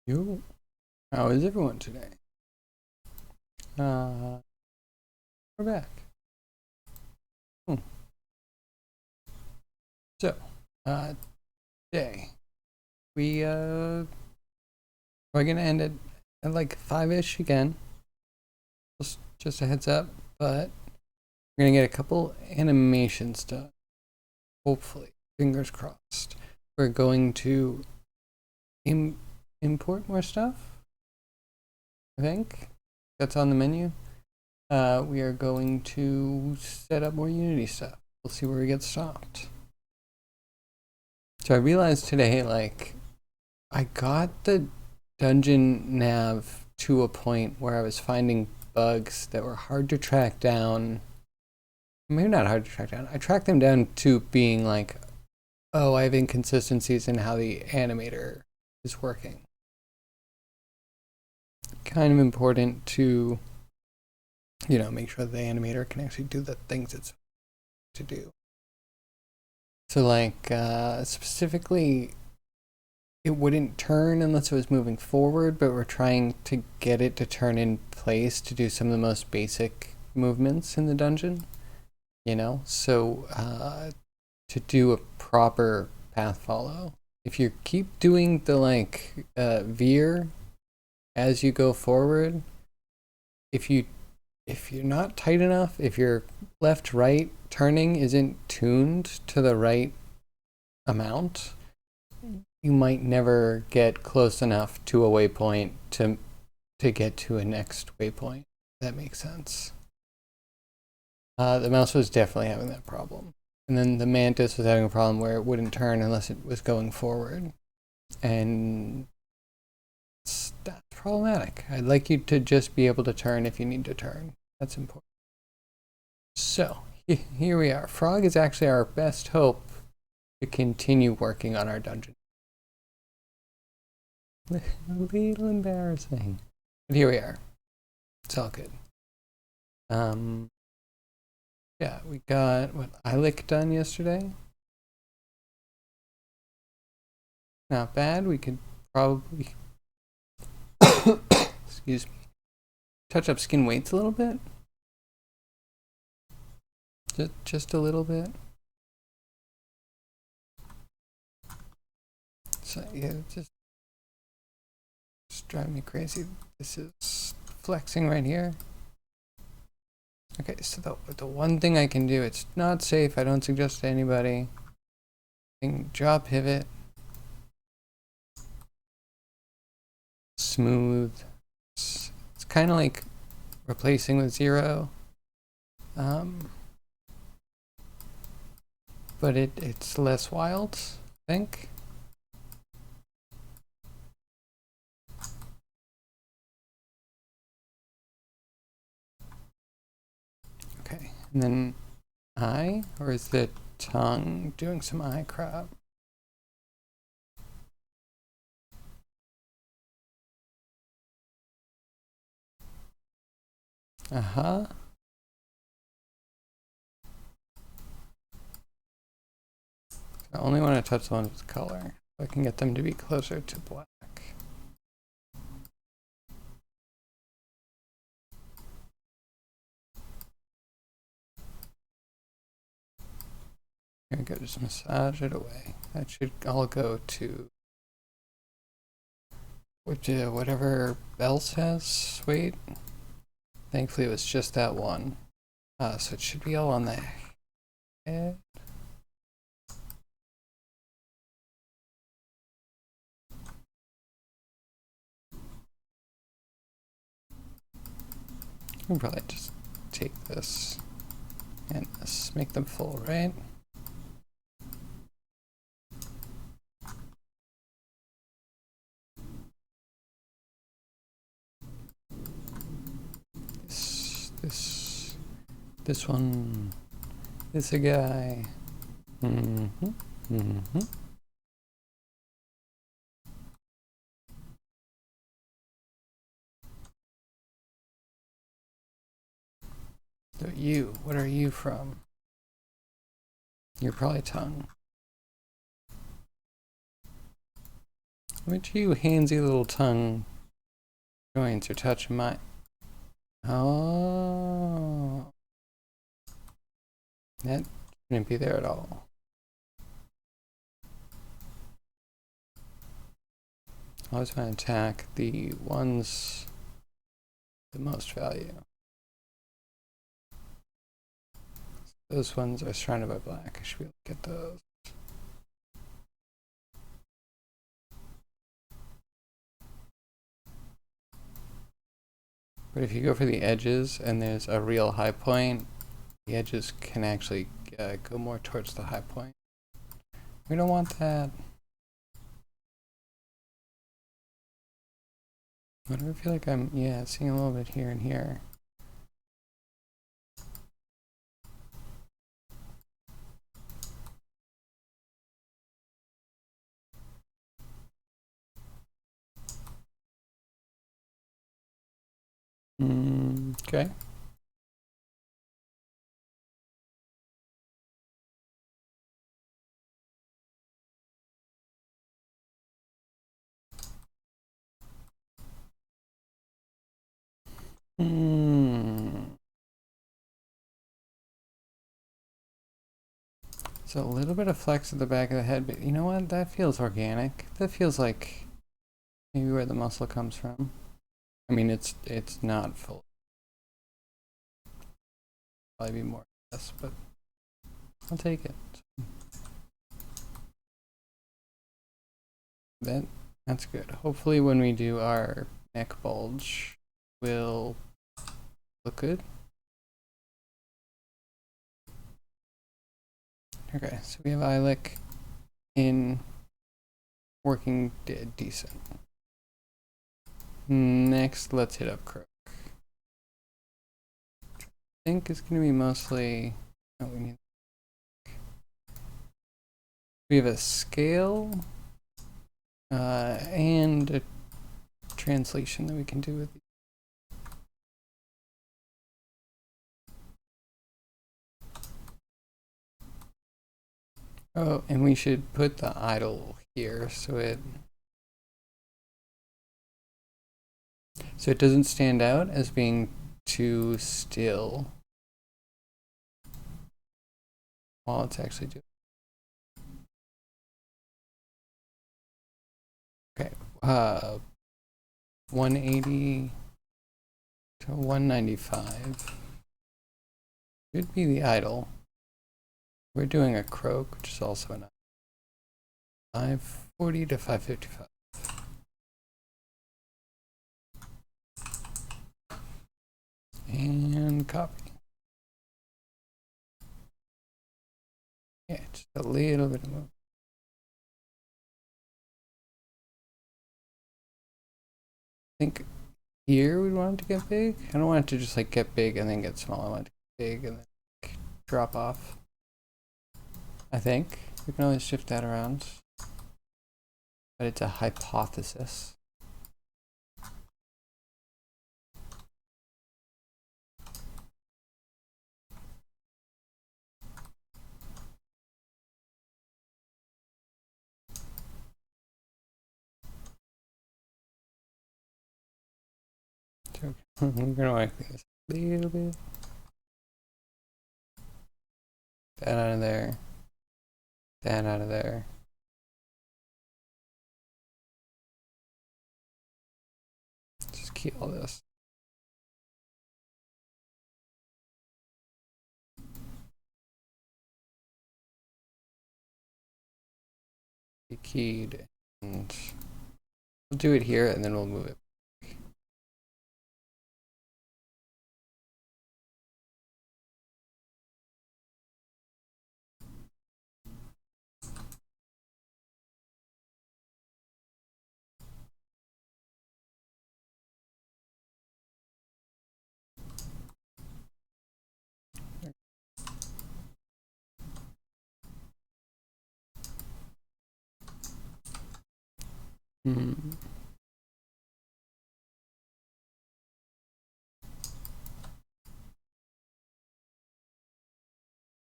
Yo, how is everyone today? Uh, we're back. Hmm. So, today we're gonna end it at like 5-ish again. Just a heads up, but we're gonna get a couple animations done. Hopefully, fingers crossed. We're going to import more stuff. I think that's on the menu. We are going to set up more Unity stuff. We'll see where we get stopped. So I realized today, like, I got the dungeon nav to a point where I was finding bugs that were hard to track down. Maybe not hard to track down. I tracked them down to being like, oh, I have inconsistencies in how the animator is working. Kind of important to, make sure the animator can actually do the things it's to do. So, like, specifically, it wouldn't turn unless it was moving forward, but we're trying to get it to turn in place to do some of the most basic movements in the dungeon, So, to do a proper path follow, if you keep doing the veer as you go forward, if you're not tight enough, if your left right turning isn't tuned to the right amount, you might never get close enough to a waypoint to get to a next waypoint. That makes sense. The mouse was definitely having that problem. And then the mantis was having a problem where it wouldn't turn unless it was going forward. And that's problematic. I'd like you to just be able to turn if you need to turn. That's important. So, here we are. Frog is actually our best hope to continue working on our dungeon. A little embarrassing. But here we are. It's all good. Yeah, we got what Ilik done yesterday. Not bad. We could probably excuse me, touch up skin weights a little bit. Just a little bit. So yeah, just drive me crazy. This is flexing right here. Okay, so the one thing I can do, it's not safe. I don't suggest to anybody. Jaw pivot. Smooth. It's kind of like replacing with 0. But it's less wild, I think. Okay, and then eye, or is the tongue doing some eye crap? Uh-huh. I only want to touch the ones with color, so I can get them to be closer to black. Here we go, just massage it away. That should all go to whatever else has weight. Thankfully, it was just that one. So it should be all on the head. I'll probably just take this and this, make them full, right? This one is a guy. So you, what are you from? You're probably tongue. Which you handsy little tongue joints are touching my... Oh. That shouldn't be there at all. I always want to attack the ones the most value. Those ones are surrounded by black. I should be able to get those. But if you go for the edges and there's a real high point, the edges can actually go more towards the high point. We don't want that. But I feel like I'm, seeing a little bit here and here. Okay. So a little bit of flex at the back of the head, but you know what? That feels organic. That feels like maybe where the muscle comes from. I mean, it's not full. Probably be more less, but I'll take it. That's good. Hopefully when we do our neck bulge, will look good. Okay, so we have eyelick in working decent. Next, let's hit up crook. I think it's going to be mostly... Oh, we have a scale and a translation that we can do with these. Oh, and we should put the idle here so it doesn't stand out as being too still while it's actually doing. Okay, 180 to 195 should be the idle. We're doing a croak, which is also an 540 to 555. And copy. Yeah, just a little bit of move. I think here we want it to get big. I don't want it to just like get big and then get small. I want it to get big and then like, drop off. I think we can always shift that around, but it's a hypothesis. I'm gonna like this a little bit. That out of there. That out of there. Just key all this. Be keyed, and we'll do it here, and then we'll move it.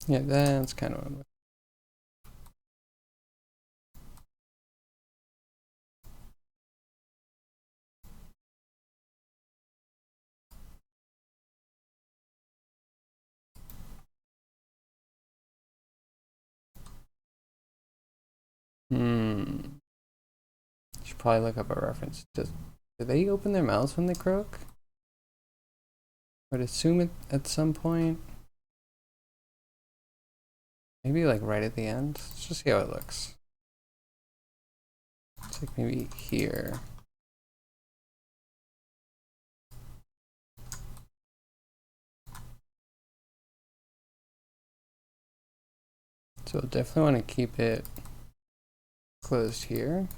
Yeah, that's kind of what I'm Should probably look up a reference. Do they open their mouths when they croak? I would assume it at some point. Maybe like right at the end. Let's just see how it looks. It's like maybe here. So definitely want to keep it closed here.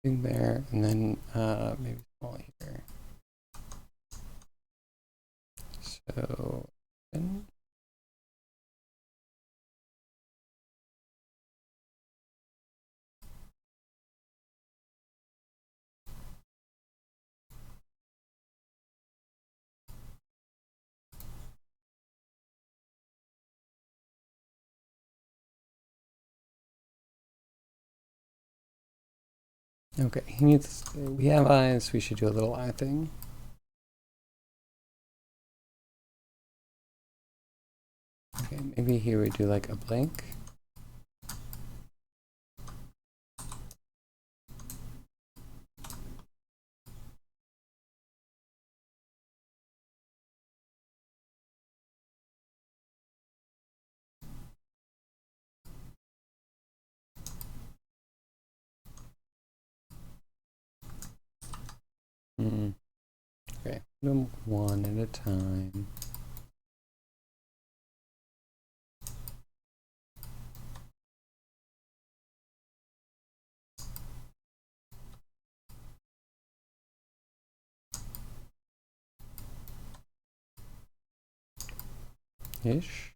Okay, there, and then maybe small here. So, okay, he needs. We have eyes. We should do a little eye thing. Okay, maybe here we do like a blink. Okay, put them one at a time. Ish.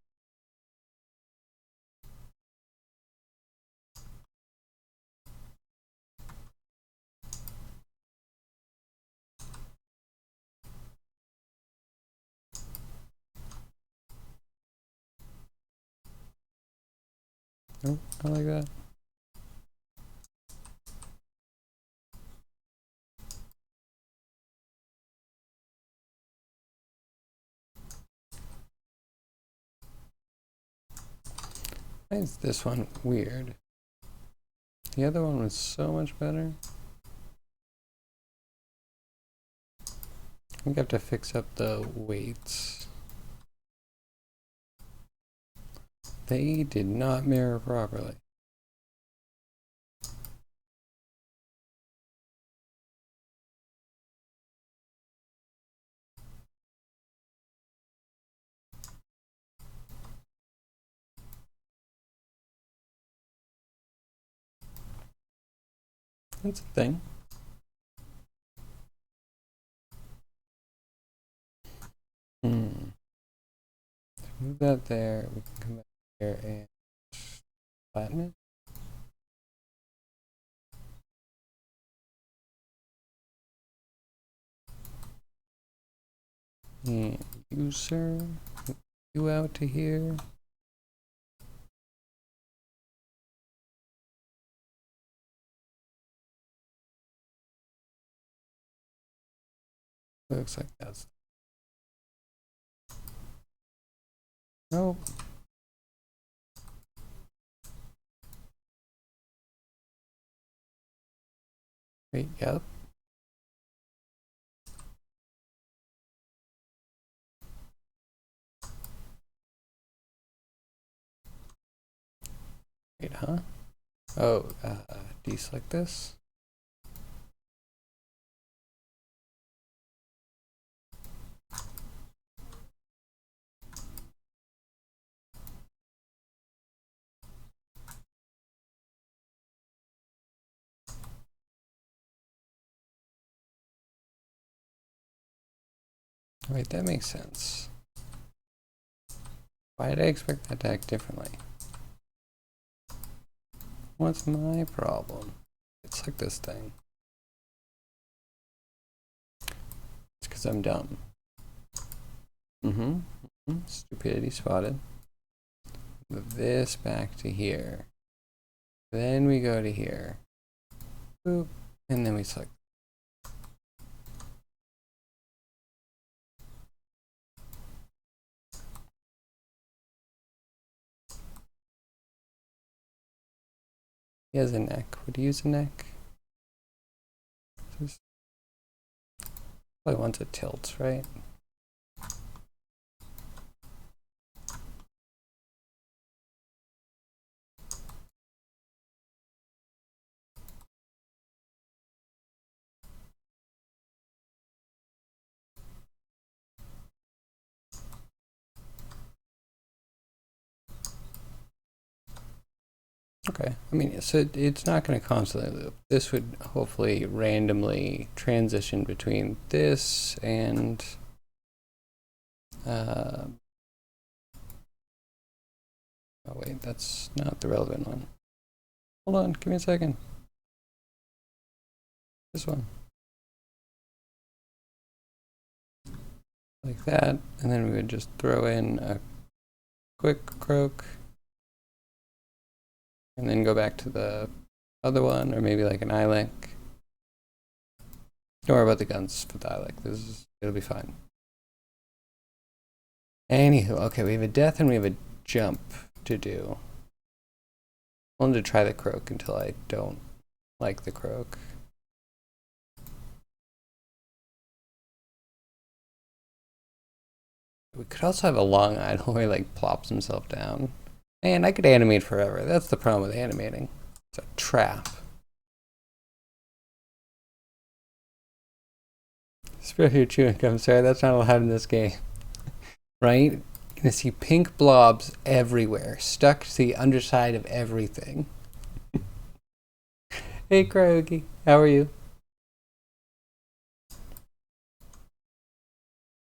Oh, I like that. Why is this one weird? The other one was so much better. I think I have to fix up the weights. They did not mirror properly. That's a thing. Move that there. We can come back here and flatten it. And user, you out to here. Looks like that's. Nope. Wait, yep. Wait, huh? Oh, deselect this. Right, that makes sense. Why did I expect that to act differently? What's my problem? It's like this thing. It's because I'm dumb. Stupidity spotted. Move this back to here. Then we go to here. Boop. And then we select. He has a neck. Would he use a neck? Probably once it tilts, right? Okay, I mean, so it's not going to constantly loop. This would hopefully randomly transition between this and oh wait, that's not the relevant one. Hold on, give me a second. This one. Like that, and then we would just throw in a quick croak. And then go back to the other one, or maybe like an eye-link. Don't worry about the guns for the eye-link. It'll be fine. Anywho, okay, we have a death and we have a jump to do. I wanted to try the croak until I don't like the croak. We could also have a long idle where he like plops himself down. And I could animate forever. That's the problem with animating. It's a trap. Spare your chewing gum, sorry, that's not allowed in this game. Right? You're gonna see pink blobs everywhere, stuck to the underside of everything. Hey Cryogi, how are you?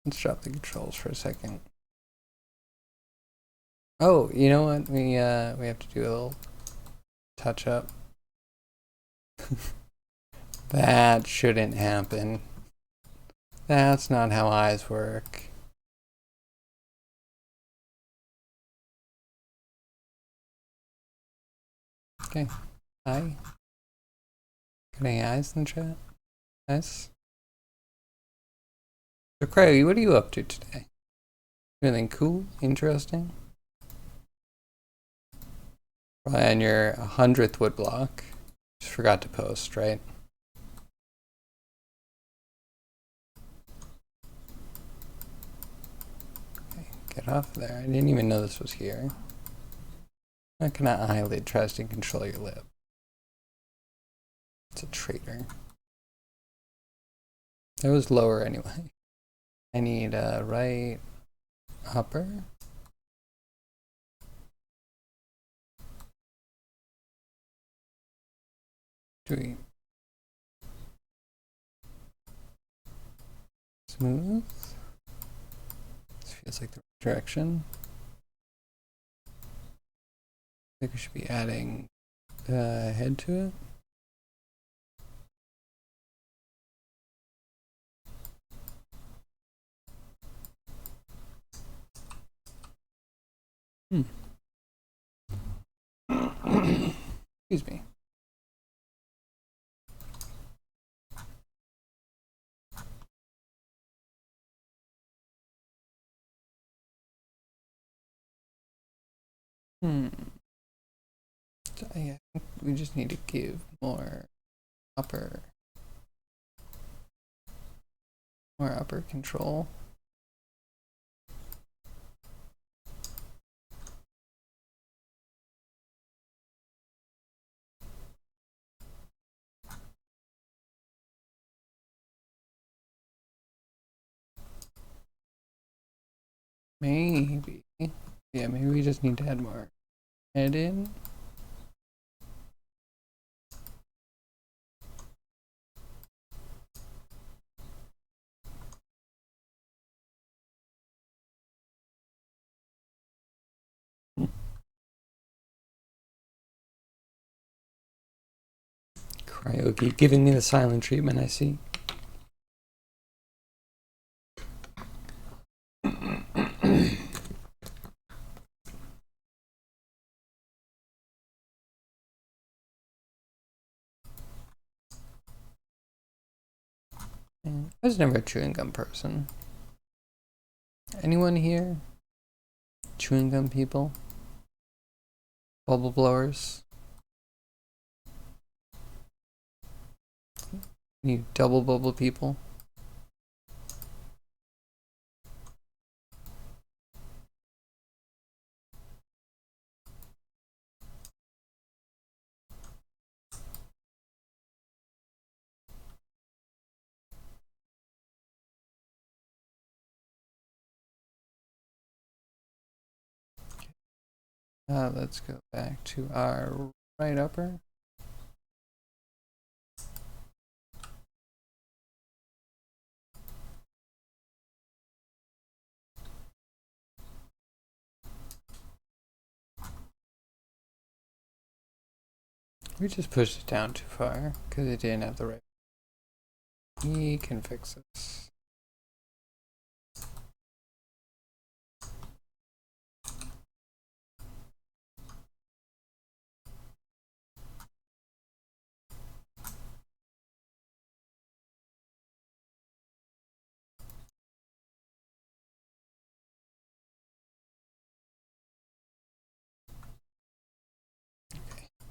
Let's drop the controls for a second. Oh, you know what? We have to do a little touch up. That shouldn't happen. That's not how eyes work. Okay. Hi. Got any eyes in the chat? Nice. So Cryogi, what are you up to today? Anything cool? Interesting? Probably on your 100th wood block. Just forgot to post, right? Okay, get off there. I didn't even know this was here. How can an eyelid tries to control your lip? It's a traitor. That was lower anyway. I need a right upper. Sweet. Smooth. This feels like the right direction. I think we should be adding head to it. Excuse me. So I think we just need to give more upper control. Maybe. Yeah, maybe we just need to add more head in. Cryogi giving me the silent treatment, I see. I was never a chewing gum person. Anyone here? Chewing gum people? Bubble blowers? You double bubble people? Let's go back to our right upper. We just pushed it down too far because it didn't have the right. We can fix this.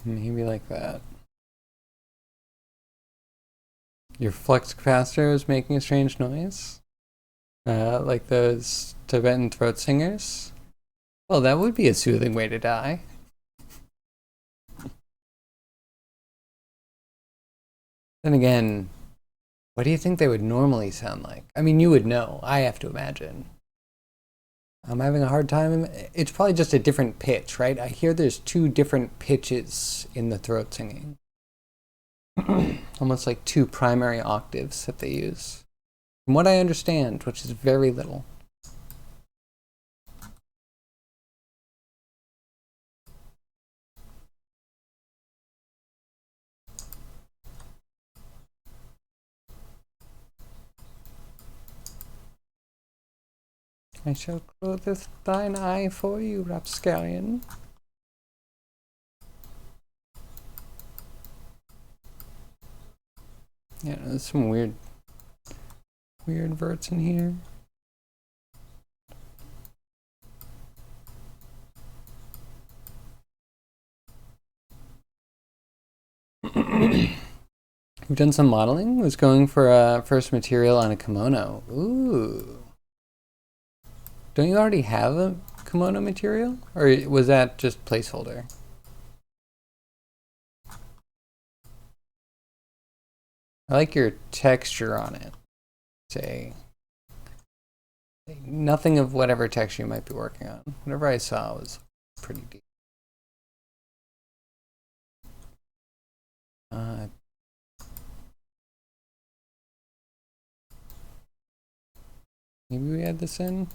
Maybe like that. Your flux capacitor is making a strange noise? Like those Tibetan throat singers? Well, that would be a soothing way to die. Then again, what do you think they would normally sound like? I mean, you would know. I have to imagine. I'm having a hard time. It's probably just a different pitch, right? I hear there's 2 different pitches in the throat singing. Almost like 2 primary octaves that they use. From what I understand, which is very little. I shall clotheth thine eye for you, rapscallion. Yeah, there's some weird verts in here. We've done some modeling. Was going for a first material on a kimono. Ooh. Don't you already have a kimono material? Or was that just placeholder? I like your texture on it. Say nothing of whatever texture you might be working on. Whatever I saw was pretty deep. Maybe we add this in.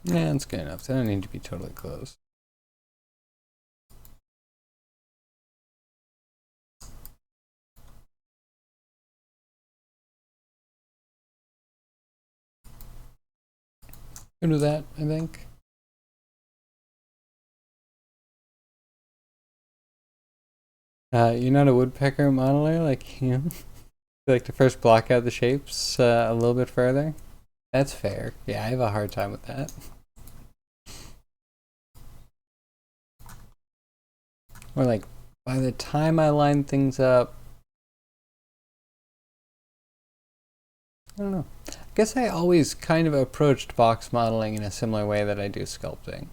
Yeah, it's good enough. They don't need to be totally close. Good with that, I think. You're not a woodpecker modeler, like you know? You like to first block out the shapes a little bit further. That's fair. Yeah, I have a hard time with that. Or like, by the time I line things up, I don't know. I guess I always kind of approached box modeling in a similar way that I do sculpting.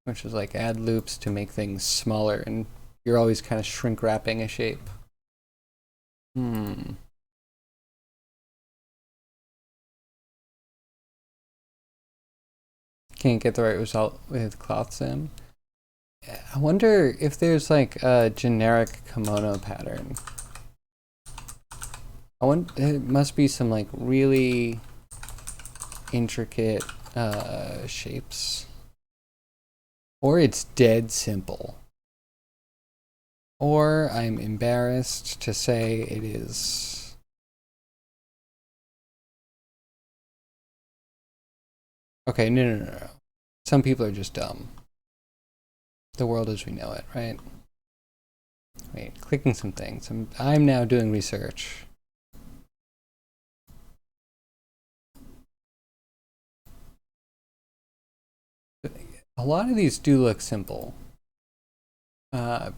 Which is like add loops to make things smaller, and you're always kind of shrink wrapping a shape. Can't get the right result with cloth sim. I wonder if there's like a generic kimono pattern. It must be some like really intricate shapes. Or it's dead simple. Or I'm embarrassed to say it is. Okay, no. Some people are just dumb. The world as we know it, right? Wait, clicking some things. I'm now doing research. A lot of these do look simple. Because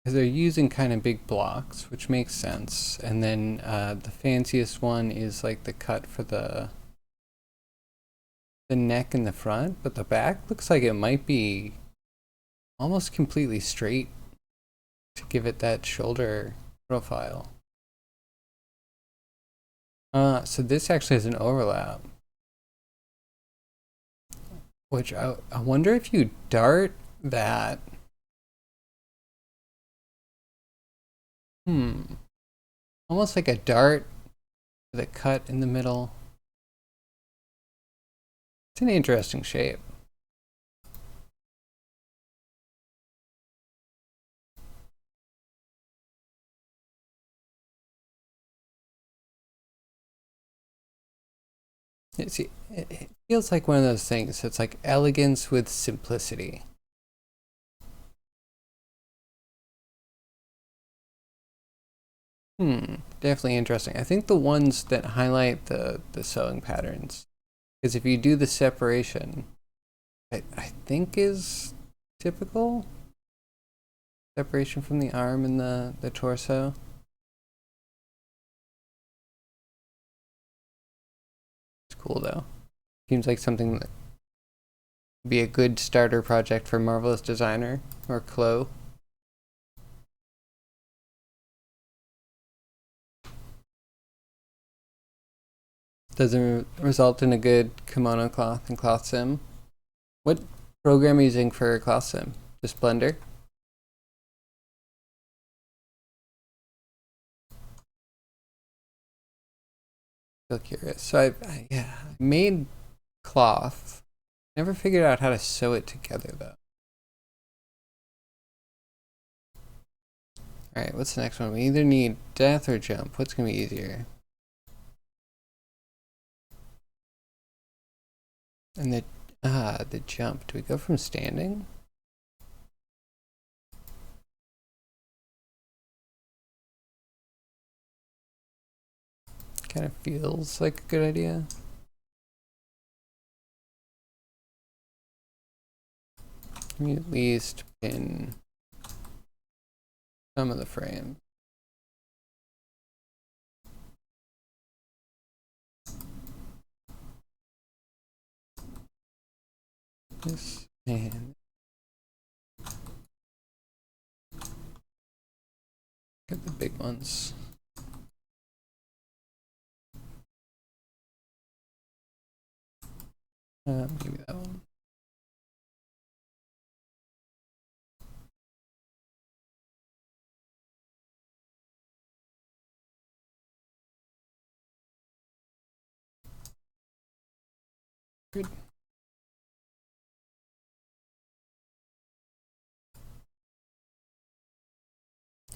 they're using kind of big blocks, which makes sense. And then the fanciest one is like the cut for the neck in the front, but the back looks like it might be almost completely straight to give it that shoulder profile. So this actually has an overlap, which I wonder if you dart that. Almost like a dart with a cut in the middle. It's an interesting shape. It feels like one of those things. It's like elegance with simplicity. Definitely interesting. I think the ones that highlight the sewing patterns, because if you do the separation, I think is typical. Separation from the arm and the torso. It's cool though. Seems like something that would be a good starter project for Marvelous Designer or Chloe. Doesn't result in a good kimono cloth and cloth sim. What program are you using for cloth sim? Just Blender? Still curious. So I made cloth. Never figured out how to sew it together though. Alright, what's the next one? We either need death or jump. What's gonna be easier? And the jump. Do we go from standing? Kind of feels like a good idea. Let me at least pin some of the frame. This and get the big ones. Maybe that one. Good.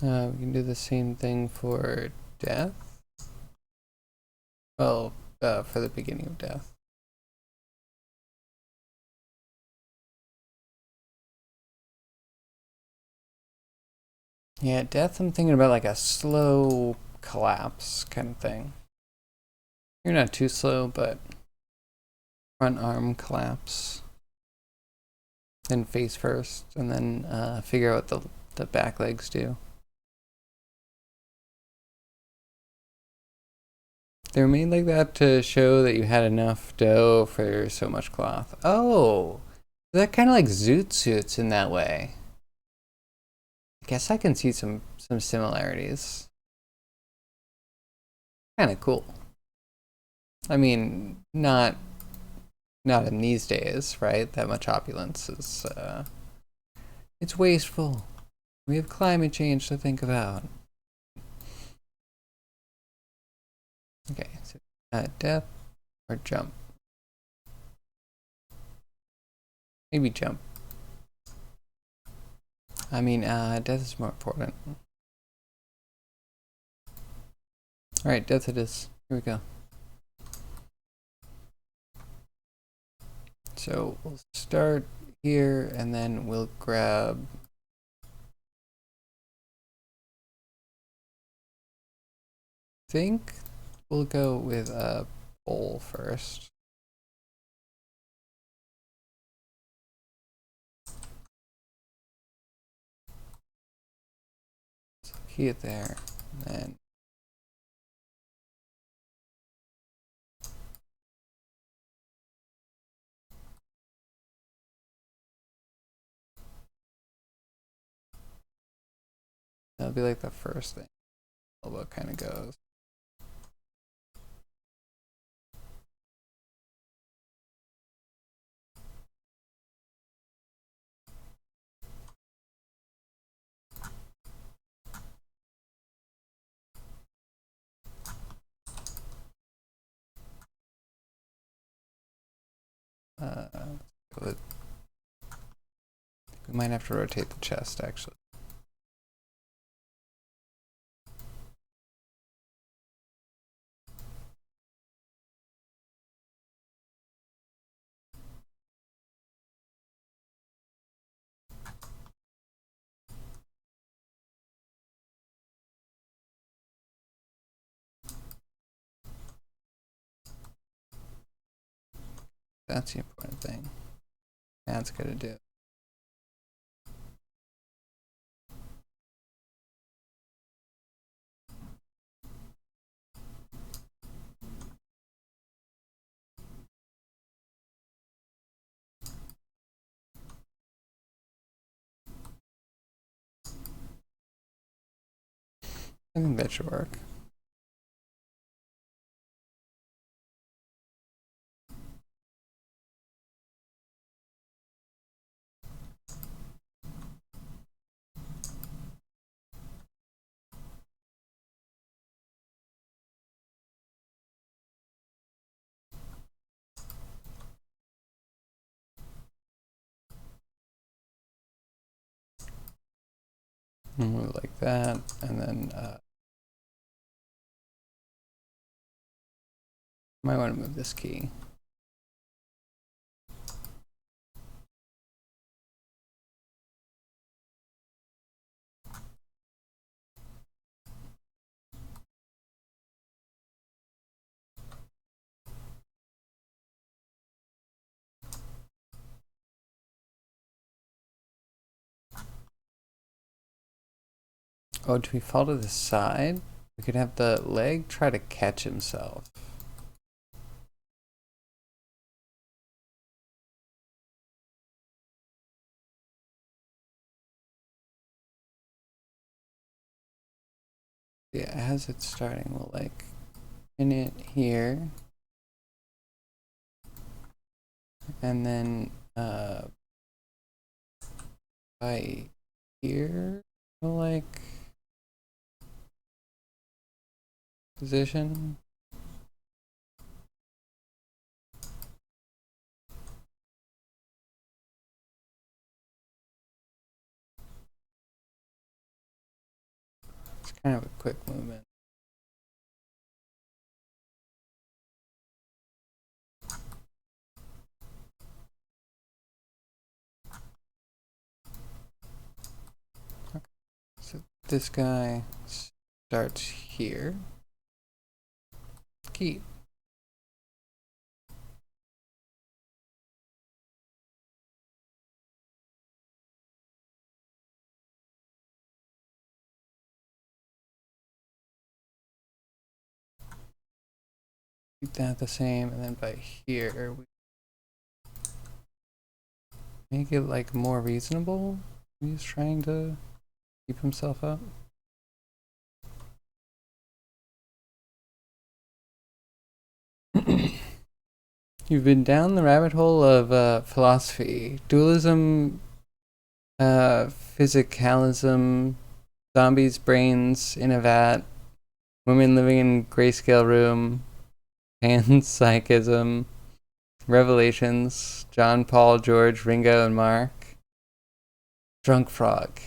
We can do the same thing for death. Well, for the beginning of death. Yeah, death, I'm thinking about like a slow collapse kind of thing. You're not too slow, but front arm collapse. Then face first, and then figure out what the back legs do. They were made like that to show that you had enough dough for so much cloth. Oh, they're kind of like zoot suits in that way. I guess I can see some similarities. Kind of cool. I mean, not in these days, right? That much opulence is it's wasteful. We have climate change to think about. Okay, so death or jump? Maybe jump. I mean, death is more important. Alright, death it is. Here we go. So we'll start here and then we'll grab I think we'll go with a pole first. So key it there, and then that'll be like the first thing. Elbow kind of goes. We might have to rotate the chest actually. That's the important thing. That's gonna do. I think that should work. Move like that, and then might want to move this key. Oh, do we fall to the side? We could have the leg try to catch himself. Yeah, as it's starting, we'll like pin it here. And then by here, we'll like position. It's kind of a quick movement. Okay. So this guy starts here. Keep. Keep that the same, and then by here we make it like more reasonable. He's trying to keep himself up. You've been down the rabbit hole of philosophy, dualism, physicalism, zombies' brains in a vat, women living in grayscale room, Panpsychism, Revelations, John, Paul, George, Ringo, and Mark. Drunk Frog.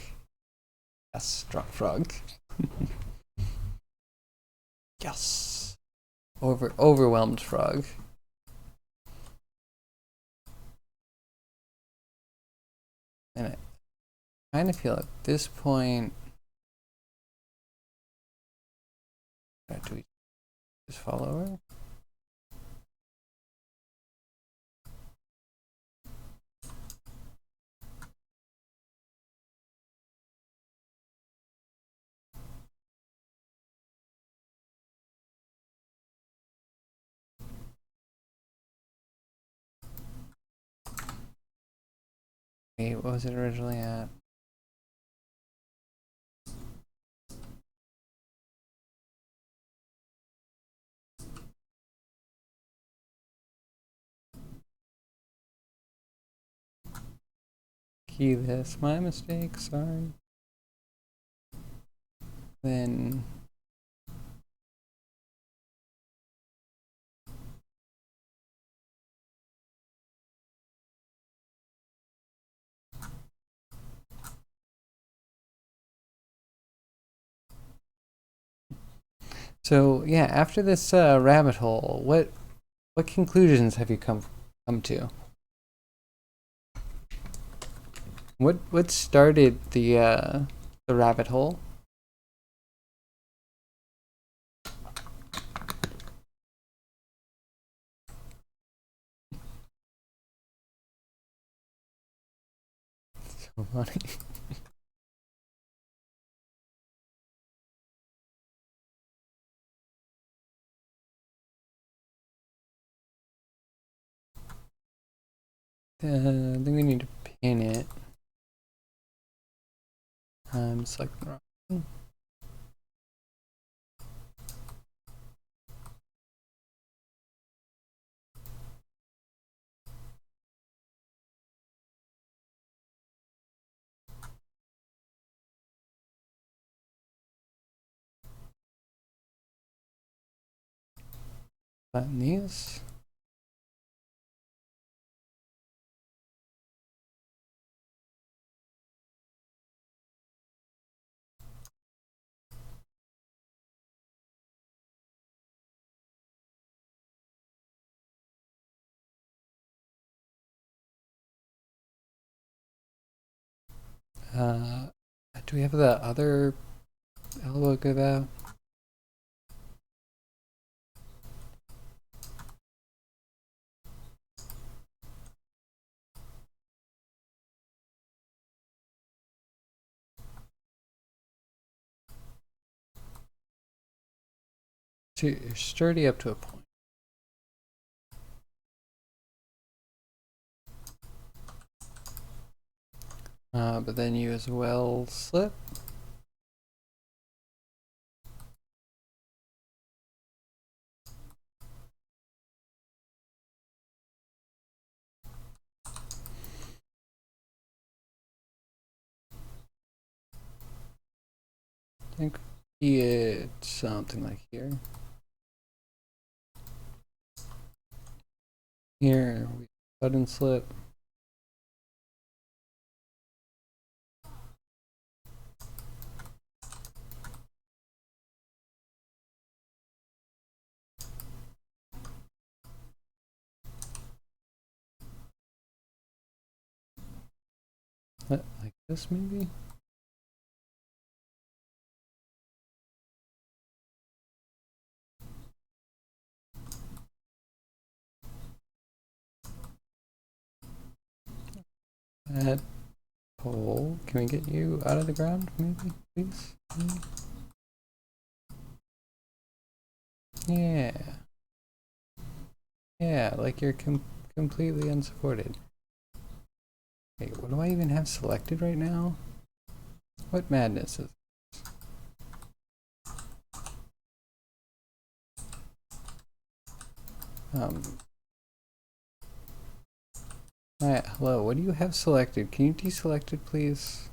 Yes, Drunk Frog. Yes. Overwhelmed Frog. And I kind of feel at this point, do we just follow her? Wait, what was it originally at? Key this, my mistake, sorry. Then so yeah, after this rabbit hole, what conclusions have you come to? What started the rabbit hole? So funny. I think we need to pin it. Select wrong. Button these. Do we have the other elbow give out? So you're sturdy up to a point. But then you as well slip. I think it's something like here. Here, we button slip. Like this, maybe? That pole. Can we get you out of the ground, maybe, please? Yeah. Yeah, like you're completely unsupported. Wait, what do I even have selected right now? What madness is this? Hello, what do you have selected? Can you deselect it, please?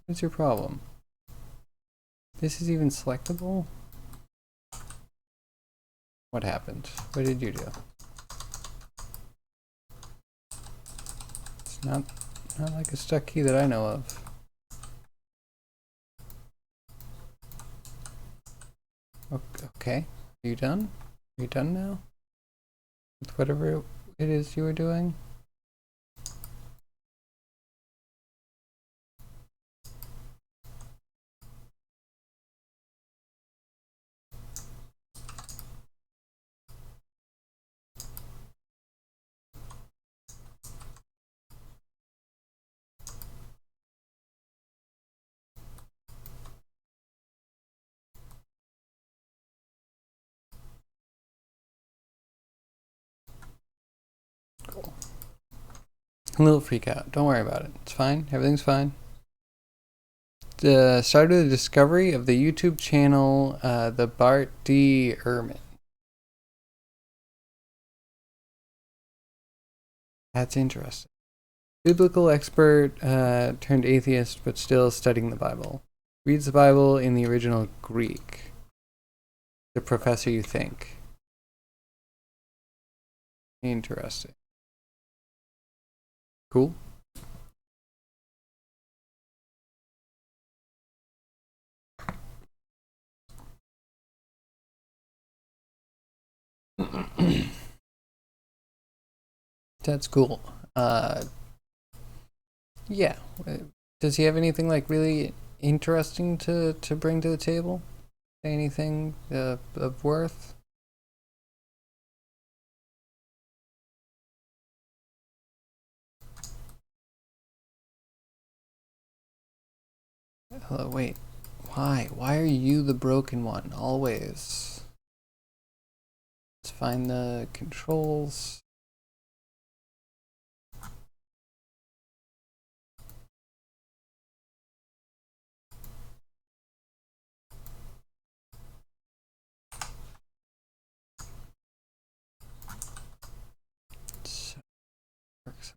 What's your problem? This is even selectable? What happened? What did you do? It's not like a stuck key that I know of. Okay. Are you done? Are you done now? With whatever it is you were doing? Cool. A little freak out. Don't worry about it. It's fine. Everything's fine. Started with the discovery of the YouTube channel, the Bart D. Ehrman. That's interesting. Biblical expert turned atheist, but still studying the Bible. Reads the Bible in the original Greek. The professor you think. Interesting. Cool. That's cool. Yeah. Does he have anything like really interesting to bring to the table? Anything of worth? Wait. Why? Why are you the broken one? Always. Let's find the controls.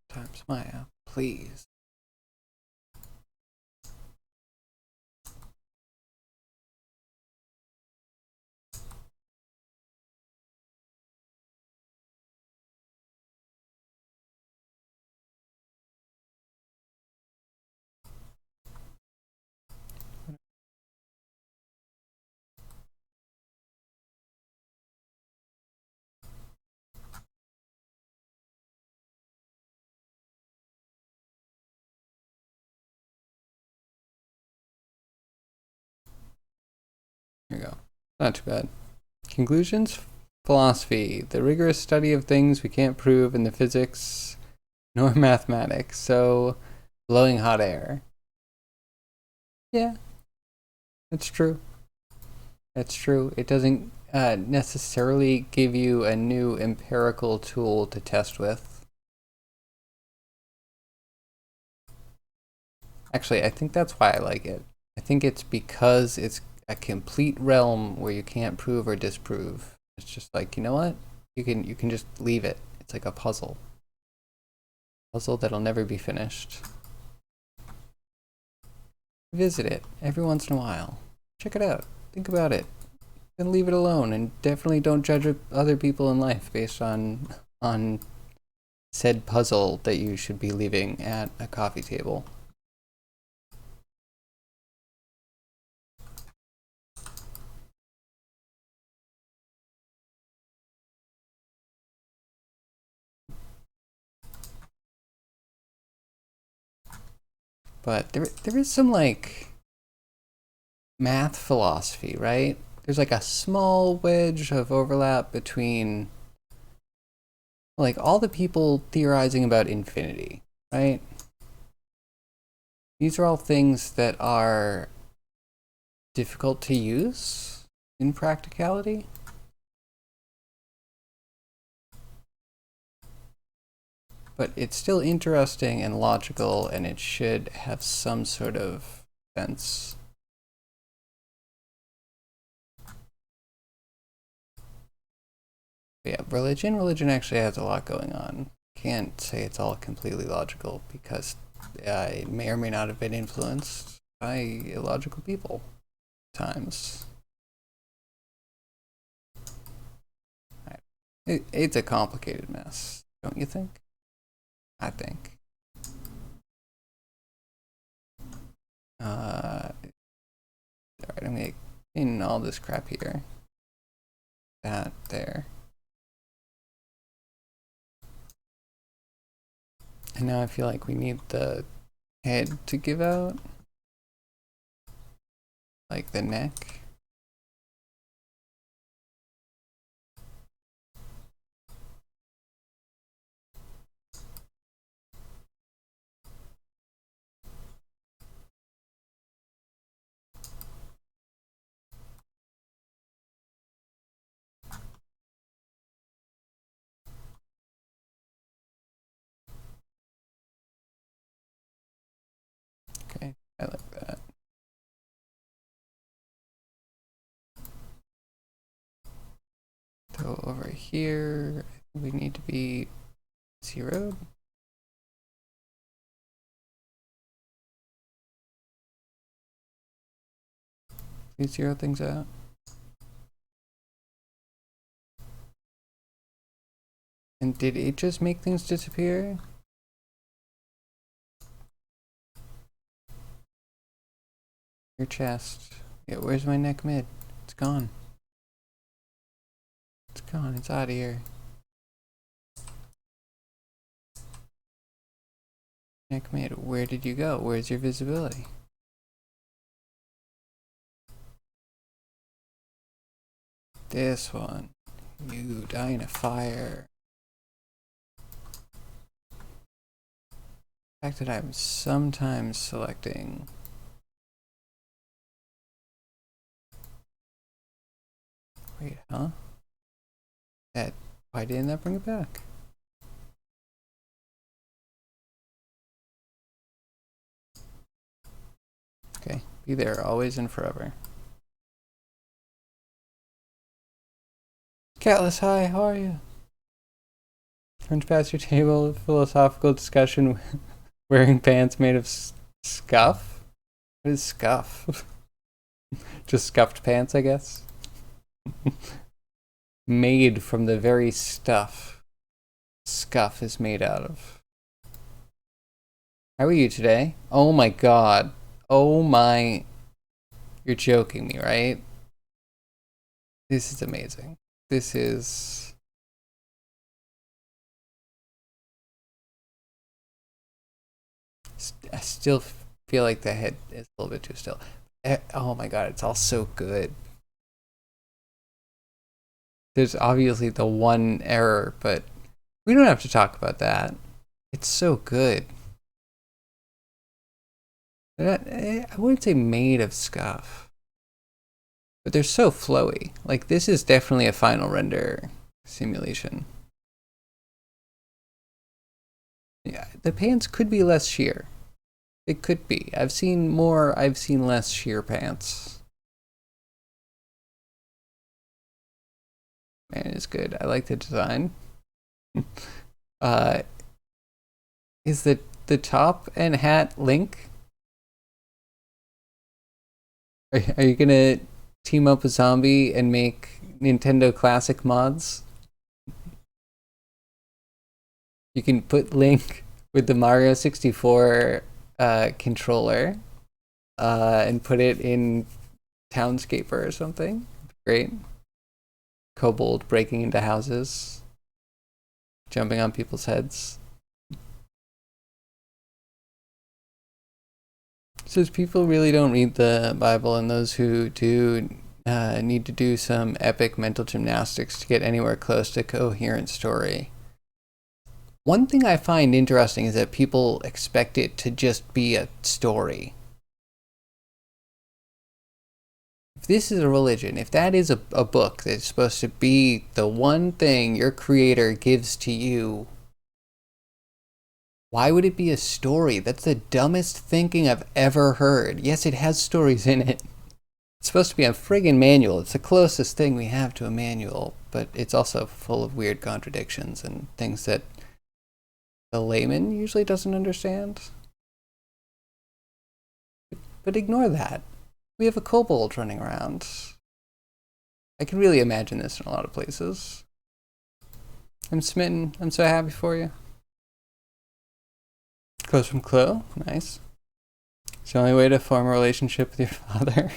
Sometimes, Maya, please. Here we go. Not too bad. Conclusions? Philosophy. The rigorous study of things we can't prove in the physics nor mathematics. So, blowing hot air. Yeah, it's true. That's true. It doesn't necessarily give you a new empirical tool to test with. Actually, I think that's why I like it. I think it's because it's a complete realm where you can't prove or disprove. It's just like, you know what? You can just leave it. It's like a puzzle. Puzzle that'll never be finished. Visit it every once in a while. Check it out. Think about it. Then leave it alone, and definitely don't judge other people in life based on said puzzle that you should be leaving at a coffee table. But there is some like math philosophy, right? There's like a small wedge of overlap between like all the people theorizing about infinity, right? These are all things that are difficult to use in practicality. But it's still interesting and logical, and it should have some sort of sense. But yeah, religion actually has a lot going on. Can't say it's all completely logical because it may or may not have been influenced by illogical people at times. It's a complicated mess, don't you think? I think. Alright, I'm gonna clean all this crap here. That there. And now I feel like we need the head to give out. Like the neck. Okay, I like that. So over here, we need to be zeroed. Please zero things out. And did it just make things disappear? Your chest. Yeah, where's my neck mid? It's gone. It's gone. It's out of here. Neck mid, where did you go? Where's your visibility? This one. You die in a fire. The fact that I'm sometimes selecting. Wait, huh? Why didn't that bring it back? Okay, be there always and forever. Catless, hi, how are you? Turns past your table, philosophical discussion, wearing pants made of scuff? What is scuff? Just scuffed pants, I guess? Made from the very stuff scuff is made out of. How are you today? Oh my god. Oh my. You're joking me, right? This is amazing. This is. I still feel like the head is a little bit too still. Oh my god, it's all so good. There's obviously the one error, but we don't have to talk about that. It's so good. I wouldn't say made of scuff, but they're so flowy. Like, this is definitely a final render simulation. Yeah, the pants could be less sheer. It could be. I've seen more, I've seen less sheer pants. Man, it's good. I like the design. Is the top and hat Link? Are you gonna team up with Zombie and make Nintendo Classic mods? You can put Link with the Mario 64 controller and put it in Townscaper or something. Great. Kobold breaking into houses, jumping on people's heads. Says people really don't read the Bible, and those who do need to do some epic mental gymnastics to get anywhere close to a coherent story. One thing I find interesting is that people expect it to just be a story. If this is a religion, if that is a book that's supposed to be the one thing your creator gives to you, why would it be a story? That's the dumbest thinking I've ever heard. Yes, it has stories in it. It's supposed to be a friggin' manual. It's the closest thing we have to a manual, but it's also full of weird contradictions and things that the layman usually doesn't understand. But ignore that. We have a kobold running around. I can really imagine this in a lot of places. I'm smitten. I'm so happy for you. Close from Chloe. Nice. It's the only way to form a relationship with your father.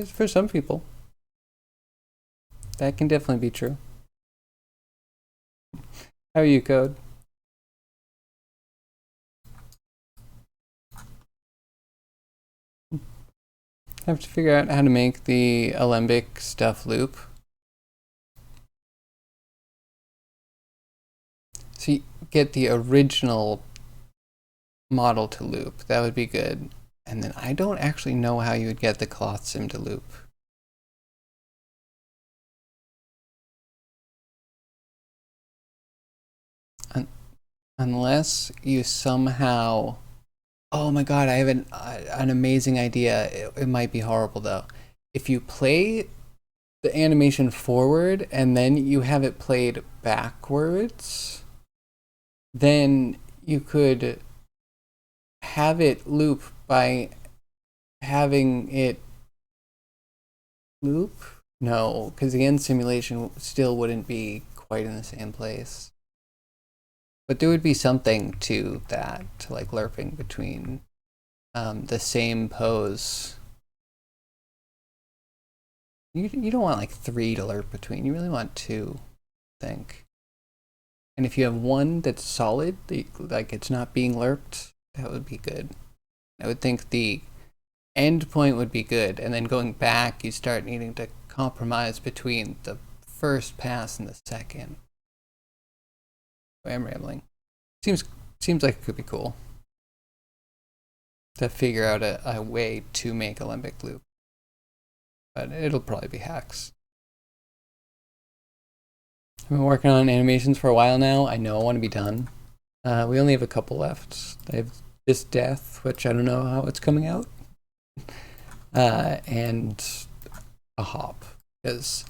For some people, that can definitely be true. How are you, Code? I have to figure out how to make the alembic stuff loop. So you get the original model to loop. That would be good. And then I don't actually know how you would get the cloth sim to loop. Unless you somehow... Oh my god, I have an amazing idea. It might be horrible though. If you play the animation forward and then you have it played backwards, then you could have it loop by having it loop? No, because the end simulation still wouldn't be quite in the same place. But there would be something to that, to like lerping between the same pose. You don't want like 3 to lerp between. You really want 2, I think. And if you have one that's solid, like it's not being lerped, that would be good. I would think the end point would be good, and then going back, you start needing to compromise between the first pass and the second. I'm rambling. Seems like it could be cool to figure out a way to make a limbic loop, but it'll probably be hacks. I've been working on animations for a while now. I know I want to be done. We only have a couple left. I have this death, which I don't know how it's coming out, and a hop, because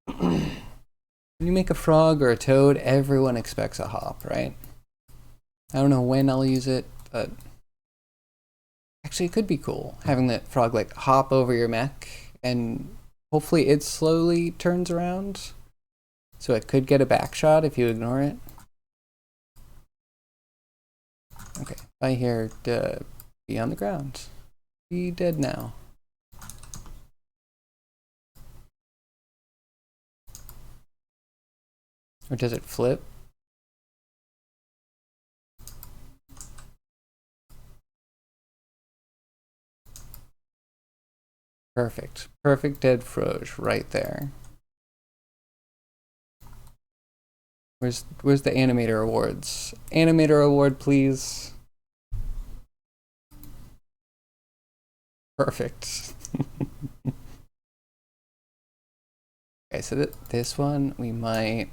when you make a frog or a toad, everyone expects a hop, right? I don't know when I'll use it, but actually it could be cool having that frog like hop over your mech, and hopefully it slowly turns around, so it could get a back shot if you ignore it. Okay, I hear be on the ground. Be dead now. Or does it flip? Perfect. Perfect dead froge right there. Where's the Animator awards? Animator award, please. Perfect. Okay, so this one we might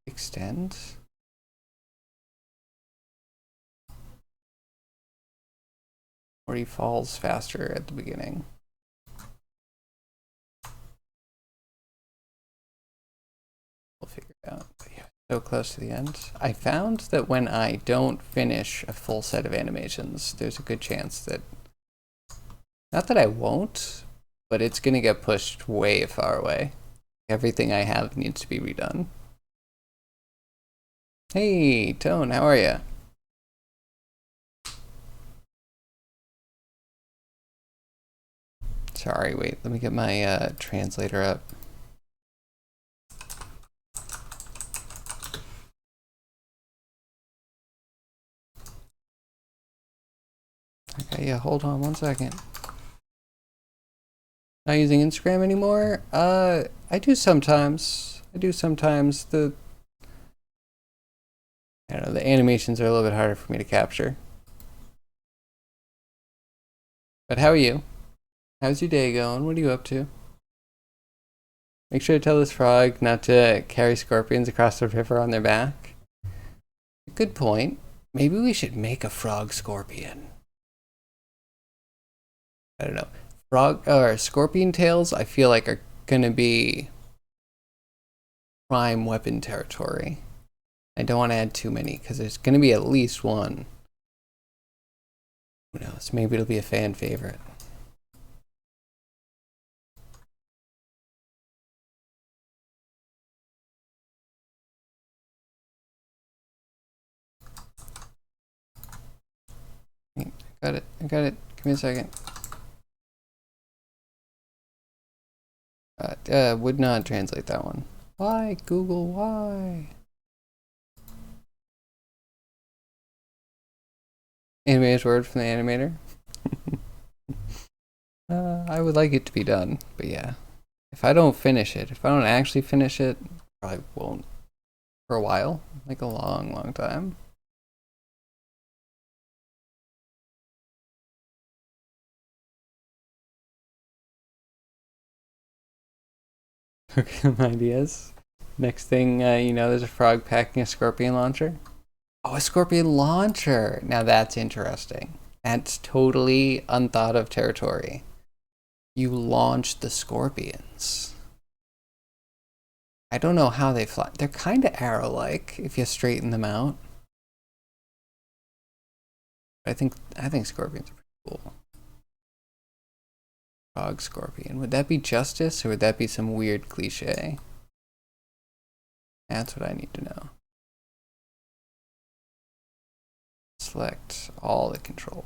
extend. Or he falls faster at the beginning. We'll figure it out. But yeah, so close to the end. I found that when I don't finish a full set of animations, there's a good chance that, not that I won't, but it's gonna get pushed way far away. Everything I have needs to be redone. Hey, Tone, how are you? Sorry, wait, let me get my translator up. Okay, yeah, hold on 1 second. Not using Instagram anymore? I do sometimes. I don't know, the animations are a little bit harder for me to capture. But how are you? How's your day going? What are you up to? Make sure to tell this frog not to carry scorpions across the river on their back. Good point. Maybe we should make a frog scorpion. I don't know. Frog or scorpion tails, I feel like are gonna be prime weapon territory. I don't want to add too many because there's gonna be at least one. Who knows? Maybe it'll be a fan favorite. got it. I got it. Give me a second. Would not translate that one. Why, Google, why? Animator's word from the animator. I would like it to be done, but yeah. If I don't finish it, if I don't actually finish it, probably won't for a while. Like a long, long time. Okay, ideas. Next thing you know, there's a frog packing a scorpion launcher. Oh, a scorpion launcher! Now that's interesting. That's totally unthought of territory. You launch the scorpions. I don't know how they fly. They're kind of arrow-like if you straighten them out. I think scorpions are pretty cool. Frog scorpion. Would that be justice or would that be some weird cliche? That's what I need to know. Select all the controls.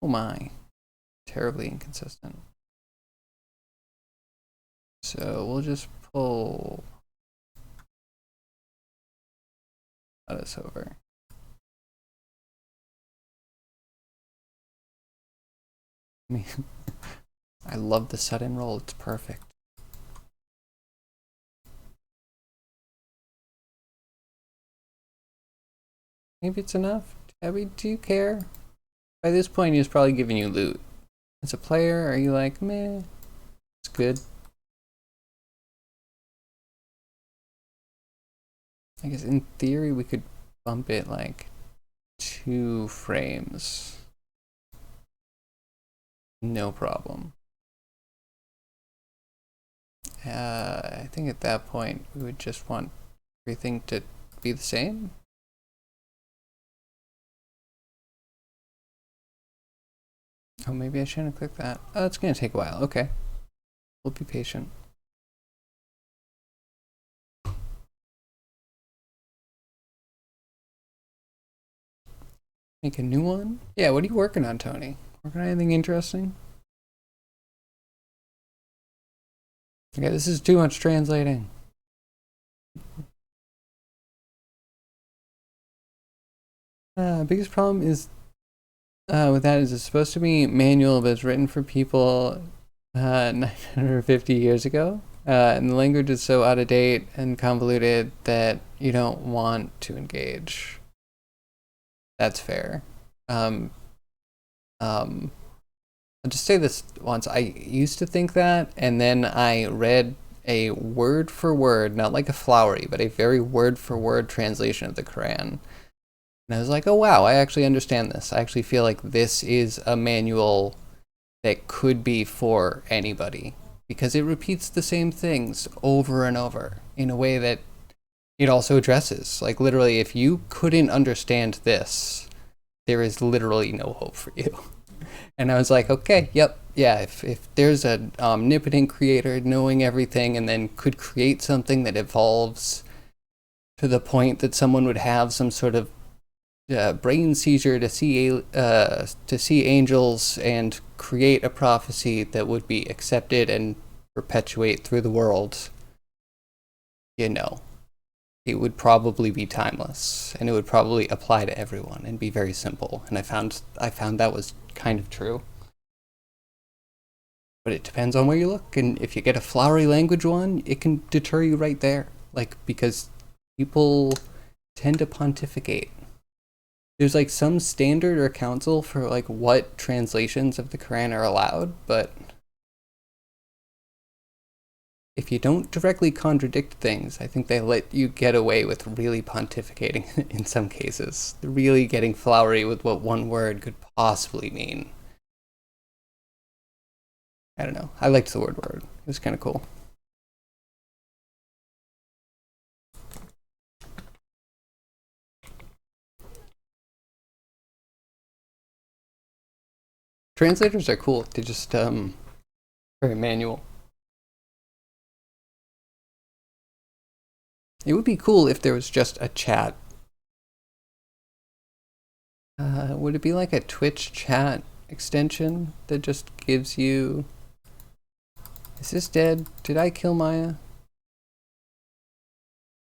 Oh my. Terribly inconsistent. So we'll just pull this over. I mean, I love the sudden roll. It's perfect. Maybe it's enough. Abby, do you care? By this point, he's probably giving you loot. As a player, are you like, meh, it's good? I guess in theory, we could bump it like 2 frames. No problem. I think at that point, we would just want everything to be the same. Oh, maybe I shouldn't have clicked that. Oh, it's going to take a while. Okay. We'll be patient. Make a new one? Yeah, what are you working on, Tony? Working on anything interesting? Okay, this is too much translating. Biggest problem is with that is it's supposed to be manual, but it's written for people 950 years ago. And the language is so out of date and convoluted that you don't want to engage. That's fair. I'll just say this once. I used to think that, and then I read a word for word, not like a flowery, but a very word for word translation of the Quran. And I was like, oh wow, I actually understand this. I actually feel like this is a manual that could be for anybody because it repeats the same things over and over in a way that it also addresses. Like literally, if you couldn't understand this, there is literally no hope for you. And I was like, okay, yep, yeah, if there's an omnipotent creator knowing everything and then could create something that evolves to the point that someone would have some sort of brain seizure to see angels and create a prophecy that would be accepted and perpetuate through the world, you know, it would probably be timeless and it would probably apply to everyone and be very simple. And I found that was kind of true. But it depends on where you look, and if you get a flowery language one, it can deter you right there. Like, because people tend to pontificate. There's like some standard or council for like what translations of the Quran are allowed, but if you don't directly contradict things, I think they let you get away with really pontificating in some cases. Really getting flowery with what one word could possibly mean. I don't know. I liked the word. It was kind of cool. Translators are cool. They just very manual. It would be cool if there was just a chat Would it be like a Twitch chat extension that just gives you... Is this dead? Did I kill Maya?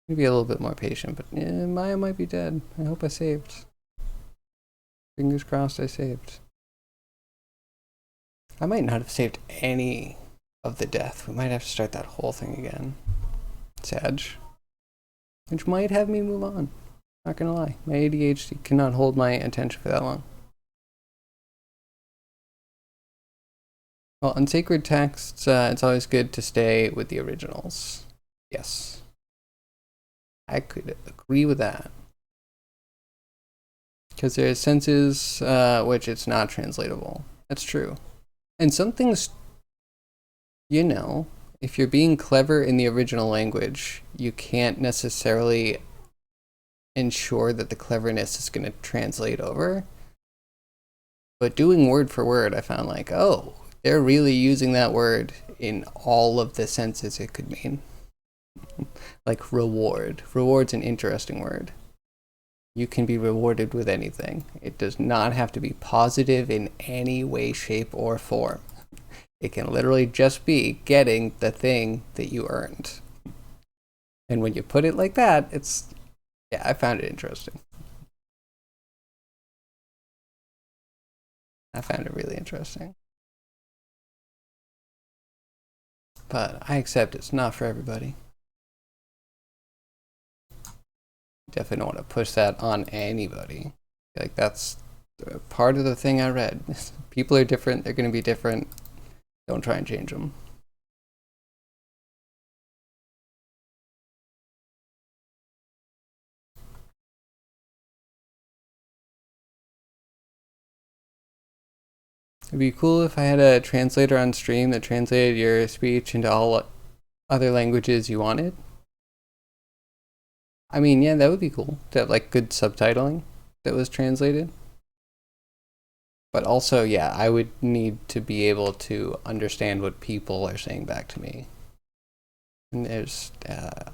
Maybe a little bit more patient, but yeah, Maya might be dead. I hope I saved. Fingers crossed I saved. I might not have saved any of the death. We might have to start that whole thing again. Sag. Which might have me move on. Not gonna lie. My ADHD cannot hold my attention for that long. Well, on sacred texts, it's always good to stay with the originals. Yes. I could agree with that. Because there are senses which it's not translatable. That's true. And some things, you know, if you're being clever in the original language, you can't necessarily ensure that the cleverness is going to translate over. But doing word for word, I found like, oh, they're really using that word in all of the senses it could mean. Like reward. Reward's an interesting word. You can be rewarded with anything. It does not have to be positive in any way, shape, or form. It can literally just be getting the thing that you earned. And when you put it like that, it's... Yeah, I found it interesting. I found it really interesting. But I accept it's not for everybody. Definitely don't want to push that on anybody. Like, that's part of the thing I read. People are different. They're going to be different. Don't try and change them. It'd be cool if I had a translator on stream that translated your speech into all other languages you wanted. I mean, yeah, that would be cool to have like good subtitling that was translated. But also, yeah, I would need to be able to understand what people are saying back to me. And there's,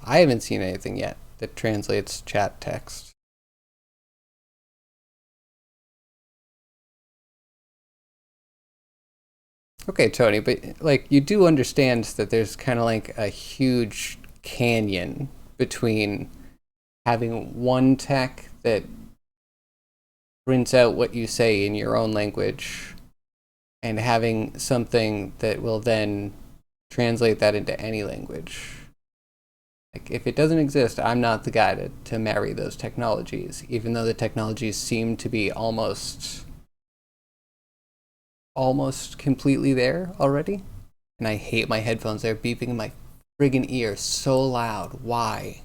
I haven't seen anything yet that translates chat text. Okay, Tony, but like you do understand that there's kind of like a huge canyon between having one tech that prints out what you say in your own language and having something that will then translate that into any language. Like, if it doesn't exist, I'm not the guy to marry those technologies, even though the technologies seem to be almost completely there already. And I hate my headphones. They're beeping in my friggin' ear so loud. Why?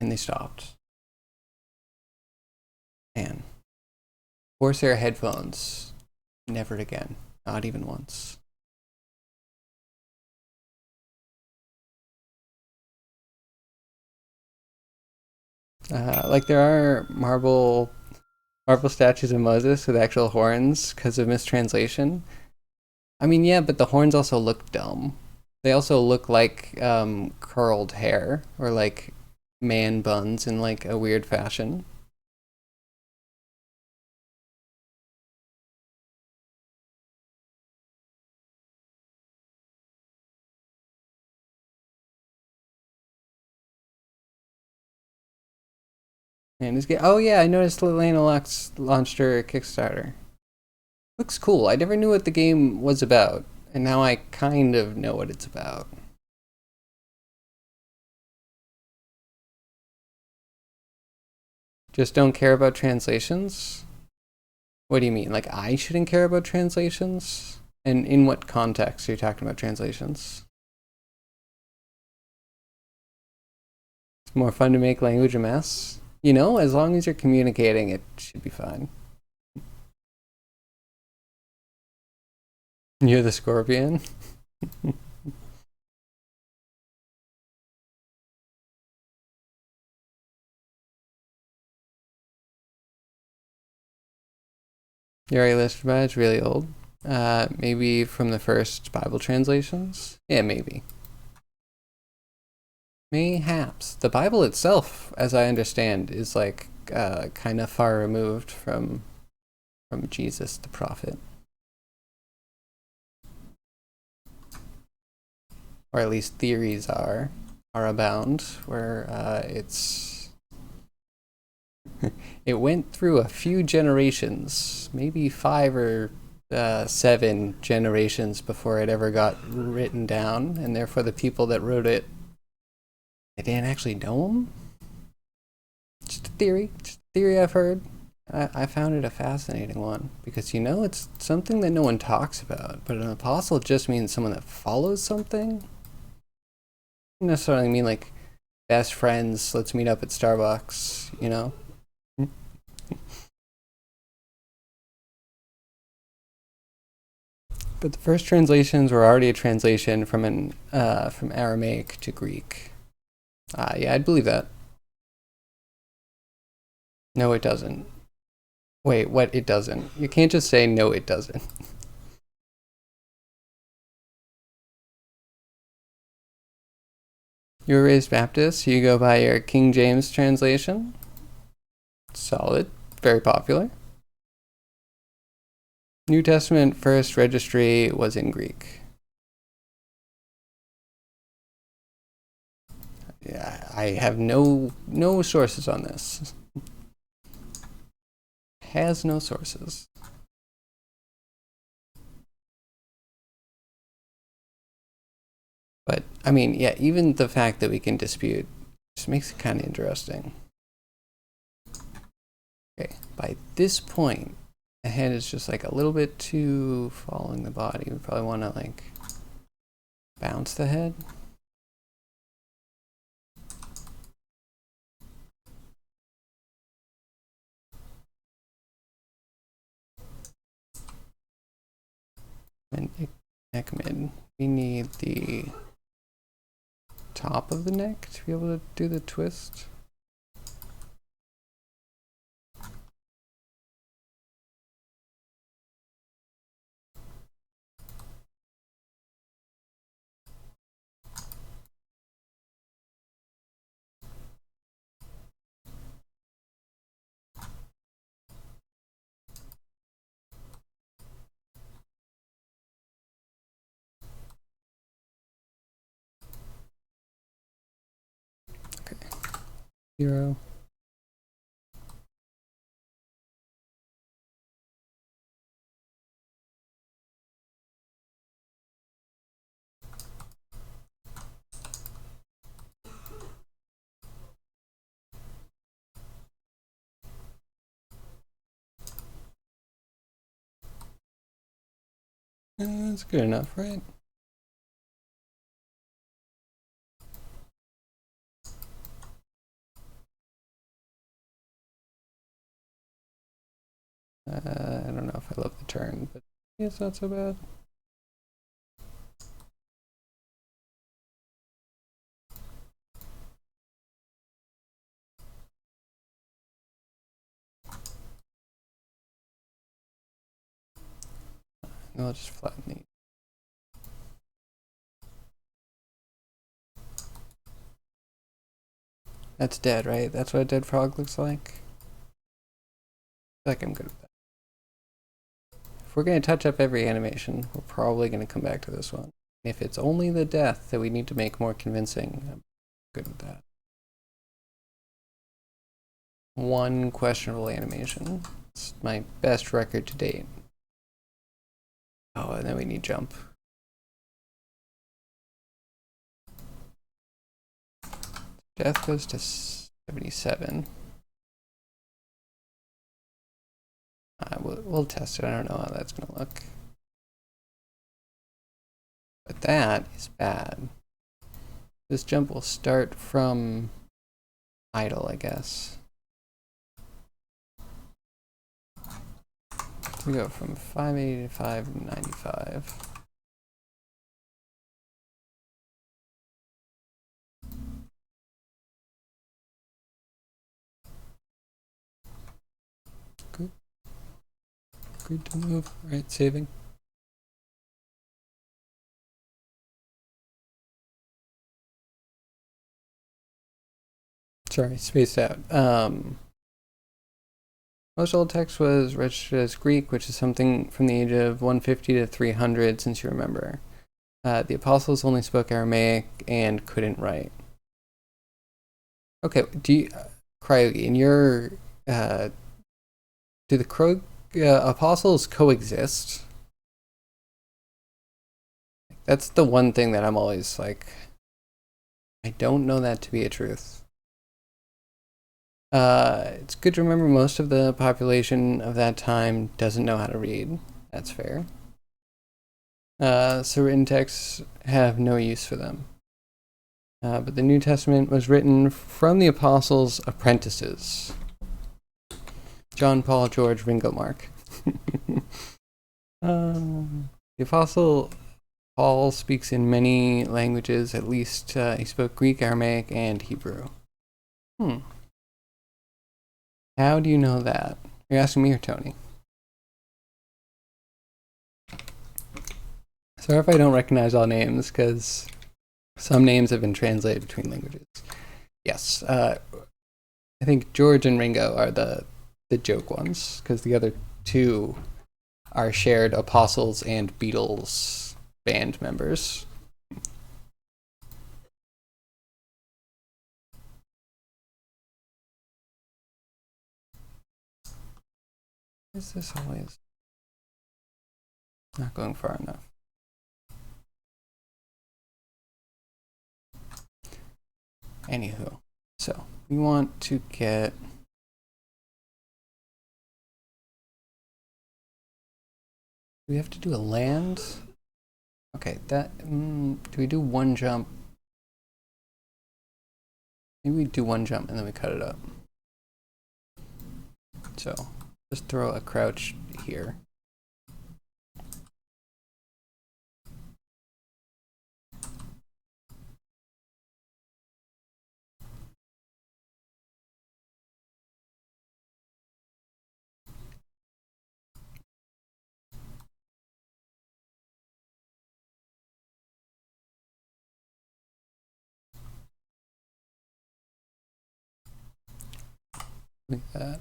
And they stopped. Man. Corsair headphones. Never again. Not even once. Like there are marble statues of Moses with actual horns because of mistranslation. I mean, yeah, but the horns also look dumb. They also look like curled hair or like man buns in like a weird fashion. And this game, oh yeah, I noticed Lena Lux launched her Kickstarter. Looks cool. I never knew what the game was about, and now I kind of know what it's about. Just don't care about translations? What do you mean? Like I shouldn't care about translations? And in what context are you talking about translations? It's more fun to make language a mess? You know, as long as you're communicating, it should be fine. You're the scorpion? You're already listed by it's really old. Maybe from the first Bible translations? Yeah, maybe. Mayhaps. The Bible itself, as I understand, is like kind of far removed from Jesus the prophet, or at least theories are abound where it went through a few generations, maybe 5 or 7 generations before it ever got written down, and therefore the people that wrote it, they didn't actually know him. Just a theory I've heard. I found it a fascinating one because it's something that no one talks about, but an apostle just means someone that follows something. Doesn't necessarily mean like best friends, let's meet up at Starbucks, But the first translations were already a translation from from Aramaic to Greek. Yeah, I'd believe that. No, it doesn't. Wait, what? It doesn't. You can't just say no, it doesn't. You were raised Baptist, so you go by your King James translation. Solid. Very popular. New Testament first registry was in Greek. Yeah, I have no sources on this. Has no sources. But I mean, yeah, even the fact that we can dispute just makes it kind of interesting. Okay, by this point, the head is just like a little bit too following the body. We probably want to like bounce the head. And neck mid. We need the top of the neck to be able to do the twist. Okay. 0. That's good enough, right? I don't know if I love the turn, but it's not so bad. I'll just flatten these. That's dead, right? That's what a dead frog looks like? I feel like I'm good with that. If we're going to touch up every animation, we're probably going to come back to this one. If it's only the death that we need to make more convincing, I'm good with that. One questionable animation. It's my best record to date. Oh, and then we need jump. Death goes to 77. We'll test it. I don't know how that's going to look. But that is bad. This jump will start from idle, I guess. So we go from 580 to 595. Good. Good to move. Right, saving. Sorry, spaced out. Most old text was registered as Greek, which is something from the age of 150 to 300, since you remember. The apostles only spoke Aramaic and couldn't write. Okay, Cryogi, in your, do the apostles coexist? That's the one thing that I'm always like, I don't know that to be a truth. It's good to remember most of the population of that time doesn't know how to read. That's fair. So written texts have no use for them. But the New Testament was written from the apostles' apprentices. John, Paul, George, Ringo, Mark. The apostle Paul speaks in many languages. At least he spoke Greek, Aramaic, and Hebrew. How do you know that? You're asking me or Tony? Sorry if I don't recognize all names, because some names have been translated between languages. Yes, I think George and Ringo are the joke ones, because the other two are shared Apostles and Beatles band members. Is this always not going far enough? Anywho, so we want to get we have to do a land. Okay, that do we do one jump? Maybe we do one jump and then we cut it up. So just throw a crouch here. Like that.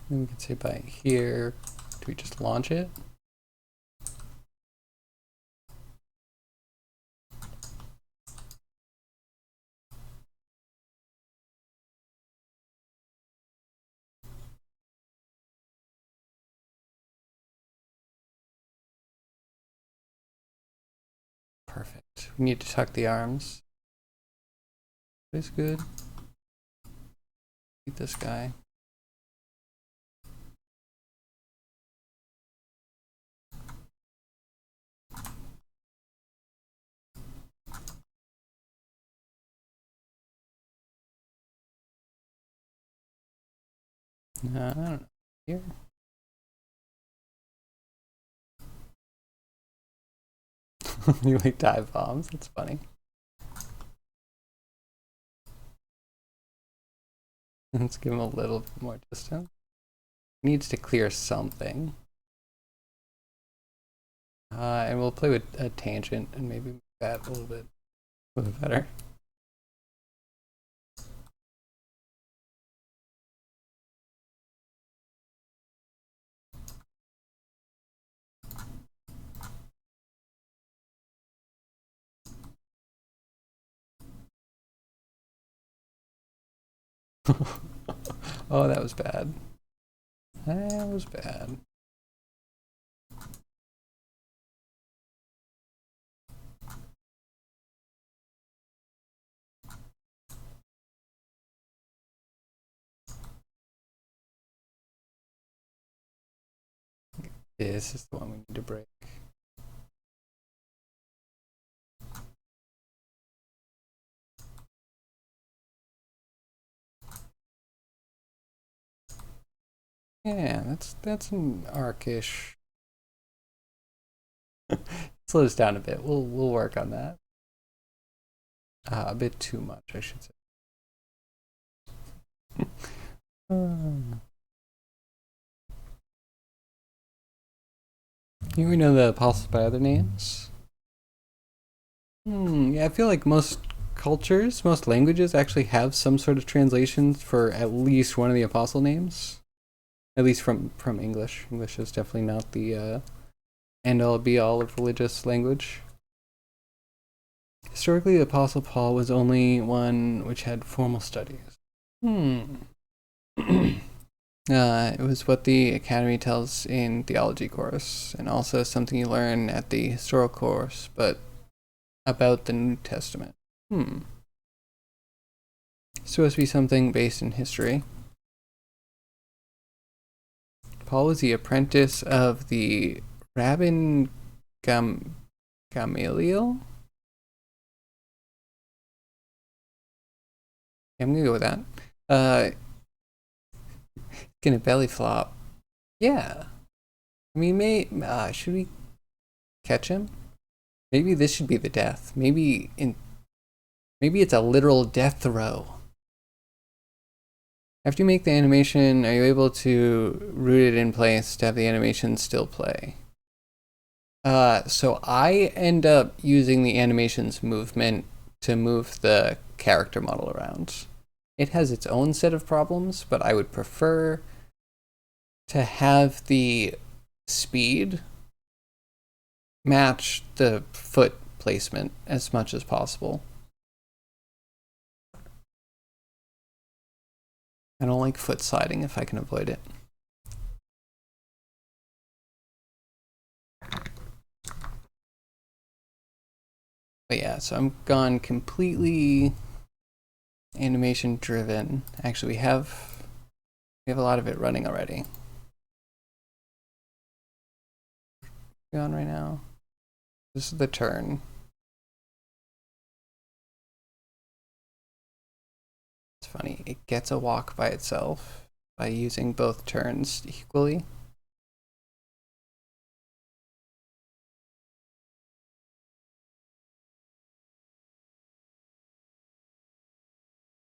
Then we can say by here, do we just launch it? Perfect. We need to tuck the arms. That's good. Eat this guy. I don't know. Here. You like dive bombs? That's funny. Let's give him a little bit more distance. Needs to clear something. And we'll play with a tangent and maybe make that a little bit better. Oh, that was bad. That was bad. This is the one we need to break. Yeah, that's an arcish. Slow us down a bit. We'll work on that. A bit too much, I should say. You know the apostles by other names? Yeah, I feel like most cultures, most languages actually have some sort of translation for at least one of the apostle names. At least from English. English is definitely not the end-all be-all of religious language. Historically, the Apostle Paul was only one which had formal studies. It was what the Academy tells in theology course, and also something you learn at the historical course, but about the New Testament. Supposed to be something based in history. Paul was the apprentice of the Rabbin Gamaliel? I'm gonna go with that. Gonna belly flop. Yeah. I mean, should we catch him? Maybe this should be the death. Maybe it's a literal death throw. After you make the animation, are you able to root it in place to have the animation still play? So I end up using the animation's movement to move the character model around. It has its own set of problems, but I would prefer to have the speed match the foot placement as much as possible. I don't like foot sliding if I can avoid it. But yeah, so I'm gone completely animation driven. Actually, we have a lot of it running already. On right now. This is the turn. It's funny, it gets a walk by itself by using both turns equally.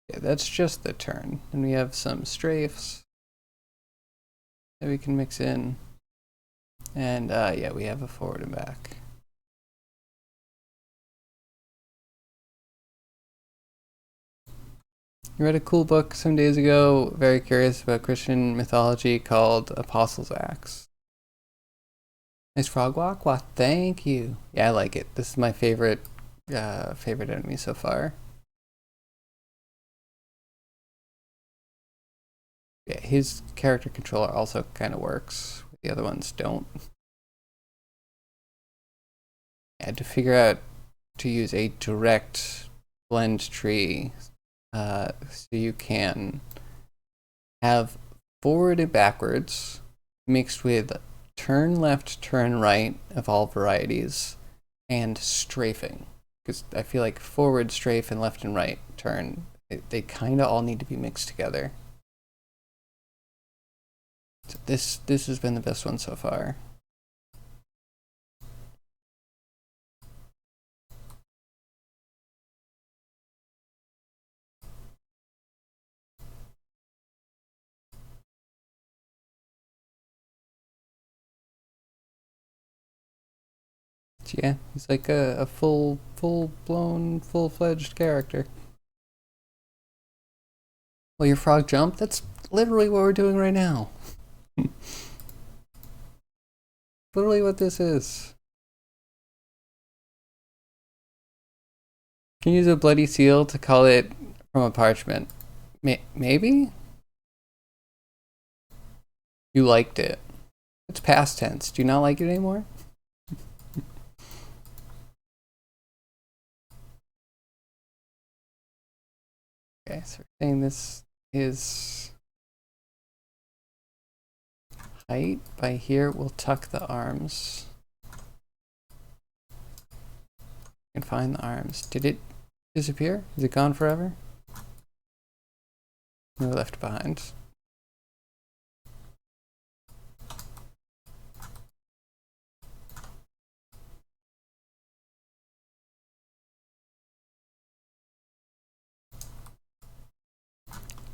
Yeah, that's just the turn. And we have some strafes that we can mix in. And yeah, we have a forward and back. I read a cool book some days ago, very curious about Christian mythology, called Apostles' Acts. Nice frog walk? Wow, thank you. Yeah, I like it. This is my favorite enemy so far. Yeah, his character controller also kind of works. The other ones don't. I had to figure out to use a direct blend tree so you can have forward and backwards mixed with turn left, turn right of all varieties and strafing. Because I feel like forward, strafe, and left and right turn, they kind of all need to be mixed together. So this has been the best one so far. So yeah, he's like a full-blown, full-fledged character. Well, your frog jump? That's literally what we're doing right now. Literally what this is. Can you use a bloody seal to call it from a parchment? Maybe? You liked it. It's past tense. Do you not like it anymore? Okay, so we're saying this is height. By here, we'll tuck the arms. And find the arms. Did it disappear? Is it gone forever? No, left behind.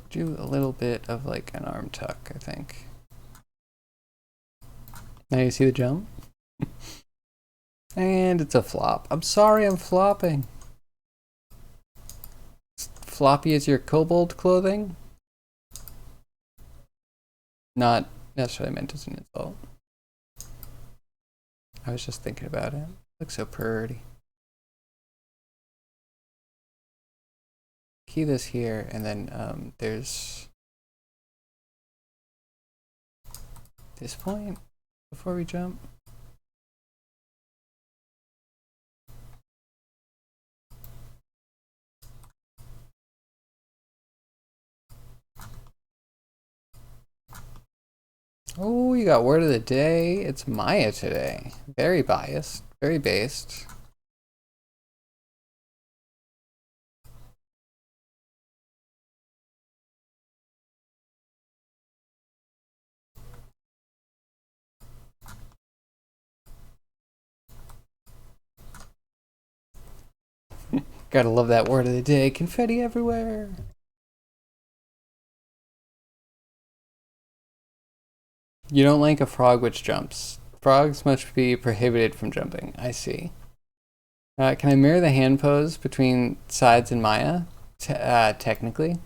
Do a little bit of like an arm tuck, I think. Now you see the jump? And it's a flop. I'm sorry I'm flopping. floppy as your kobold clothing? Not necessarily meant as an insult. I was just thinking about it. Looks so pretty. Key this here, and then there's this point before we jump. Oh, you got word of the day. It's Maya today. Very biased, very based. Gotta love that word of the day. Confetti everywhere. You don't like a frog which jumps. Frogs must be prohibited from jumping. I see. Can I mirror the hand pose between sides and Maya? Technically.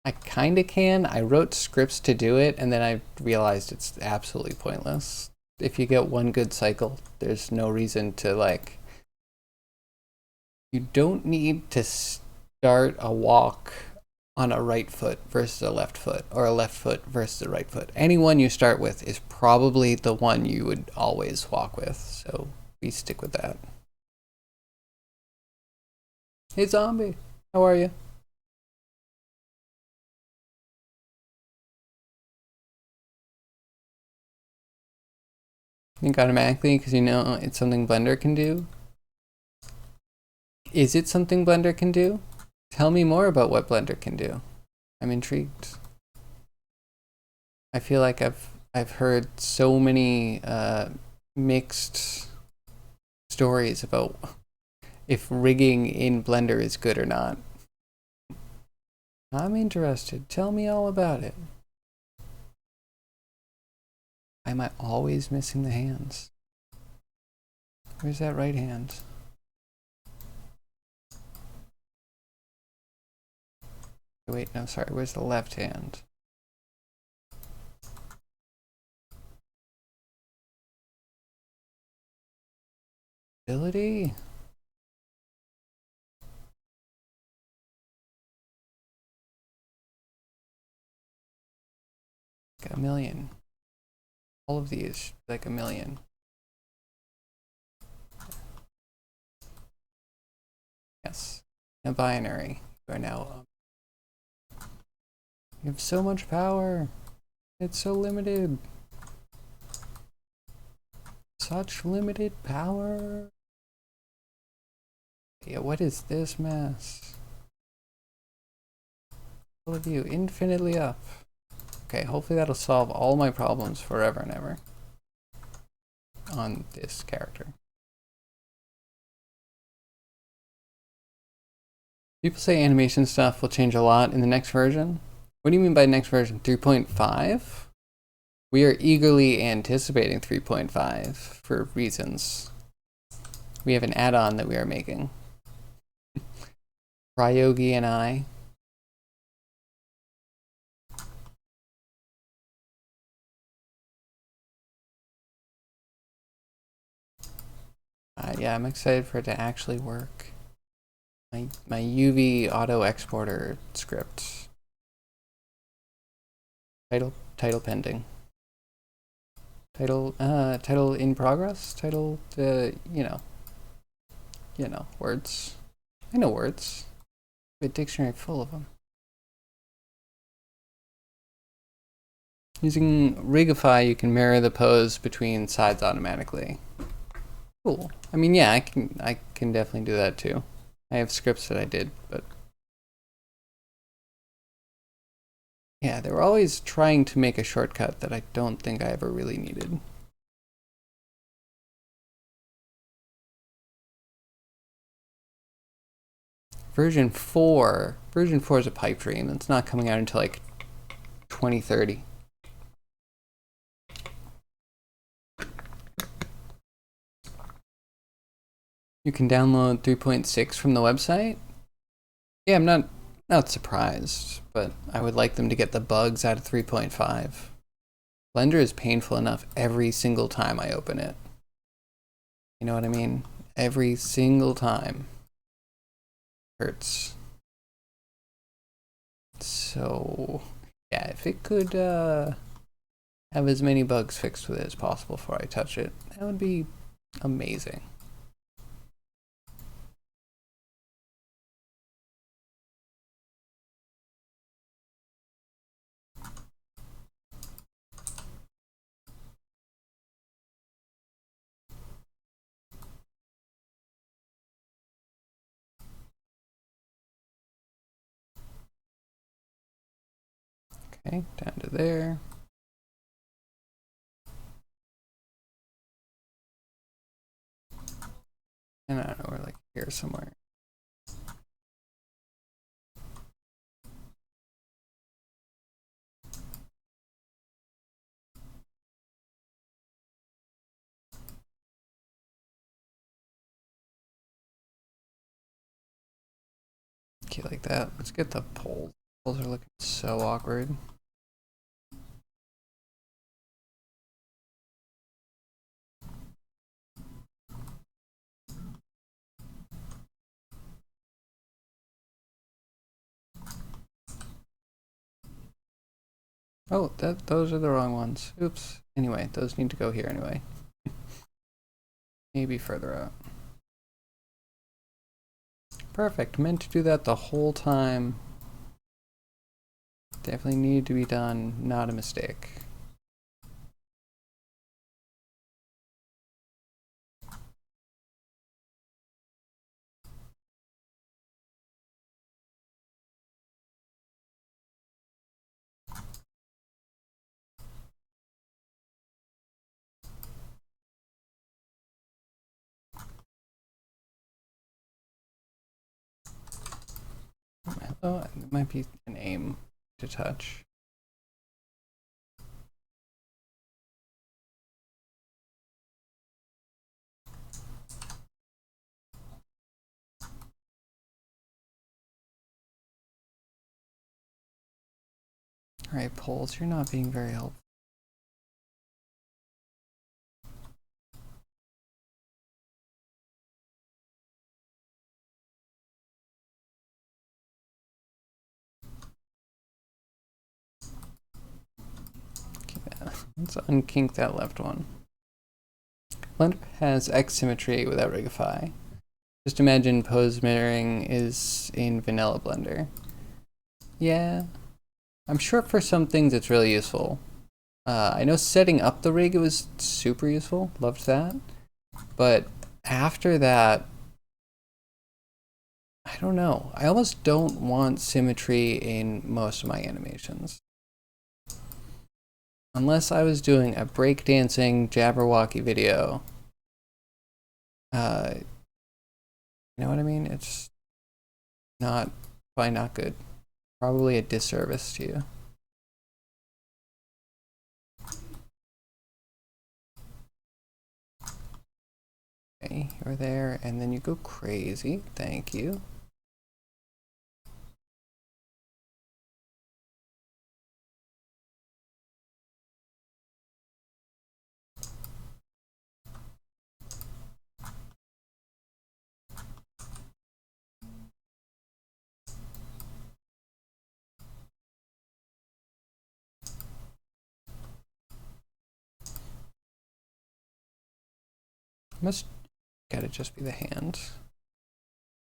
I kinda can. I wrote scripts to do it, and then I realized it's absolutely pointless. If you get one good cycle, there's no reason to like... You don't need to start a walk on a right foot versus a left foot, or a left foot versus a right foot. Any one you start with is probably the one you would always walk with, so we stick with that. Hey zombie, how are you? Think automatically because you know it's something Blender can do? Is it something Blender can do? Tell me more about what Blender can do. I'm intrigued. I feel like I've heard so many mixed stories about if rigging in Blender is good or not. I'm interested. Tell me all about it. Why am I always missing the hands? Where's that right hand? Wait, no, sorry. Where's the left hand? Ability? Like a million. All of these, like a million. Yes. A binary. You are now. You have so much power. It's so limited. Such limited power. Yeah, what is this mess? All of you, infinitely up. Okay, hopefully that'll solve all my problems forever and ever on this character. People say animation stuff will change a lot in the next version. What do you mean by next version? 3.5? We are eagerly anticipating 3.5 for reasons. We have an add-on that we are making. Ryogi and I. Yeah, I'm excited for it to actually work. My UV auto exporter script. Title pending. Title in progress. Title you know words. I know words. I have a dictionary full of them. Using Rigify, you can mirror the pose between sides automatically. Cool. I mean, yeah, I can definitely do that too. I have scripts that I did, but yeah, they were always trying to make a shortcut that I don't think I ever really needed. Version 4 is a pipe dream. It's not coming out until like 2030. You can download 3.6 from the website. Yeah, I'm not surprised, but I would like them to get the bugs out of 3.5. Blender is painful enough every single time I open it. You know what I mean? Every single time hurts. So yeah, if it could have as many bugs fixed with it as possible before I touch it, that would be amazing. Okay, down to there. And I don't know, we're like here somewhere. Okay, like that. Let's get the poles. Poles are looking so awkward. Oh, those are the wrong ones. Oops. Anyway, those need to go here anyway. Maybe further out. Perfect. Meant to do that the whole time. Definitely needed to be done. Not a mistake. Oh, it might be an aim to touch. Alright, poles, you're not being very helpful. Okay, let's unkink that left one. Blender has X symmetry without Rigify. Just imagine pose mirroring is in vanilla Blender. Yeah, I'm sure for some things it's really useful. I know setting up the rig was super useful, loved that. But after that, I don't know. I almost don't want symmetry in most of my animations. Unless I was doing a breakdancing Jabberwocky video. You know what I mean? It's not, probably not good. Probably a disservice to you. Okay, you're there, and then you go crazy. Thank you. Must gotta just be the hands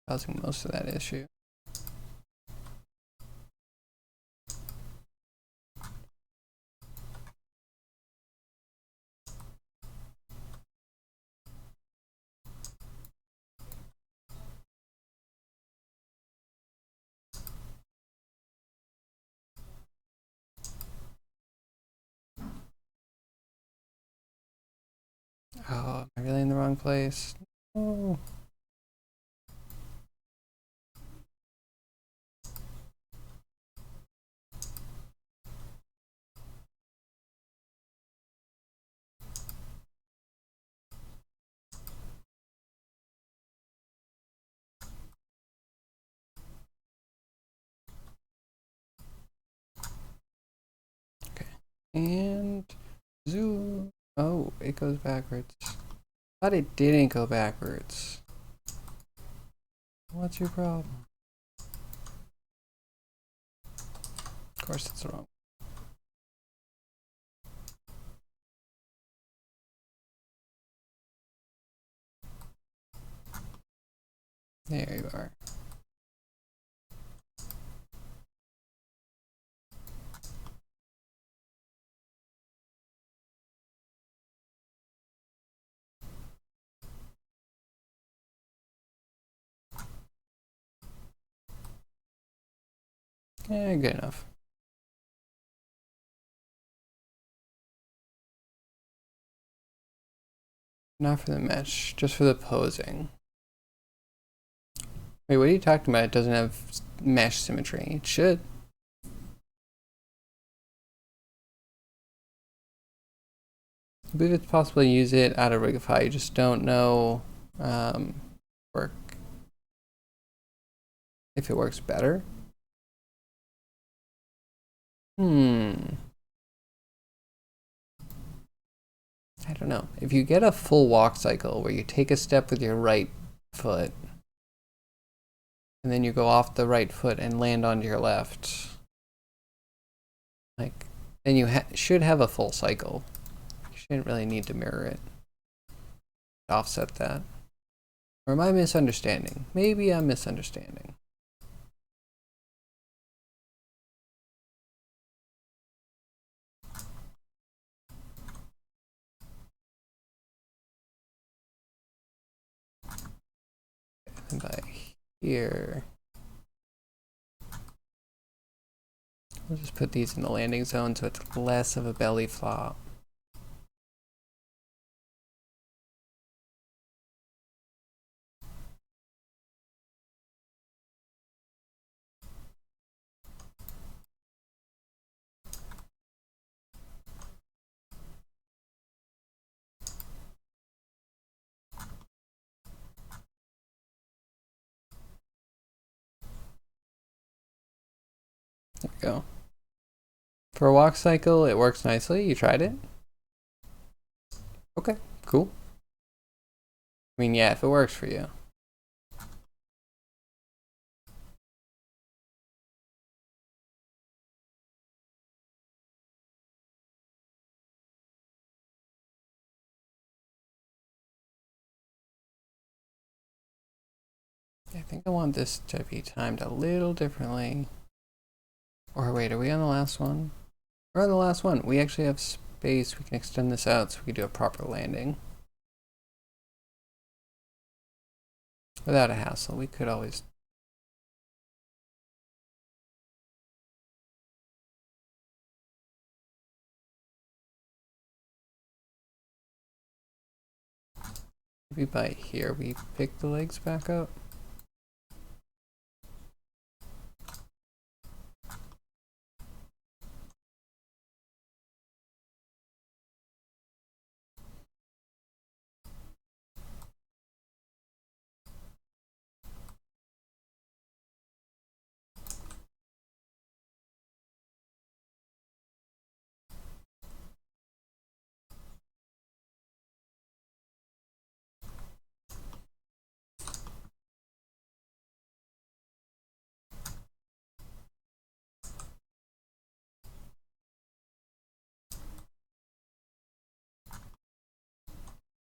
causing most of that issue. Oh, am I really in the wrong place? Oh. And zoom. Oh, it goes backwards. Thought it didn't go backwards. What's your problem? Of course it's wrong. There you are. Yeah, good enough. Not for the mesh, just for the posing. Wait, what are you talking about? It doesn't have mesh symmetry. It should. I believe it's possible to use it out of Rigify. You just don't know work if it works better. I don't know. If you get a full walk cycle where you take a step with your right foot and then you go off the right foot and land onto your left, like, then you should have a full cycle. You shouldn't really need to mirror it. Offset that. Or am I misunderstanding? Maybe I'm misunderstanding. And by here, we'll just put these in the landing zone so it's less of a belly flop. There we go. For a walk cycle, it works nicely. You tried it? Okay, cool. I mean, yeah, if it works for you. I think I want this to be timed a little differently. Or wait, are we on the last one? We're on the last one. We actually have space. We can extend this out so we can do a proper landing. Without a hassle. We could always... Maybe by here we pick the legs back up.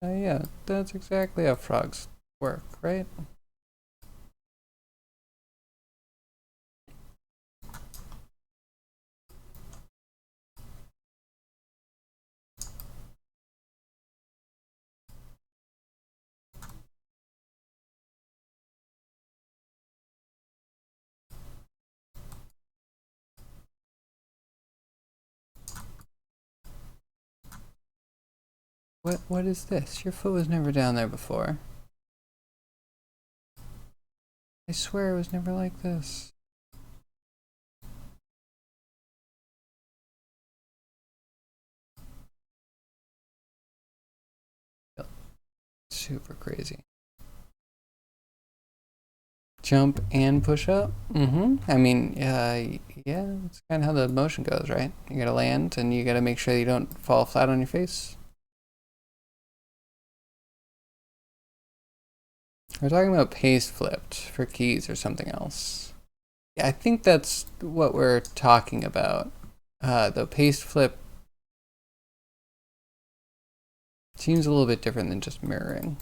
Yeah, that's exactly how frogs work, right? What is this? Your foot was never down there before. I swear it was never like this. Super crazy. Jump and push up? I mean, yeah, it's kind of how the motion goes, right? You gotta land and you gotta make sure you don't fall flat on your face. We're talking about paste flipped for keys or something else. Yeah, I think that's what we're talking about. The paste flip seems a little bit different than just mirroring.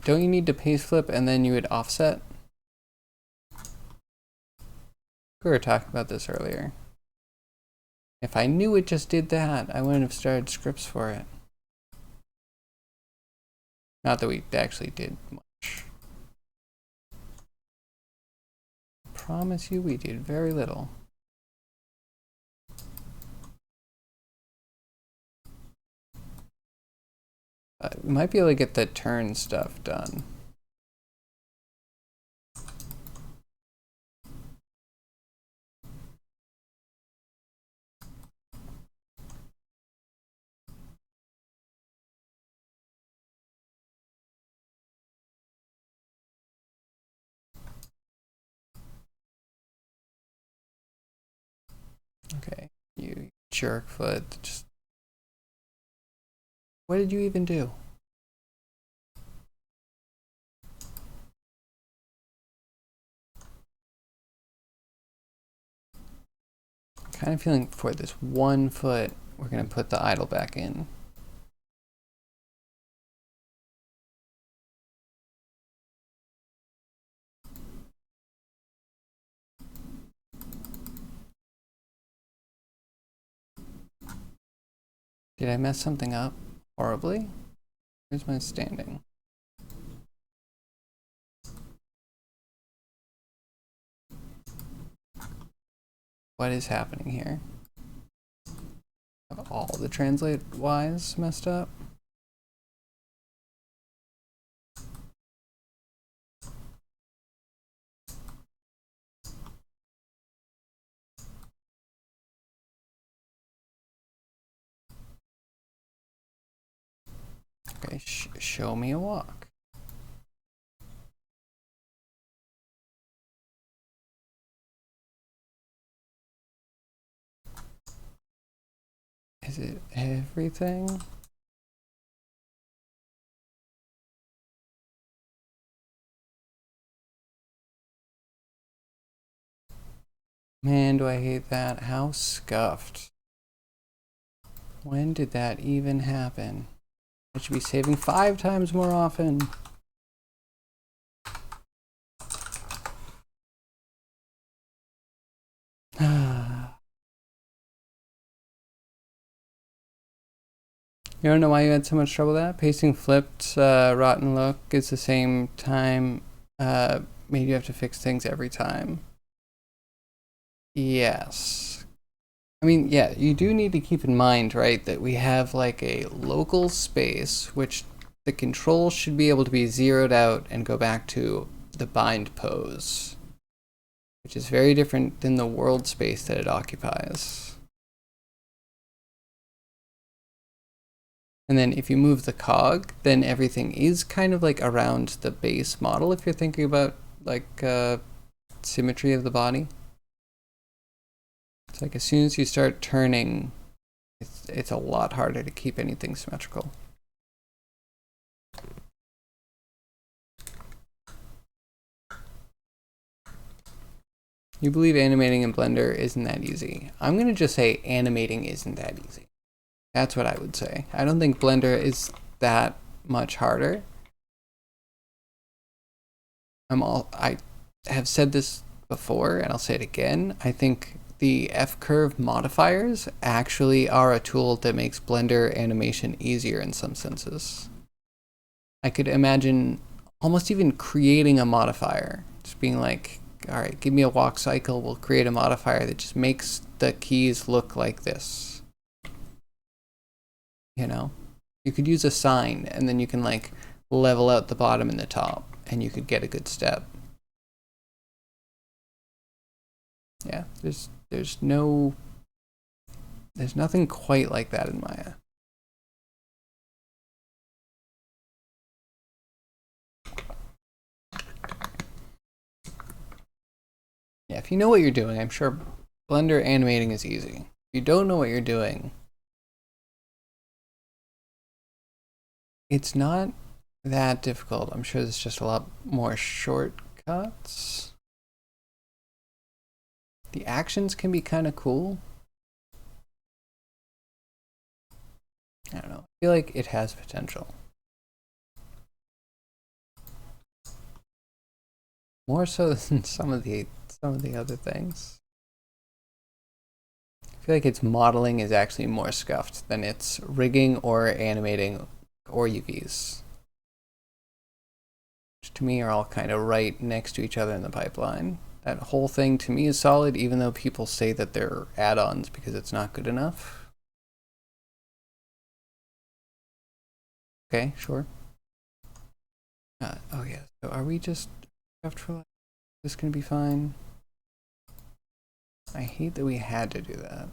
Don't you need to paste flip and then you would offset? We were talking about this earlier. If I knew it just did that, I wouldn't have started scripts for it. Not that we actually did much. Promise you we did very little. We might be able to get the turn stuff done. Okay, you jerk foot. Just what did you even do? Kind of feeling for this 1 foot, we're gonna put the idle back in. Did I mess something up horribly? Here's my standing. What is happening here? Have all the translate Y's messed up? Okay, show me a walk. Is it everything? Man, do I hate that. How scuffed. When did that even happen? I should be saving 5 times more often. You don't know why you had so much trouble with that? Pasting flipped, rotten look is the same time, made you have to fix things every time. Yes. I mean, yeah, you do need to keep in mind, right, that we have like a local space, which the control should be able to be zeroed out and go back to the bind pose, which is very different than the world space that it occupies. And then if you move the cog, then everything is kind of like around the base model if you're thinking about like symmetry of the body. It's like as soon as you start turning, it's a lot harder to keep anything symmetrical. You believe animating in Blender isn't that easy. I'm gonna just say animating isn't that easy. That's what I would say. I don't think Blender is that much harder. I have said this before and I'll say it again. I think the F-curve modifiers actually are a tool that makes Blender animation easier in some senses. I could imagine almost even creating a modifier, just being like, all right, give me a walk cycle, we'll create a modifier that just makes the keys look like this. You know, you could use a sign and then you can like level out the bottom and the top and you could get a good step. Yeah, there's nothing quite like that in Maya. if you know what you're doing, I'm sure Blender animating is easy. If you don't know what you're doing, it's not that difficult. I'm sure there's just a lot more shortcuts. The actions can be kind of cool. I don't know. I feel like it has potential. More so than some of the other things. I feel like its modeling is actually more scuffed than its rigging or animating or UVs. Which to me are all kind of right next to each other in the pipeline. That whole thing to me is solid, even though people say that they're add-ons because it's not good enough. Okay, sure. Oh yeah, so are we just after like this gonna be fine? I hate that we had to do that.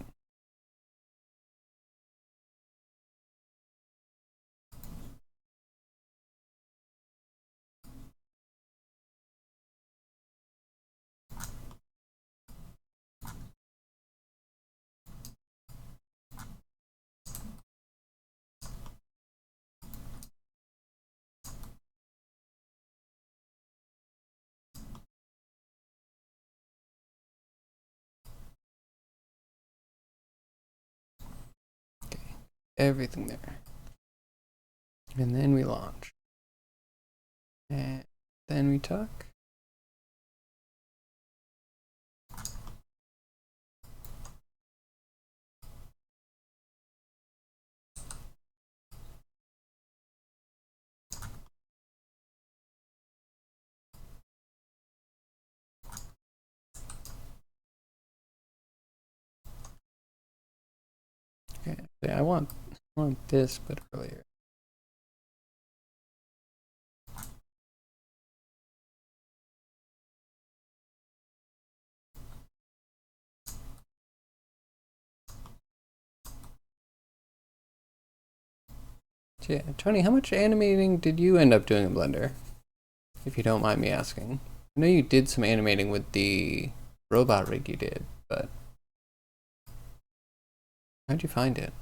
Okay, everything there. And then we launch. And then we talk. Okay, I want this, but earlier. So yeah, Tony, how much animating did you end up doing in Blender? If you don't mind me asking. I know you did some animating with the robot rig you did, but how'd you find it?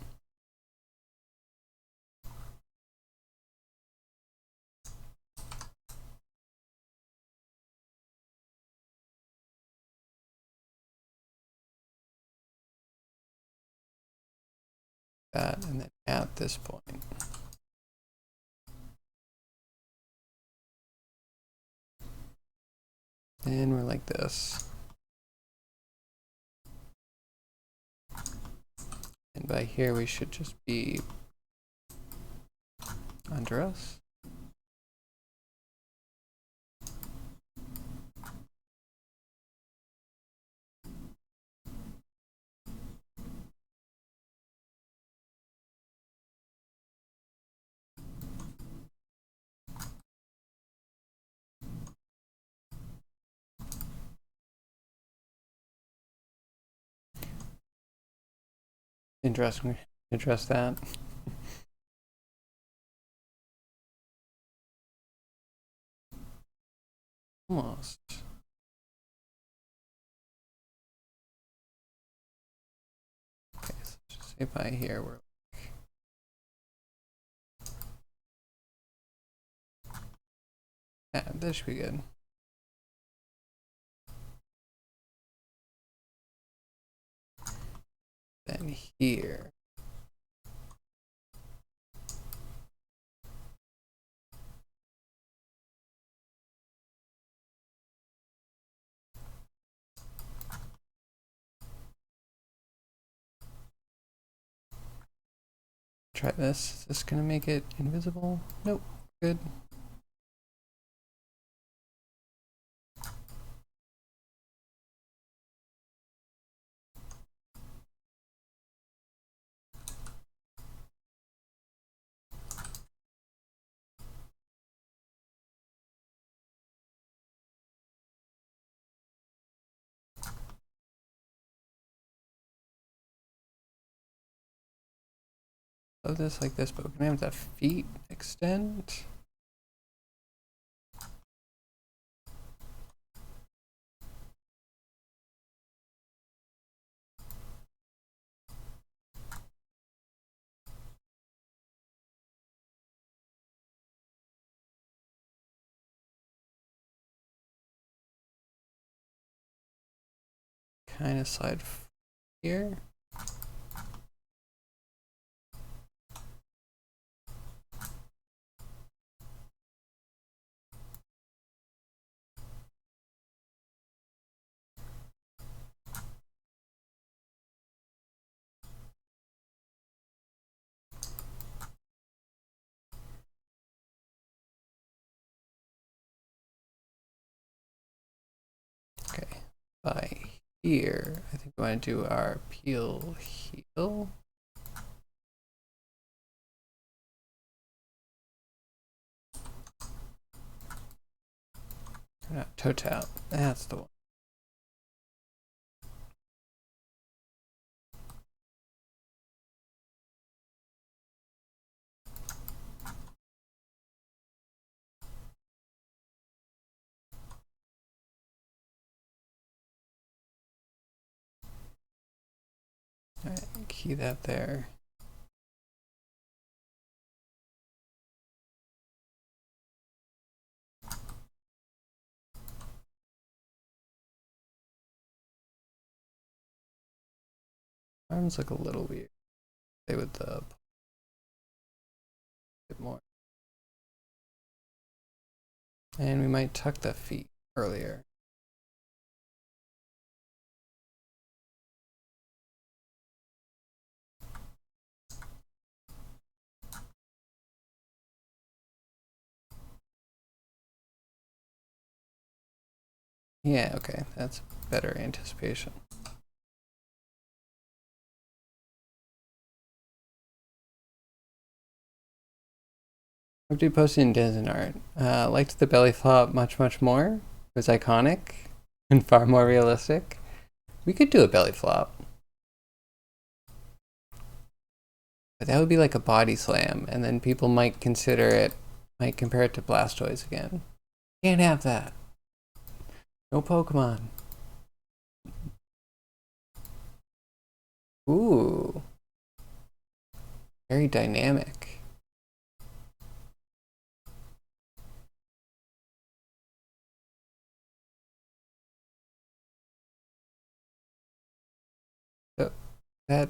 That, and then at this point. Then we're like this. And by here we should just be under us. Interesting. Address that. Almost. Okay, so just say by here we're like, yeah, this should be good. Then here. Try this. Is this gonna make it invisible? Nope. Good. Love this like this, but can I have that feet extend? kind of slide here. Okay, by here, I think we want to do our peel heel. Not toe tap, that's the one. All right, key that there. Arms look a little weird. Play with the bit more. And we might tuck the feet earlier. Yeah, okay, that's better anticipation. After posting Disney art, liked the belly flop much more. It was iconic and far more realistic. We could do a belly flop. But that would be like a body slam, and then people might compare it to Blastoise again. Can't have that. No Pokemon. Ooh. Very dynamic. So that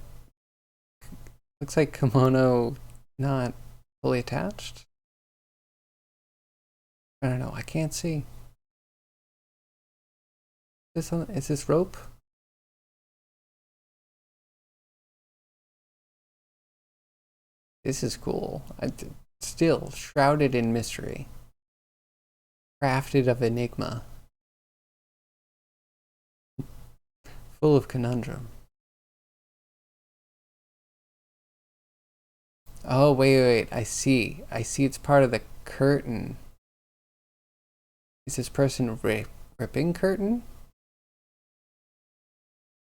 looks like kimono not fully attached. I don't know, I can't see. Is this rope? This is cool. Still shrouded in mystery. Crafted of enigma. Full of conundrum. Oh, wait. I see it's part of the curtain. Is this person ripping curtain?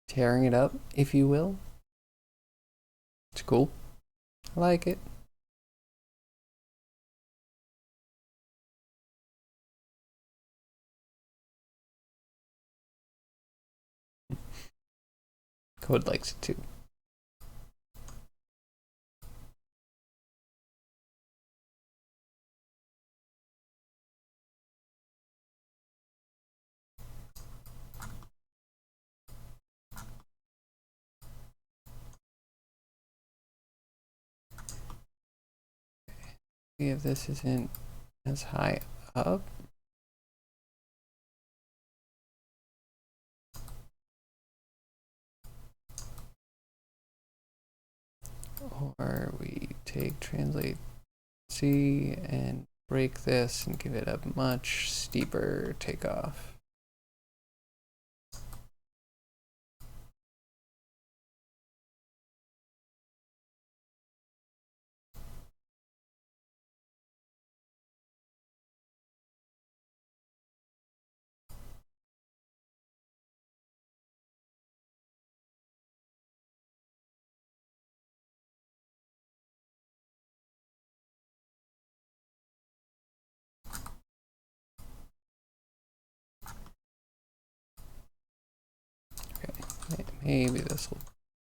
Tearing it up, if you will. It's cool. I like it. Code likes it too. See if this isn't as high up. Or we take translate C and break this and give it a much steeper takeoff. Okay, maybe this will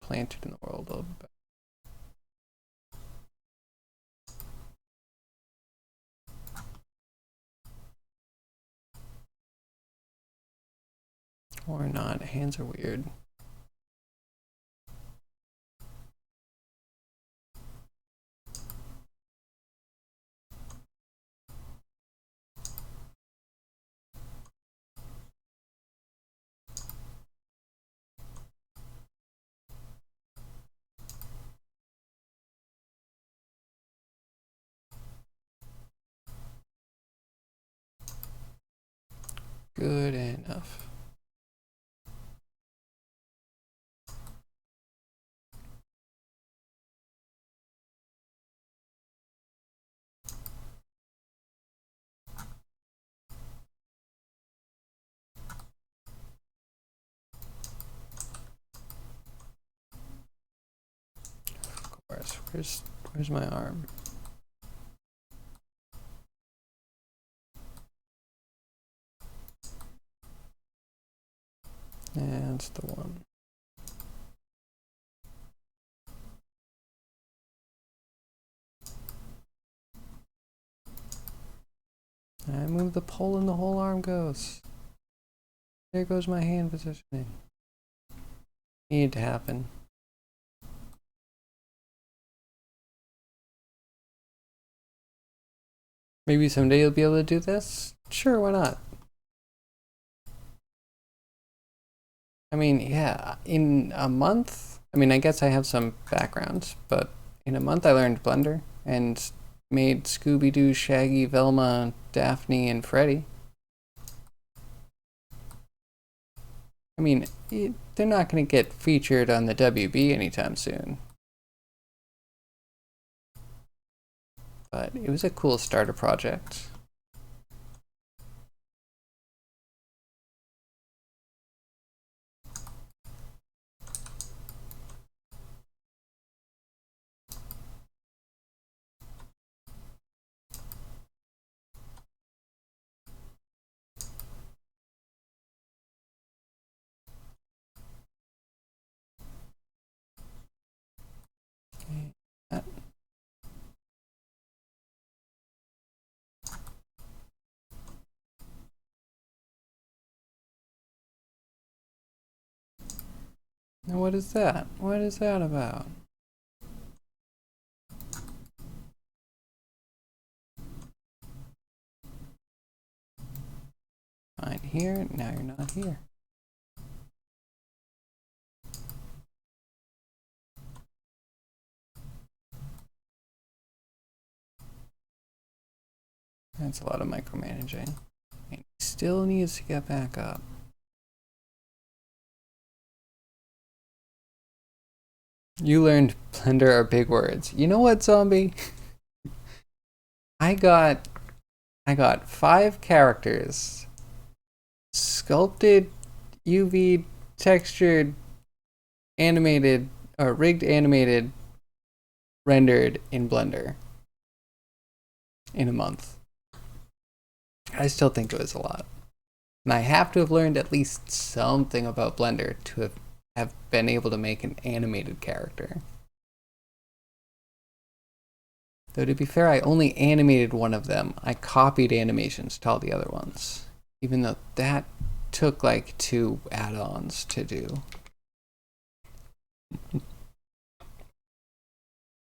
plant it in the world a little bit. Or not, hands are weird. Good enough. Of course. Where's my arm? That's the one. I move the pole and the whole arm goes. There goes my hand positioning. Need to happen. Maybe someday you'll be able to do this? Sure, why not? I mean, yeah, in a month, I mean, I guess I have some background, but in a month I learned Blender and made Scooby-Doo, Shaggy, Velma, Daphne, and Freddy. I mean, they're not going to get featured on the WB anytime soon. But it was a cool starter project. Now what is that? What is that about? Fine here, now you're not here. That's a lot of micromanaging. And he still needs to get back up. You learned Blender are big words. You know what, zombie? I got 5 characters. Sculpted, UV, textured, animated, or rigged animated, rendered in Blender. In a month. I still think it was a lot. And I have to have learned at least something about Blender to have been able to make an animated character. Though to be fair, I only animated one of them. I copied animations to all the other ones. Even though that took like 2 add-ons to do.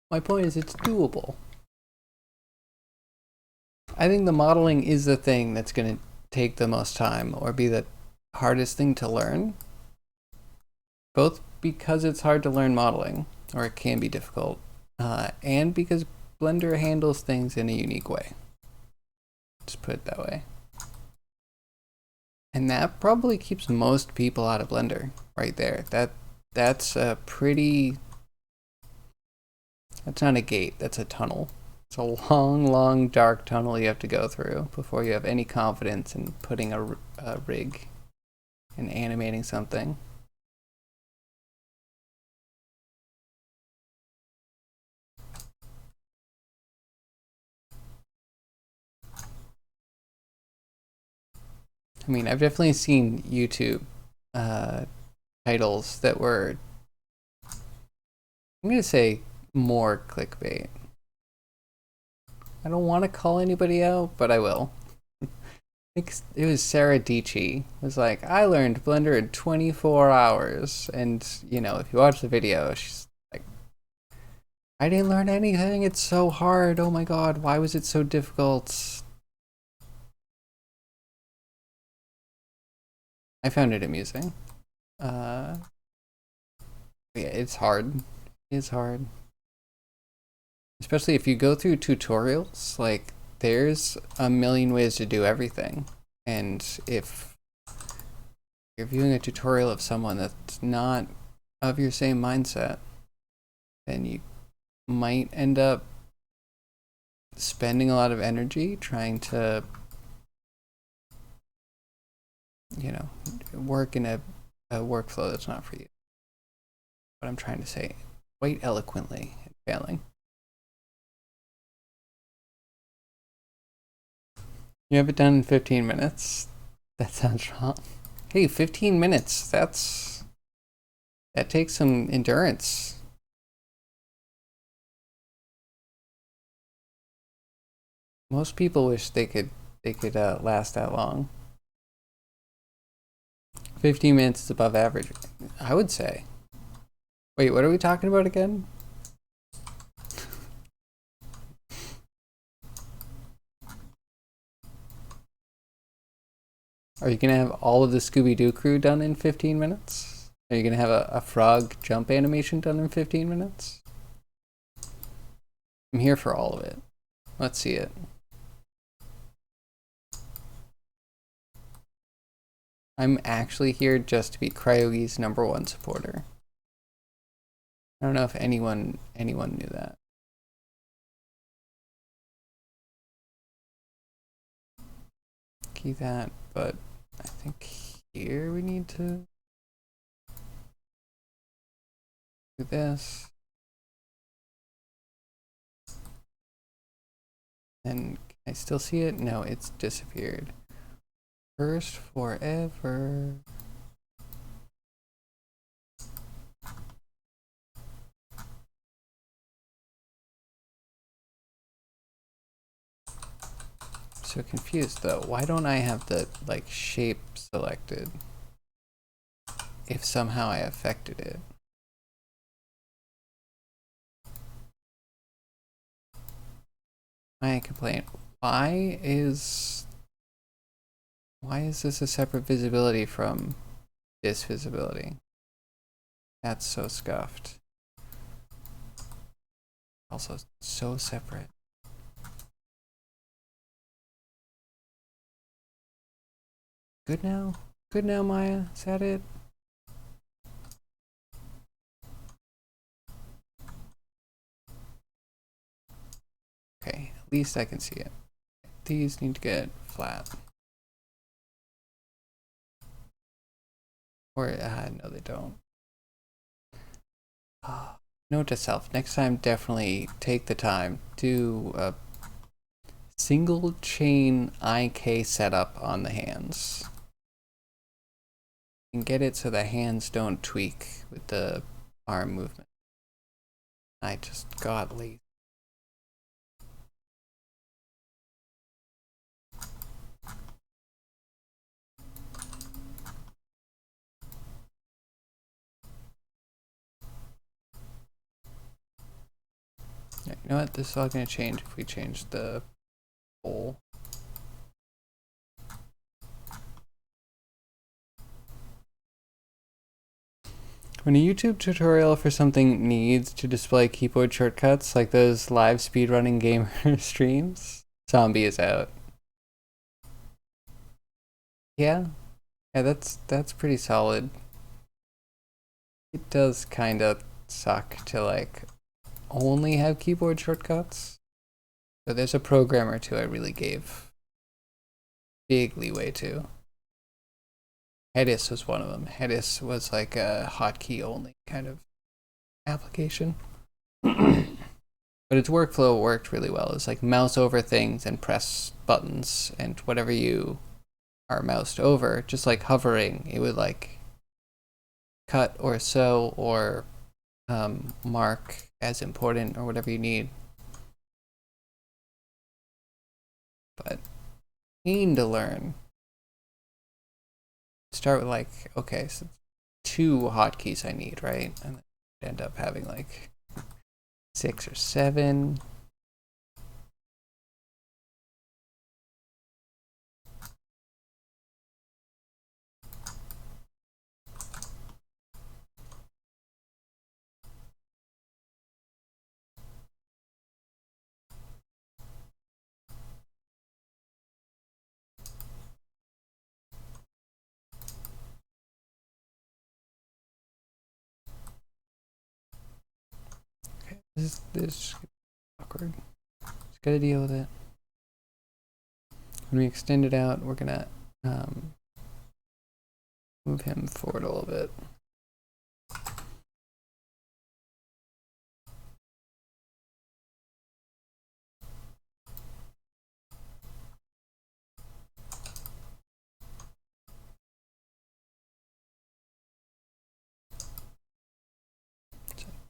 My point is it's doable. I think the modeling is the thing that's going to take the most time or be the hardest thing to learn. Both because it's hard to learn modeling, or it can be difficult, and because Blender handles things in a unique way. Just put it that way. And that probably keeps most people out of Blender right there. That's a pretty... That's not a gate, that's a tunnel. It's a long, long, dark tunnel you have to go through before you have any confidence in putting a rig and animating something. I mean, I've definitely seen YouTube titles that were, I'm going to say, more clickbait. I don't want to call anybody out, but I will. I think it was Sarah Dietschy. It was like, I learned Blender in 24 hours. And, you know, if you watch the video, she's like, I didn't learn anything. It's so hard. Oh my god, why was it so difficult? I found it amusing. Yeah, it's hard. It's hard. Especially if you go through tutorials, like, there's a million ways to do everything. And if you're viewing a tutorial of someone that's not of your same mindset, then you might end up spending a lot of energy trying to, you know, work in a workflow that's not for you. What I'm trying to say quite eloquently and failing. You have it done in 15 minutes. That sounds wrong. Hey, 15 minutes. That takes some endurance. Most people wish they could last that long. 15 minutes is above average, I would say. Wait, what are we talking about again? Are you gonna have all of the Scooby-Doo crew done in 15 minutes? Are you gonna have a frog jump animation done in 15 minutes? I'm here for all of it. Let's see it. I'm actually here just to be Cryogi's #1 supporter. I don't know if anyone knew that. Key that, but I think here we need to do this. And can I still see it? No, it's disappeared. First forever. So confused though. Why don't I have the like shape selected if somehow I affected it? My complaint. Why is this a separate visibility from this visibility? That's so scuffed. Also so separate. Good now? Good now, Maya? Is that it? Okay, at least I can see it. These need to get flat. Or, no they don't. Note to self, next time definitely take the time, do a single chain IK setup on the hands. And get it so the hands don't tweak with the arm movement. I just got lazy. You know what? This is all going to change if we change the pole. When a YouTube tutorial for something needs to display keyboard shortcuts, like those live speedrunning gamer streams, Zombie is out. Yeah, that's pretty solid. It does kind of suck to like only have keyboard shortcuts. So there's a programmer too I really gave big leeway to. Hedis was one of them. Hedis was like a hotkey only kind of application. But its workflow worked really well. It's like mouse over things and press buttons, and whatever you are moused over, just like hovering, it would like cut or sew or mark as important or whatever you need. But pain to learn. Start with like, okay, so 2 hotkeys I need, right? And then end up having like 6 or 7. This is awkward. Just gotta deal with it. When we extend it out, we're gonna move him forward a little bit.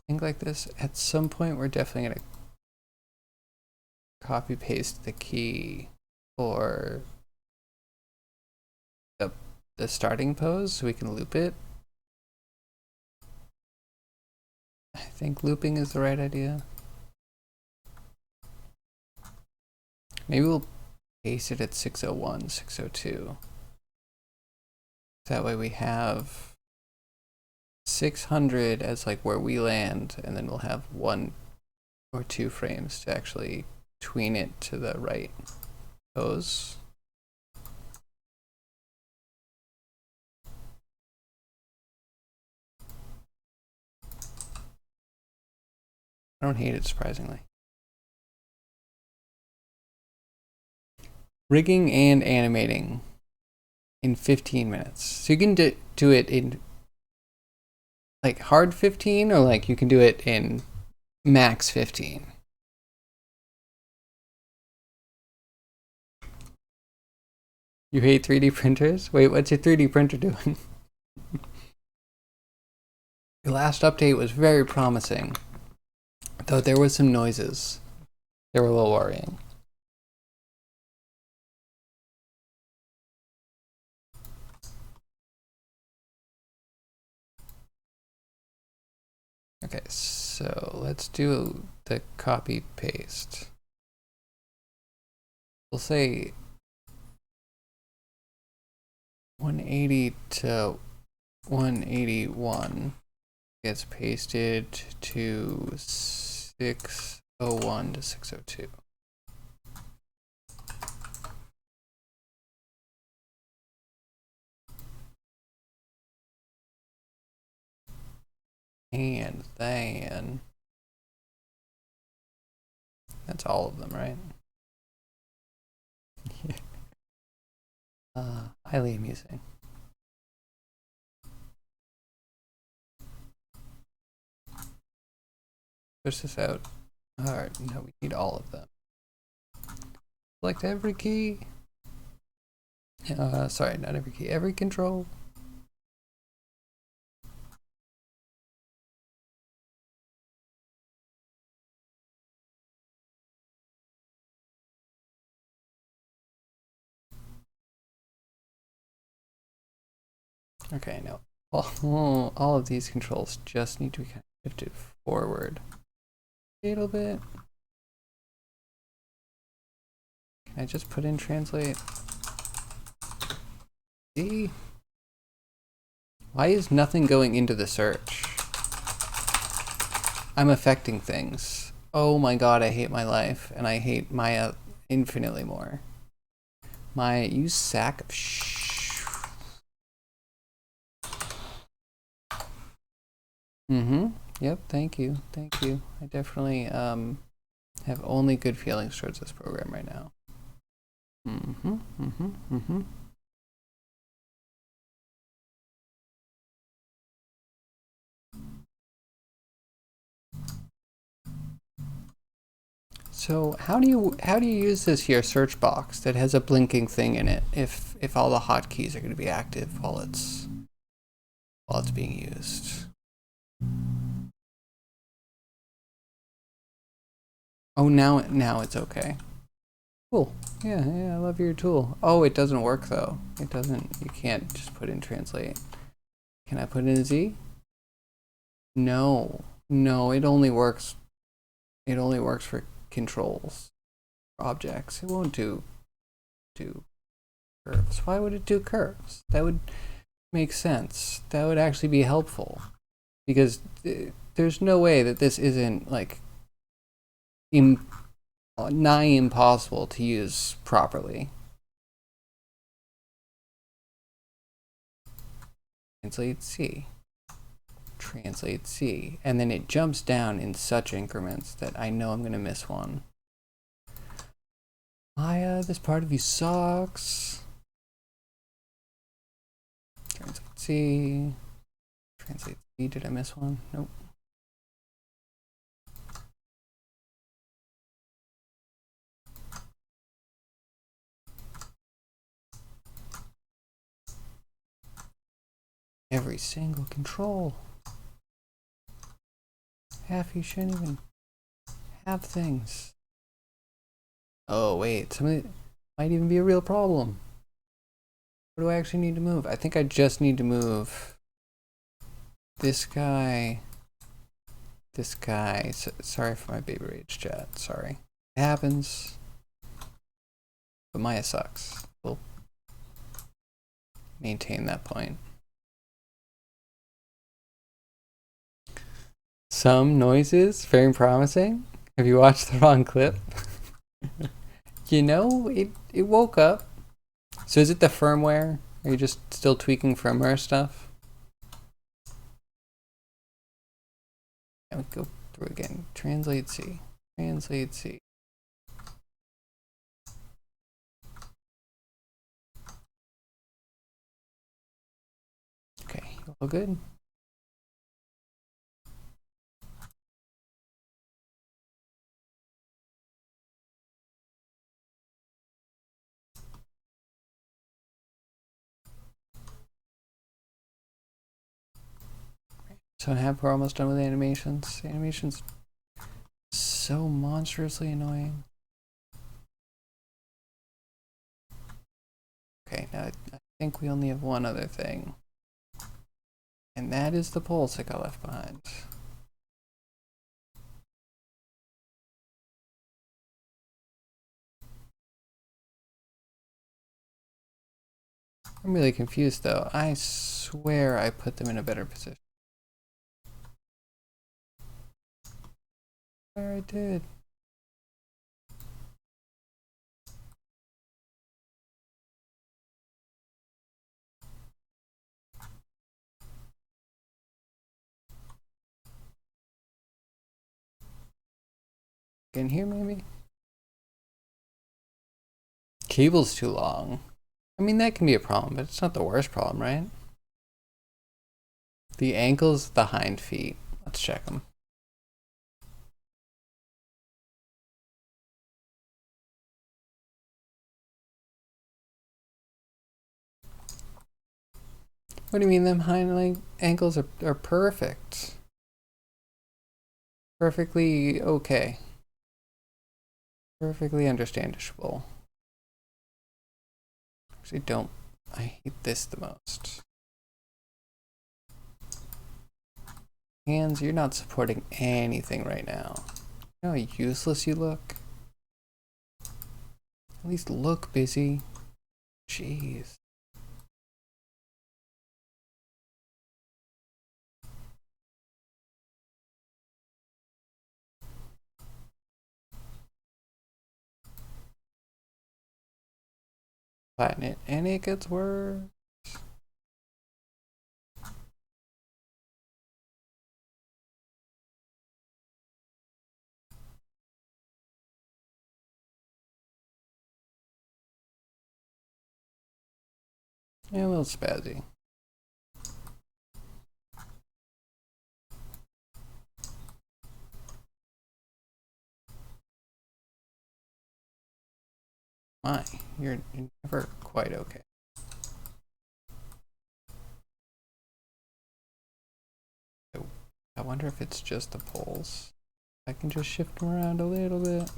Think like this. At some point, we're definitely gonna copy paste the key for the starting pose so we can loop it. I think looping is the right idea. Maybe we'll paste it at 601, 602. That way we have 600 as like where we land, and then we'll have 1 or 2 frames to actually tween it to the right pose. I don't hate it, surprisingly. Rigging and animating in 15 minutes. So you can do it in like hard 15, or like you can do it in max 15. You hate 3D printers? Wait, what's your 3D printer doing? The last update was very promising, though there was some noises. They were a little worrying. Okay, so let's do the copy paste. We'll say 180 to 181 gets pasted to 601 to 602. And then that's all of them, right? Highly amusing. Push this out. Alright, no, we need all of them. Select every key. Sorry, not every key, every control. Okay, no. All of these controls just need to be kind of shifted forward a little bit. Can I just put in translate? See? Why is nothing going into the search? I'm affecting things. Oh my god, I hate my life, and I hate Maya infinitely more. Maya, you sack of shh. Yep, thank you. Thank you. I definitely have only good feelings towards this program right now. So how do you use this here search box that has a blinking thing in it if all the hotkeys are going to be active while it's being used? Oh, now it's okay. Cool. Yeah, I love your tool. Oh, it doesn't work though. It doesn't. You can't just put in translate. Can I put in Z? No, it only works. It only works for controls, objects. It won't do curves. Why would it do curves? That would make sense. That would actually be helpful, because there's no way that this isn't like nigh impossible to use properly. Translate C. translate C. And then it jumps down in such increments that I know I'm going to miss one. Maya, this part of you sucks. Translate C. Translate C. Did I miss one? Nope. Every single control. Half you shouldn't even have things. Oh wait, some of it might even be a real problem. What do I actually need to move? I think I just need to move this guy, this guy. Sorry for my baby rage chat, sorry. It happens. But Maya sucks. We'll maintain that point. Some noises, very promising. Have you watched the wrong clip? You know, it woke up. So is it the firmware? Are you just still tweaking firmware stuff? Let me go through again. Translate C. Translate C. Okay, all good. So we're almost done with animations. Animations so monstrously annoying. Okay, now I think we only have one other thing. And that is the pulse that got left behind. I'm really confused though. I swear I put them in a better position. Swear I did. In here maybe? Cable's too long. I mean, that can be a problem, but it's not the worst problem, right? The ankles, the hind feet. Let's check them. What do you mean them hind ankles are perfect? Perfectly okay. Perfectly understandable. Actually, I hate this the most. Hands, you're not supporting anything right now. You know how useless you look? At least look busy. Jeez. Flatten it, and it gets worse. Yeah, a little spazzy. My, you're never quite okay. I wonder if it's just the poles. I can just shift them around a little bit.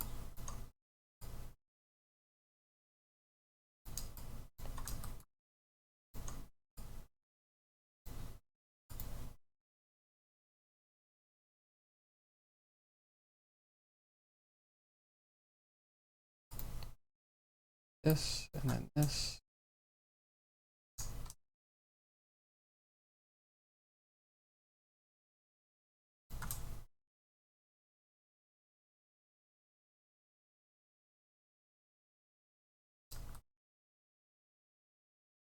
This, and then this.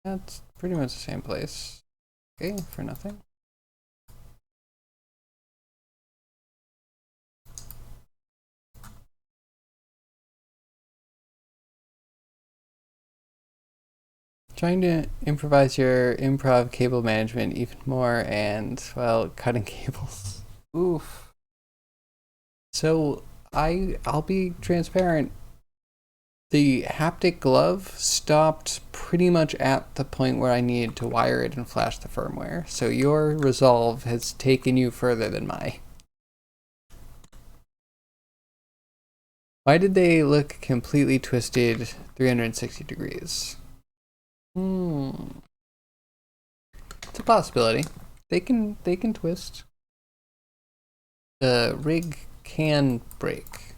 That's pretty much the same place. Okay, for nothing. Trying to improvise your improv cable management even more and, well, cutting cables. Oof. So I'll be transparent. The haptic glove stopped pretty much at the point where I needed to wire it and flash the firmware. So your resolve has taken you further than mine. Why did they look completely twisted 360 degrees? It's a possibility. They can twist. The rig can break.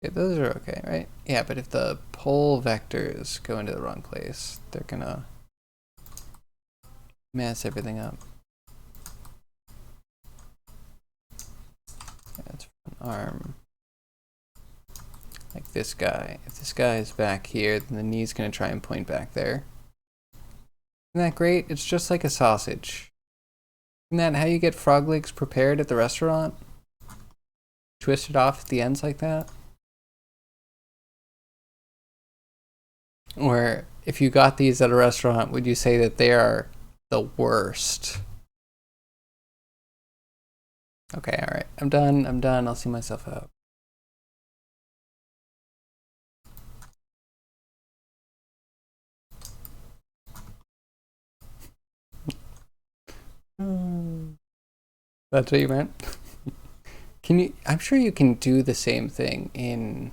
Yeah, those are okay, right? Yeah, but if the pole vectors go into the wrong place, they're gonna mess everything up. That's an arm. Like this guy. If this guy is back here, then the knee's gonna try and point back there. Isn't that great? It's just like a sausage. Isn't that how you get frog legs prepared at the restaurant? Twist it off at the ends like that? Or if you got these at a restaurant, would you say that they are the worst? Okay, alright. I'm done. I'll see myself out. That's what you meant? Can you, I'm sure you can do the same thing in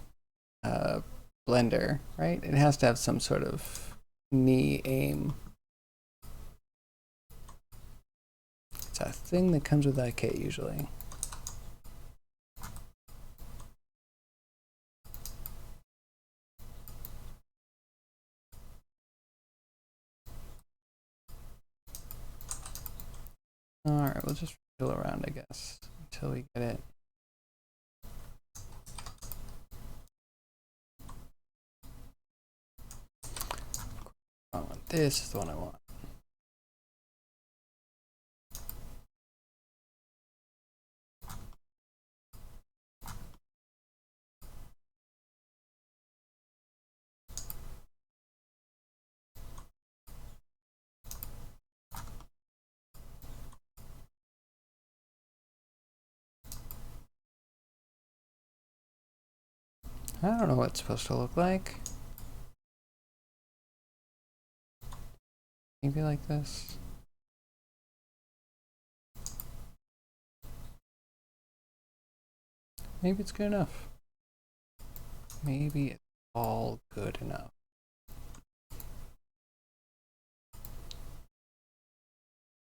Blender, right? It has to have some sort of knee aim. It's a thing that comes with that kit usually. Alright, we'll just fiddle around, I guess, until we get it. I want this is the one I want. I don't know what it's supposed to look like. Maybe like this. Maybe it's good enough. Maybe it's all good enough.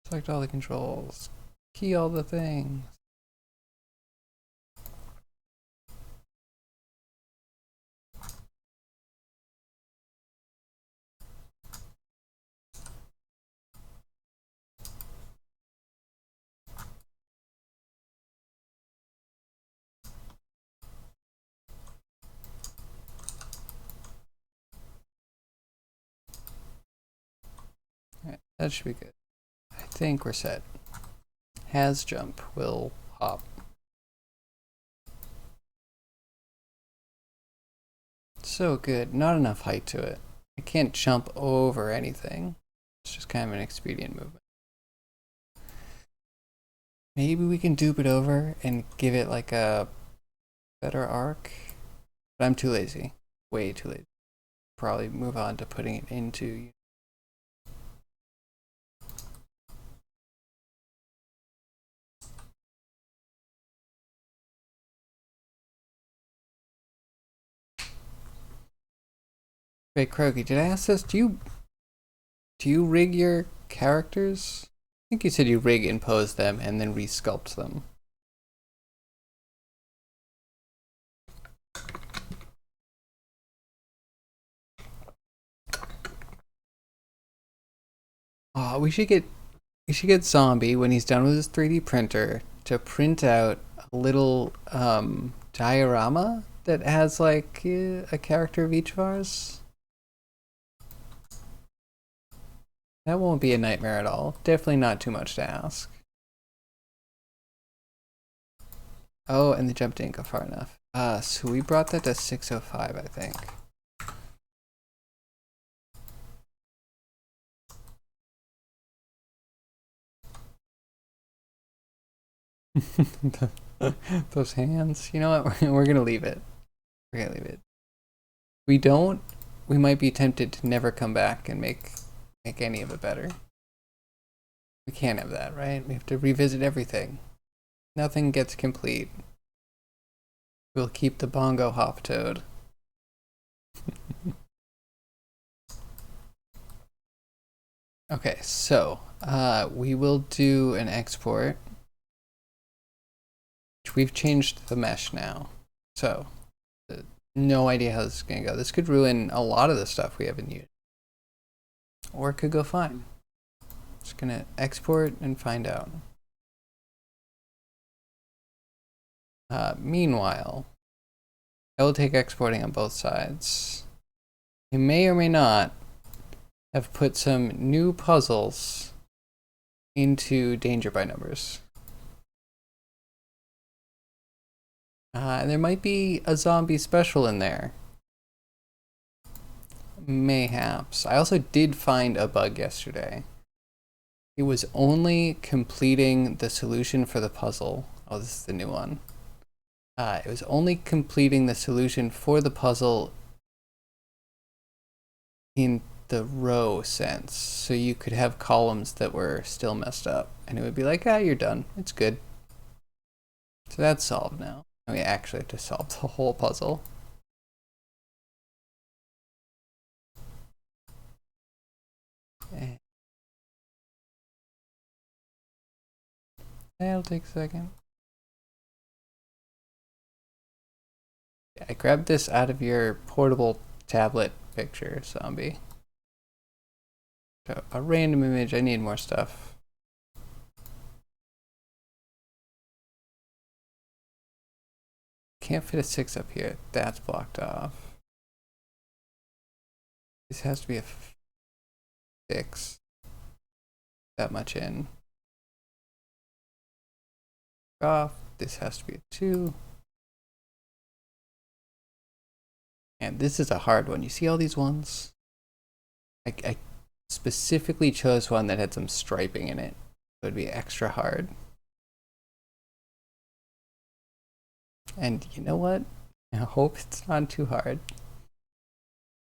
Select all the controls. Key all the things. Alright, that should be good. I think we're set. Has jump, will hop. So good. Not enough height to it. I can't jump over anything. It's just kind of an expedient movement. Maybe we can dupe it over and give it like a better arc. But I'm too lazy. Way too lazy. Probably move on to putting it into. Wait, Krogi, did I ask this? Do you rig your characters? I think you said you rig and pose them and then resculpt them. Oh, we should get Zombie when he's done with his 3D printer to print out a little diorama that has like a character of each of ours. That won't be a nightmare at all. Definitely not too much to ask. Oh, and the jump didn't go far enough. So we brought that to 605, I think. Those hands. You know what? We're gonna leave it. We're gonna leave it. We don't. We might be tempted to never come back and make any of it better. We can't have that, right? We have to revisit everything. Nothing gets complete. We'll keep the bongo hop toad. Okay, so we will do an export. We've changed the mesh now, so no idea how this is gonna go. This could ruin a lot of the stuff we haven't used, or it could go fine. Just gonna export and find out. Meanwhile, I will take exporting on both sides. You may or may not have put some new puzzles into danger by numbers. And there might be a zombie special in there. Mayhaps. I also did find a bug yesterday. It was only completing the solution for the puzzle. Oh, this is the new one. It was only completing the solution for the puzzle in the row sense. So you could have columns that were still messed up. And it would be like, you're done. It's good. So that's solved now. And we actually have to solve the whole puzzle. That'll take a second. I grabbed this out of your portable tablet picture, zombie. So a random image, I need more stuff. Can't fit a 6 up here, that's blocked off. This has to be a 6. That much in. Off, this has to be a 2. And this is a hard one. You see all these ones? I specifically chose one that had some striping in it. It would be extra hard. And you know what? I hope it's not too hard.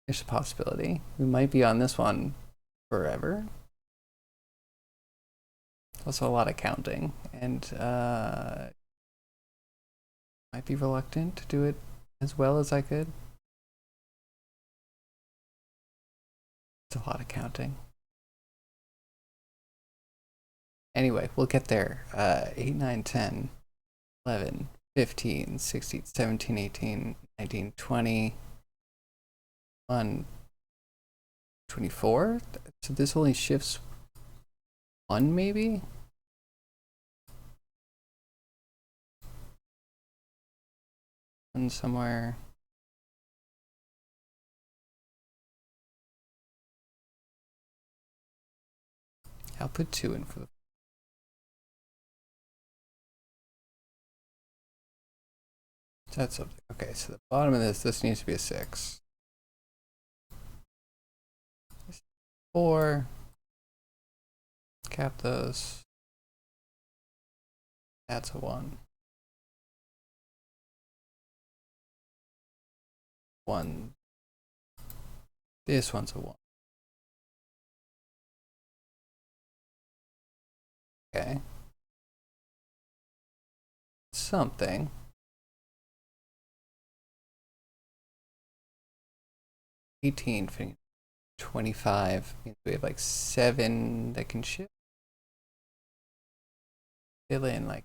There's a possibility. We might be on this one forever. Also a lot of counting. And might be reluctant to do it as well as I could. It's a lot of counting. Anyway, we'll get there. 8, 9, 10, 11, 15, 16, 17, 18, 19, 20, 1, 24? So this only shifts 1 maybe? One somewhere. I'll put 2 in for the... That's something. Okay, so the bottom of this needs to be a 6. 4. Cap those. That's a 1. 1. This one's a 1. Okay. Something. 18, 25 means we have like 7 that can shift. Fill in like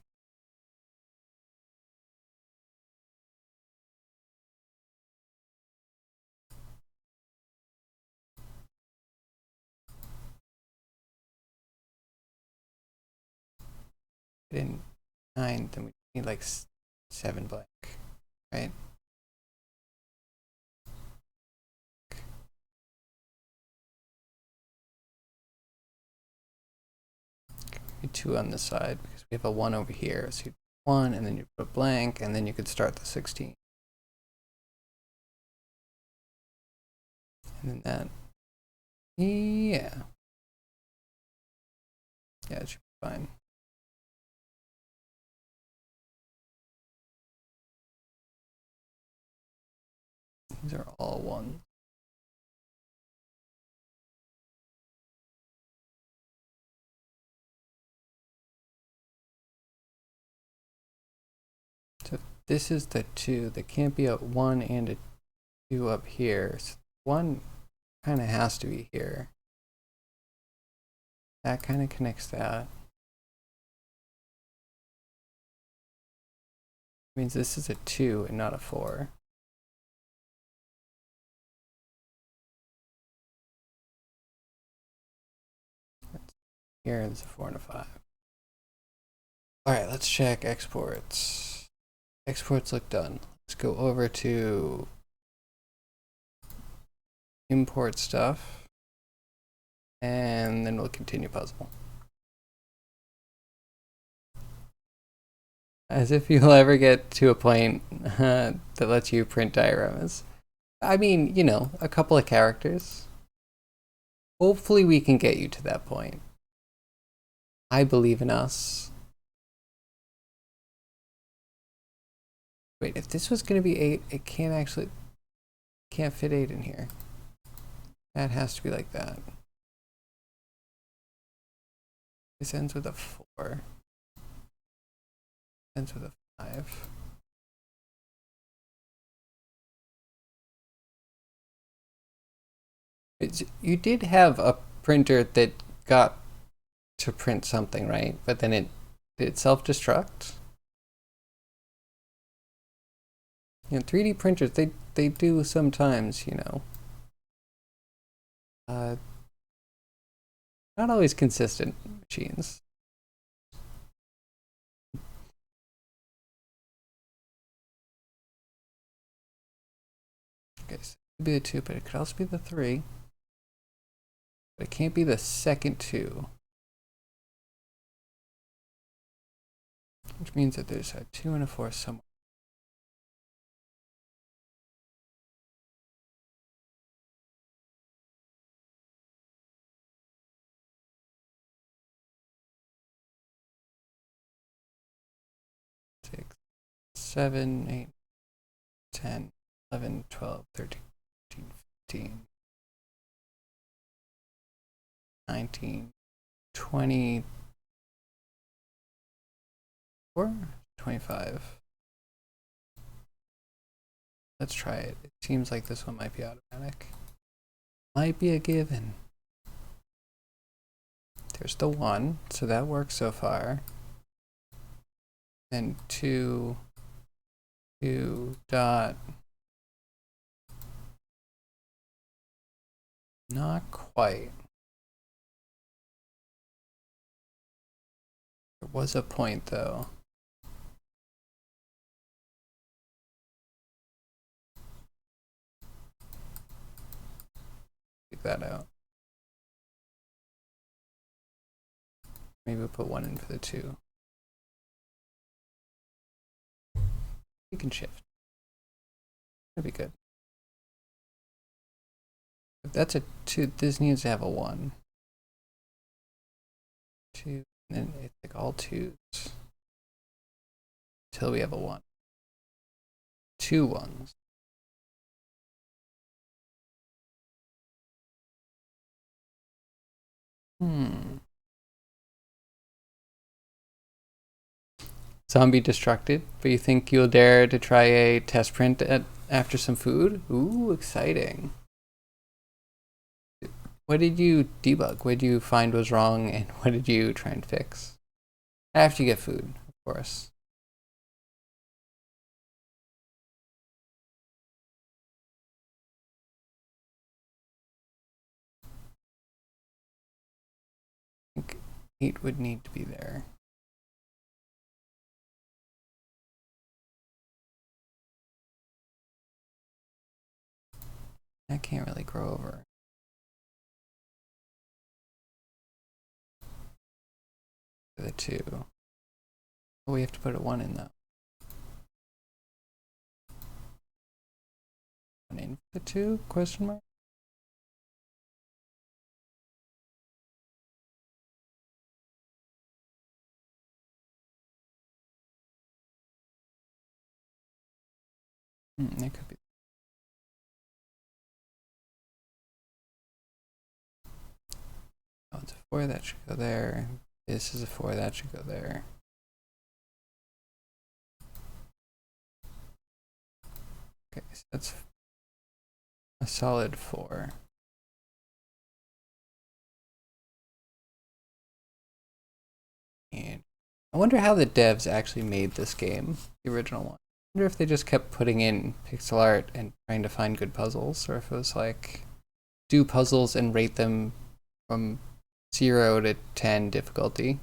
in 9, then we need like 7 blank, right? Maybe 2 on this side because we have a 1 over here. So 1, and then you put blank, and then you could start the 16. And then that, yeah. Yeah, it should be fine. These are all 1. So this is the 2. There can't be a 1 and a 2 up here. So 1 kind of has to be here. That kind of connects that. Means this is a 2 and not a 4. Here is a 4 and a 5. Alright, let's check exports. Exports look done. Let's go over to import stuff. And then we'll continue puzzle. As if you'll ever get to a point that lets you print dioramas. I mean, you know, a couple of characters. Hopefully we can get you to that point. I believe in us. Wait, if this was going to be 8, it can't fit 8 in here. That has to be like that. This ends with a 4. Ends with a 5. You did have a printer that got to print something, right? But then did it self-destruct? You know, 3D printers, they do sometimes, you know. Not always consistent machines. Okay, so it could be the 2, but it could also be the 3. But it can't be the second 2. Which means that there's a 2 and a 4 somewhere. Six, 7, 8, 10, 11, 12, 13, 14, 15, 19, 20, 25. Let's try it. It seems like this one might be automatic. Might be a given. There's the 1, so that works so far. Then 2 dot. Not quite. There was a point though. Take that out. Maybe we'll put 1 in for the 2. You can shift. That'd be good. If that's a 2, this needs to have a 1. 2, and then it's like all 2s. Until we have a 1. 2 1s. Zombie destructed, but you think you'll dare to try a test print after some food? Ooh, exciting. What did you debug? What did you find was wrong, and what did you try and fix? After you get food, of course. I think 8 would need to be there. That can't really grow over. The 2. Oh, we have to put a 1 in though. 1 in for the 2? Question mark? That could be. Oh, it's a 4, that should go there. This is a 4, that should go there. Okay, so that's a solid 4. And I wonder how the devs actually made this game, the original one. I wonder if they just kept putting in pixel art and trying to find good puzzles, or if it was like, do puzzles and rate them from 0 to 10 difficulty.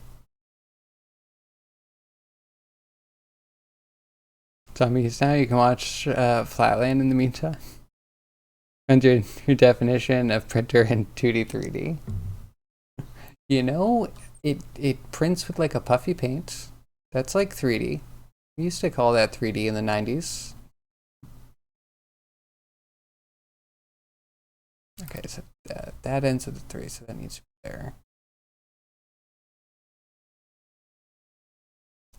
Zombies, now you can watch Flatland in the meantime. And your definition of printer in 2D, 3D. You know, it prints with like a puffy paint. That's like 3D. We used to call that 3D in the 90s. Okay, so that ends with a 3, so that needs to be there.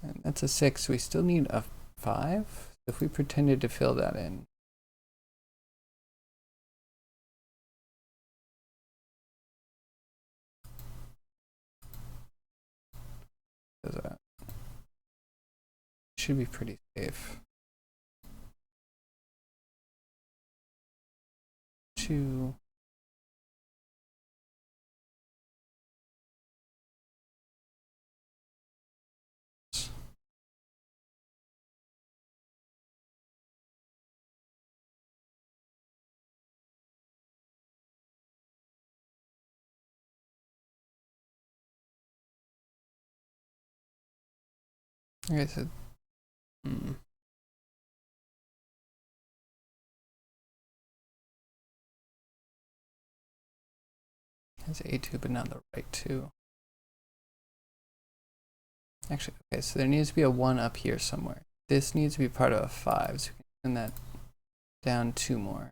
And that's a 6, we still need a 5. If we pretended to fill that in. That should be pretty safe. 2. Okay, so It's A2, but not the right 2. Actually, okay, so there needs to be a 1 up here somewhere. This needs to be part of a 5, so we can send that down 2 more.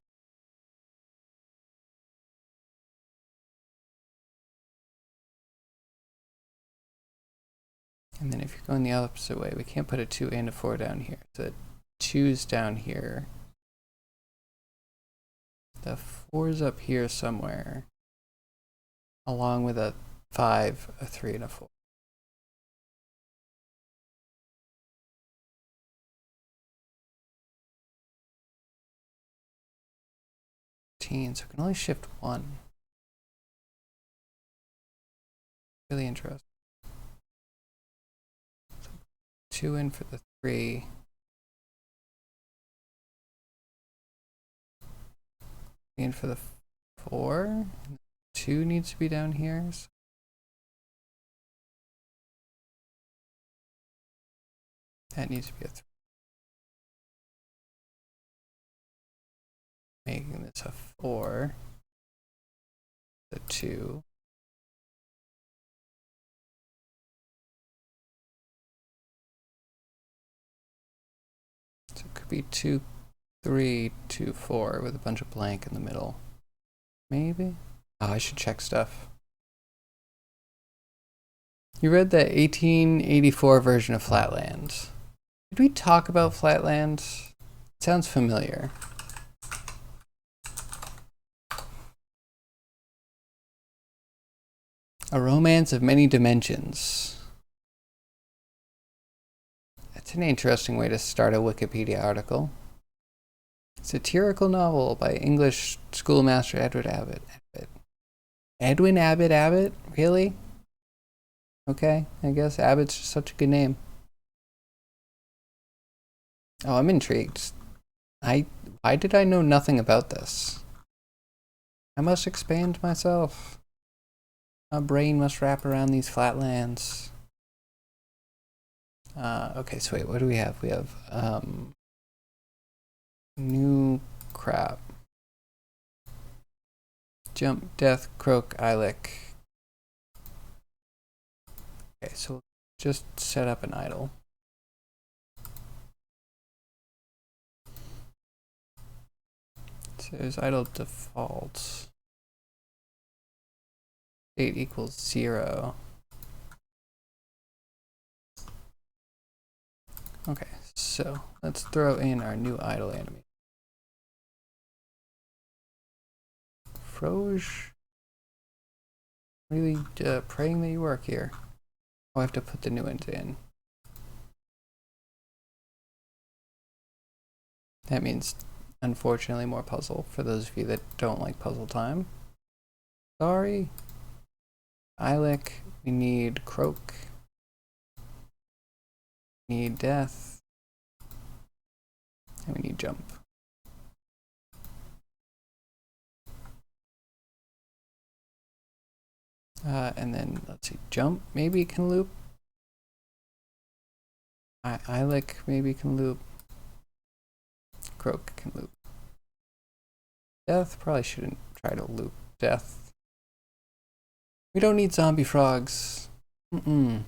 And then if you're going the opposite way, we can't put a 2 and a 4 down here. So the 2's down here. The 4's up here somewhere, along with a 5, a 3, and a 4. So we can only shift 1. Really interesting. So 2 in for the 3. In for the 4. 2 needs to be down here. So that needs to be a 3. Making this a 4. The 2. So it could be 2, 3, 2, 4 with a bunch of blank in the middle. Maybe? Oh, I should check stuff. You read the 1884 version of Flatland. Did we talk about Flatland? It sounds familiar. A romance of many dimensions. That's an interesting way to start a Wikipedia article. Satirical novel by English schoolmaster Edward Abbott. Edwin Abbott? Really? Okay, I guess Abbott's just such a good name. Oh, I'm intrigued. Why did I know nothing about this? I must expand myself. My brain must wrap around these flatlands. Okay, so wait, what do we have? We have new crap. Jump, death, croak, eyelick. Okay, so just set up an idle. So there's idle default. State equals 0. Okay, so let's throw in our new idle animation. Froge, really praying that you work here. Oh, I have to put the new ones in. That means, unfortunately, more puzzle for those of you that don't like puzzle time. Sorry. Eilic, we need croak. We need death. And we need jump. And then, let's see, jump maybe can loop. Eilic maybe can loop. Croak can loop. Death probably shouldn't try to loop death. We don't need zombie frogs. Okay,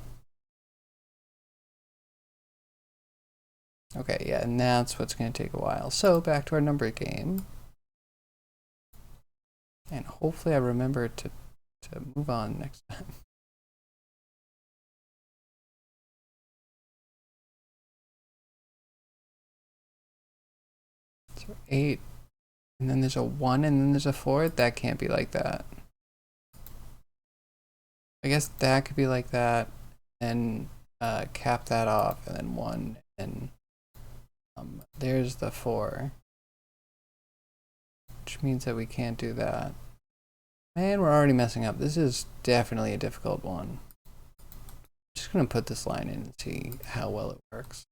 yeah, and that's what's going to take a while. So back to our number game. And hopefully I remember to move on next time. So 8, and then there's a 1, and then there's a 4. That can't be like that. I guess that could be like that, and cap that off, and then 1, and there's the 4. Which means that we can't do that. Man, we're already messing up. This is definitely a difficult one. Just gonna put this line in and see how well it works.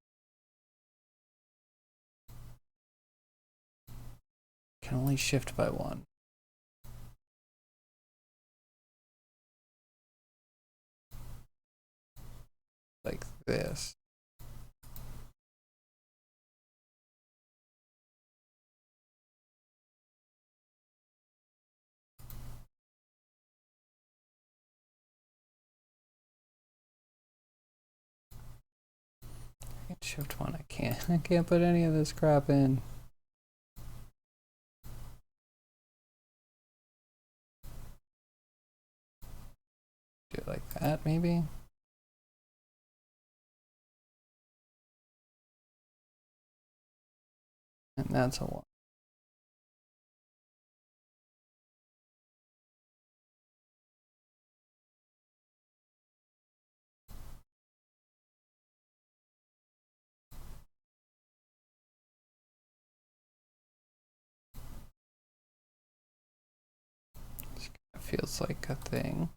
Can only shift by 1. Like this. Shift 1, I can't put any of this crap in. Do it like that, maybe? And that's a 1. It feels like a thing.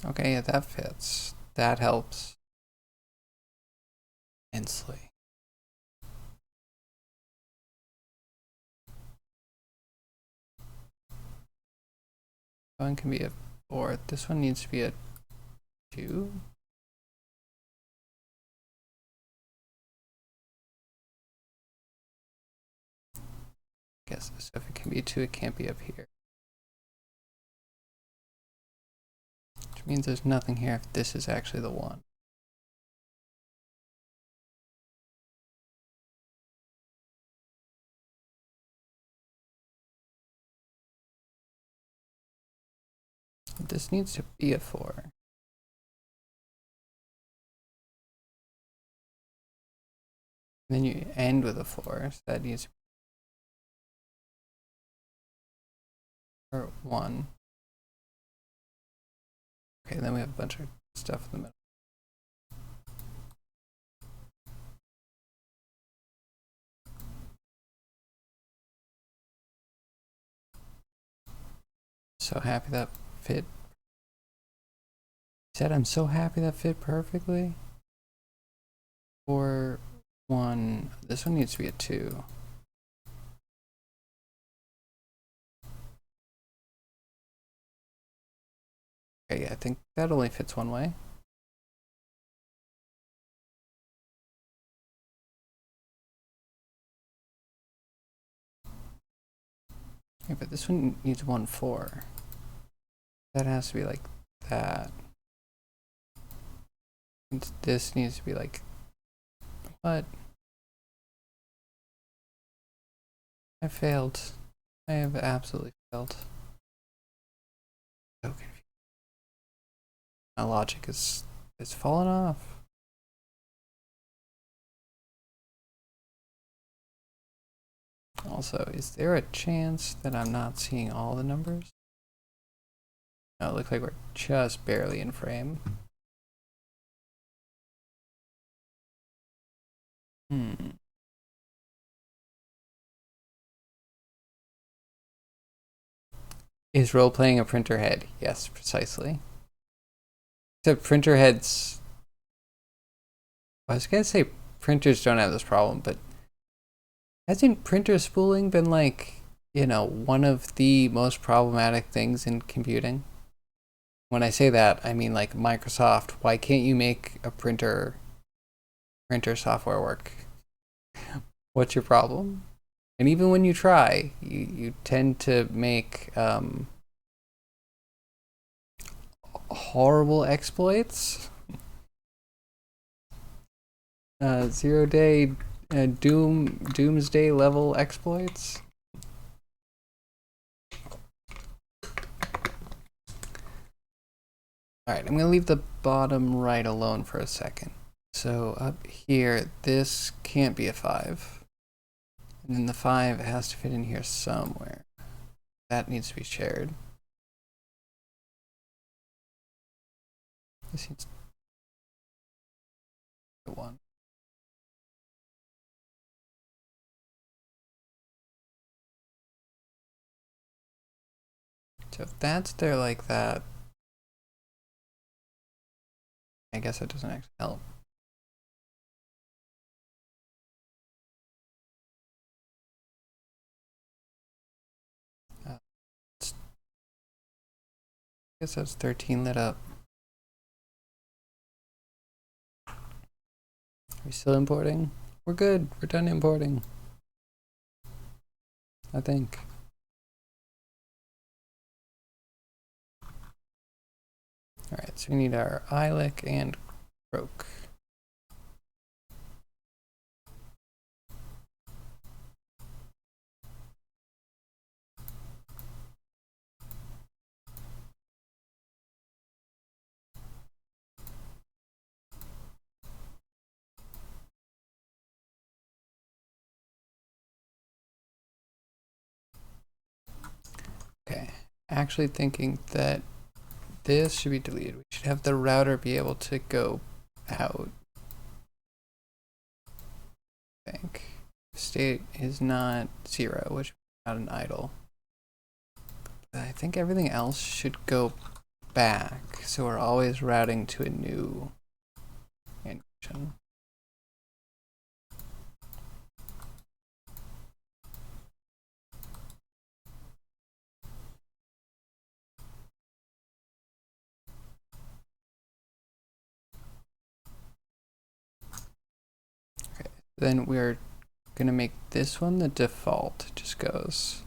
Okay, yeah, that fits. That helps immensely. One can be a 4. This one needs to be a 2. Guess so if it can be a 2, it can't be up here. Which means there's nothing here if this is actually the 1. This needs to be a 4. And then you end with a 4, so that needs to be or 1. Okay, then we have a bunch of stuff in the middle. So happy that fit. Said I'm so happy that fit perfectly. 4, 1. This one needs to be a 2. Okay, yeah, I think that only fits one way. Okay, but this one needs 1, 4. That has to be like that. And this needs to be like, what? I failed. I have absolutely failed. So confused. My logic is falling off. Also, is there a chance that I'm not seeing all the numbers? No, it looks like we're just barely in frame. Is role-playing a printer head? Yes, precisely. Except printer heads... I was gonna say printers don't have this problem, but hasn't printer spooling been like, you know, one of the most problematic things in computing? When I say that, I mean like Microsoft, why can't you make a printer software work? What's your problem? And even when you try, you tend to make horrible exploits. Zero-day doomsday level exploits. Alright, I'm gonna leave the bottom right alone for a second. So up here, this can't be a 5. And then the 5 has to fit in here somewhere. That needs to be shared. This needs to be 1. So if that's there like that, I guess that doesn't actually help. I guess that's 13 lit up. Are we still importing? We're good. We're done importing. I think. Alright, so we need our ILIC and croak. Okay, actually thinking that this should be deleted. We should have the router be able to go out. I think. State is not 0, which is not an idle. But I think everything else should go back, so we're always routing to a new animation. Okay, then we're gonna make this one the default. It just goes.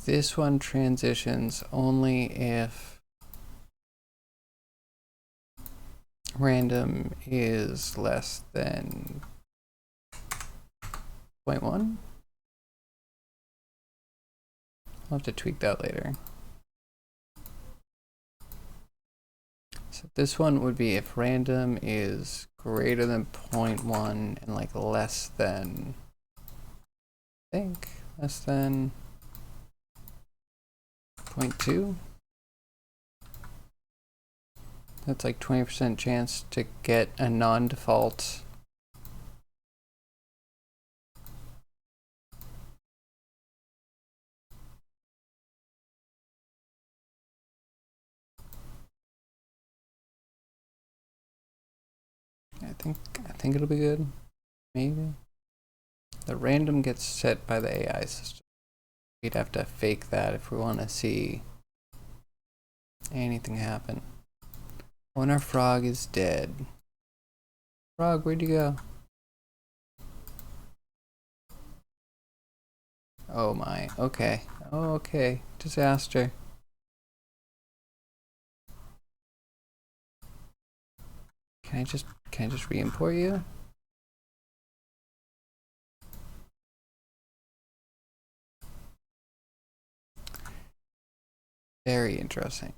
This one transitions only if random is less than 0.1. I'll have to tweak that later. So this one would be if random is greater than 0.1 and like less than, I think, less than 0.2. That's like 20% chance to get a non-default. I think it'll be good. Maybe. The random gets set by the AI system. We'd have to fake that if we want to see anything happen. When our frog is dead. Frog, where'd you go? Oh my, okay. Oh, okay. Can I just re-import you? Very interesting.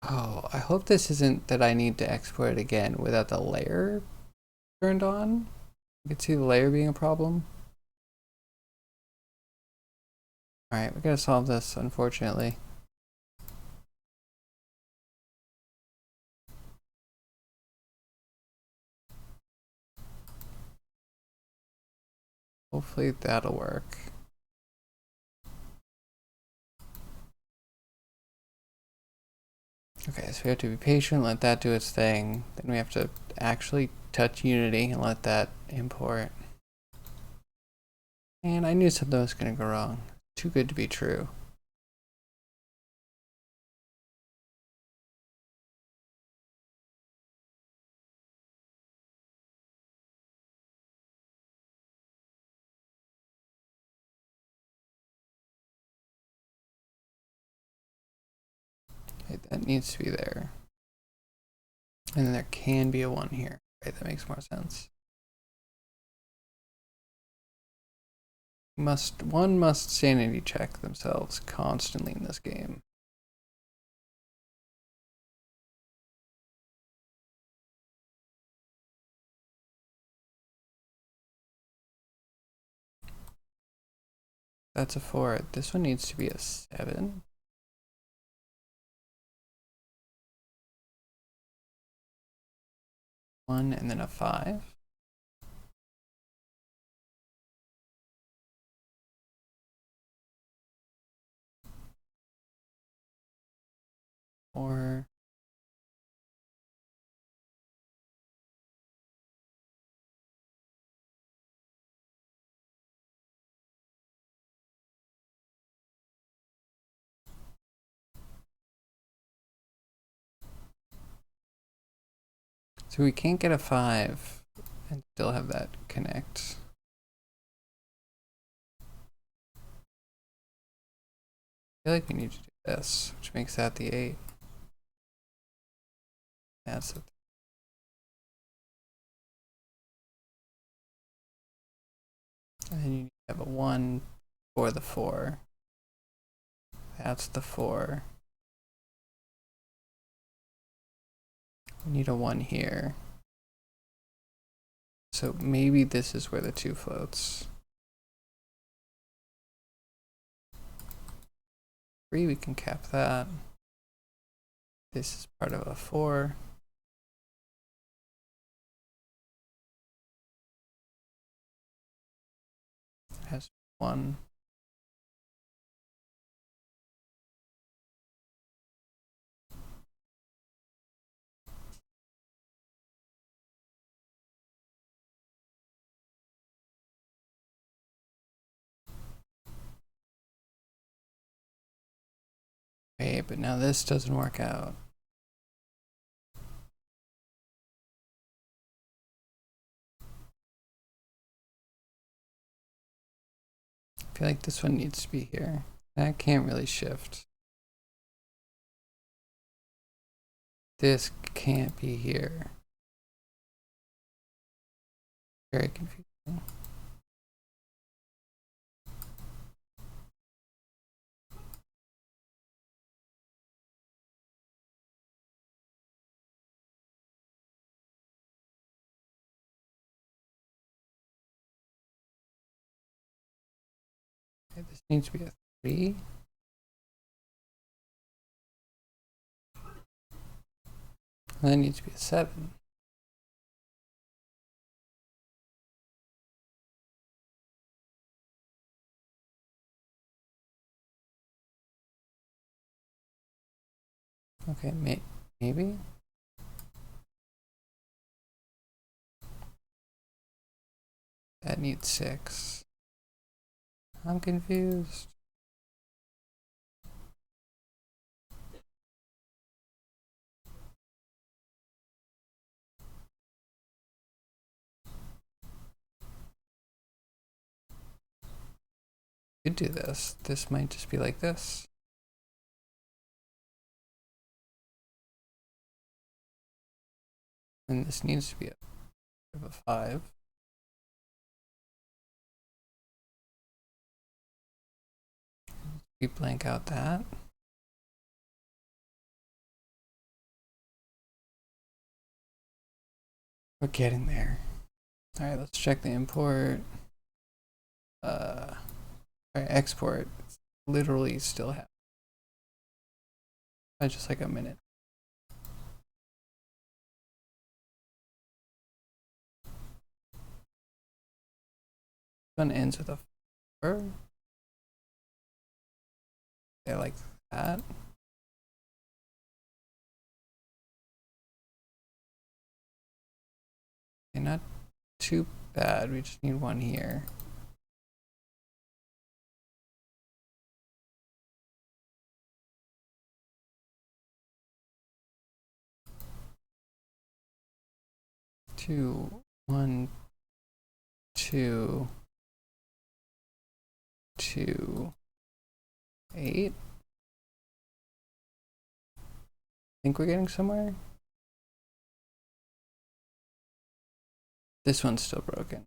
Oh, I hope this isn't that I need to export it again without the layer turned on. You can see the layer being a problem. Alright, we gotta solve this, unfortunately. Hopefully that'll work. Okay, so we have to be patient, let that do its thing. Then we have to actually touch Unity and let that import. And I knew something was gonna go wrong. Too good to be true. Okay, that needs to be there. And then there can be a 1 here. Okay, that makes more sense. One must sanity check themselves constantly in this game. That's a 4. This one needs to be a 7. One and then a 5. Or so we can't get a 5 and still have that connect. I feel like we need to do this, which makes that the 8. That's the and then you have a 1 for the 4. That's the 4. We need a 1 here. So maybe this is where the 2 floats. 3, we can cap that. This is part of a 4. It has 1. Okay, but now this doesn't work out. I feel like this one needs to be here. That can't really shift. This can't be here. Very confusing. Okay, this needs to be a 3. And that needs to be a 7. Okay, maybe? That needs 6. I'm confused. Could do this. This might just be like this. And this needs to be a 5. We blank out that. We're getting there. All right, let's check the import. All right, export. It's literally still happening. Just like a minute. One ends with a 4. Yeah, like that. Okay, not too bad. We just need one here. Two, 1, 2, 2, 8. Think we're getting somewhere. This one's still broken.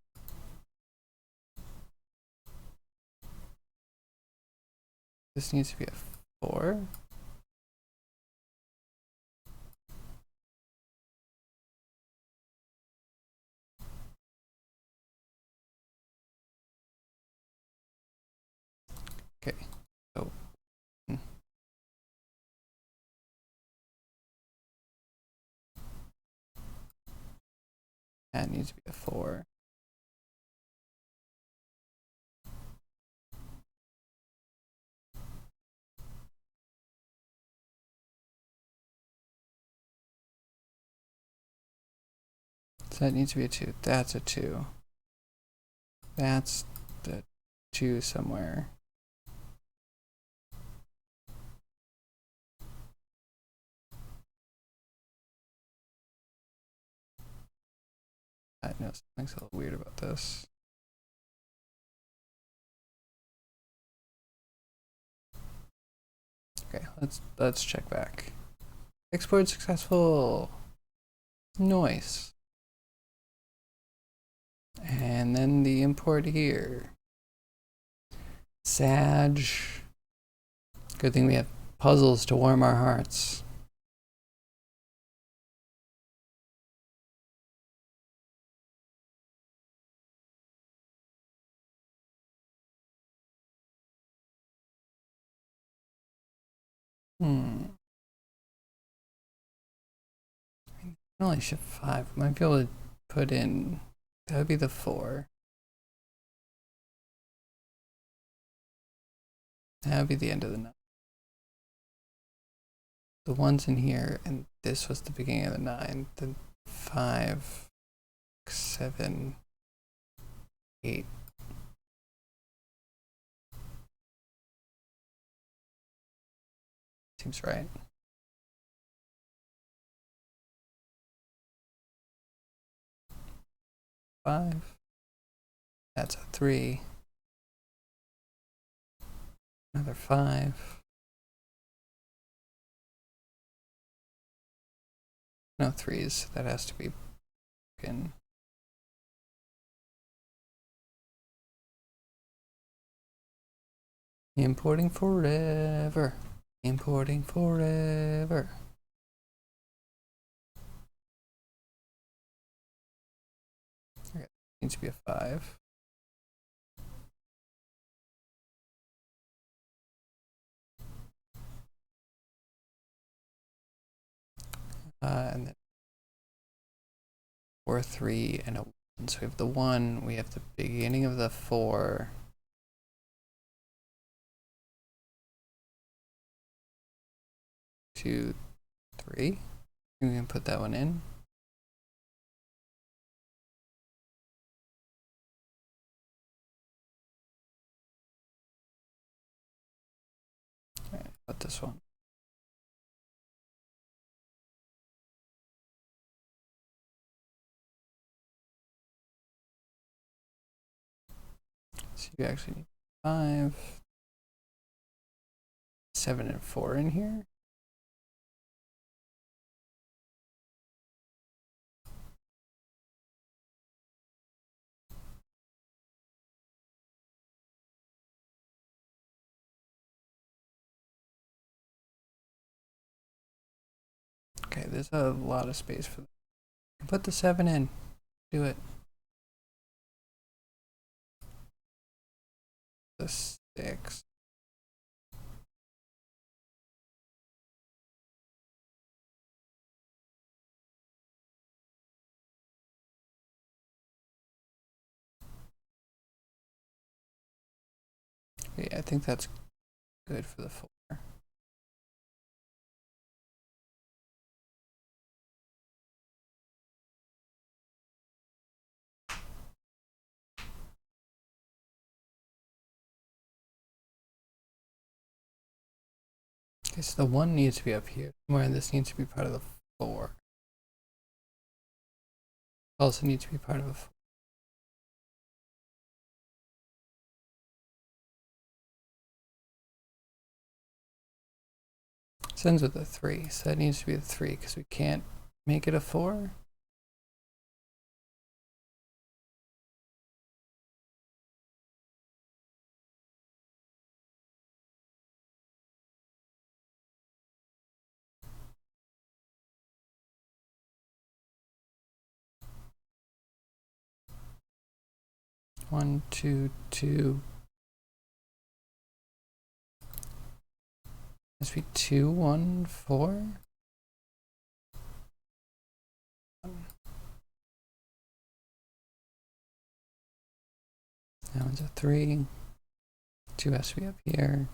This needs to be a 4. Okay, so that needs to be a 4. So that needs to be a 2. That's a 2. That's the 2 somewhere. I know something's a little weird about this. Okay, let's check back. Export successful. Nice. And then the import here. Sag. Good thing we have puzzles to warm our hearts. I only shift 5. Might be able to put in. That would be the 4. That would be the end of the 9. The 1's in here, and this was the beginning of the 9. Then 5, 7, 8. Seems right. Five. That's a 3. Another 5. No 3s. That has to be broken. Importing forever. Importing forever. Okay, needs to be a 5. And then 4, 3, and a 1. So we have the 1. We have the beginning of the 4. 2, 3. We can put that one in. All right, put this one. So you actually need 5, 7, and 4 in here. there's a lot of space for that. Put the 7 in. Do it. The 6. Yeah, I think that's good for the 4. Okay, so the 1 needs to be up here somewhere, and this needs to be part of the 4. Also needs to be part of a 4. This ends with a 3, so that needs to be the 3 because we can't make it a 4. One, two, two. Must be 2, 1, 4. That one's a 3. 2 has to be up here.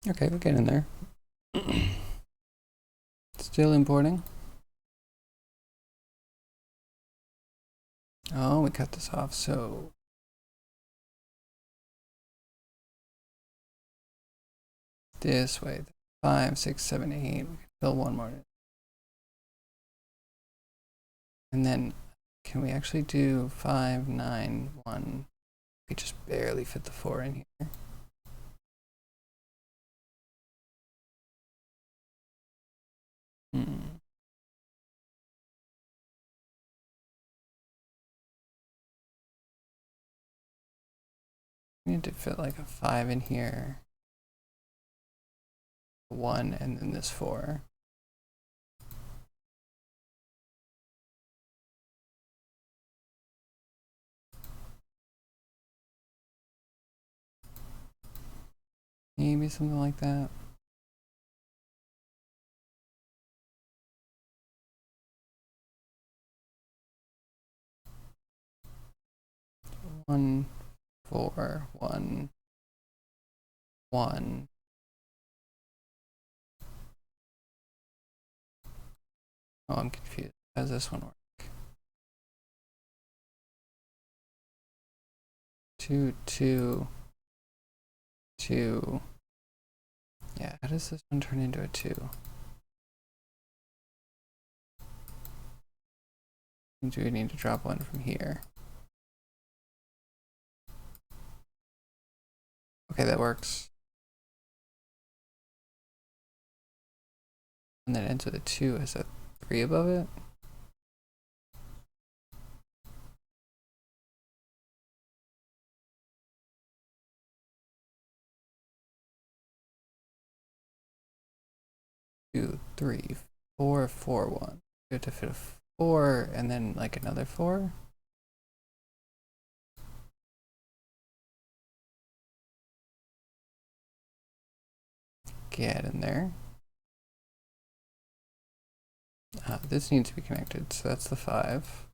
Okay, we're getting there. Still importing. Oh, we cut this off, so this way. 5, 6, 7, 8. We can fill one more. And then can we actually do 5, 9, 1? We just barely fit the 4 in here. We need to fit like a 5 in here. 1 and then this 4. Maybe something like that. One, 4, 1, 1. Oh, I'm confused. How does this one work? 2, 2, 2. Yeah, how does this one turn into a 2? Do we need to drop 1 from here? Okay, that works. And then ends with a 2. Is a 3 above it? Two, 3, 4, 4, 1. We have to fit a 4 and then like another 4. Get in there. This needs to be connected, so that's the 5.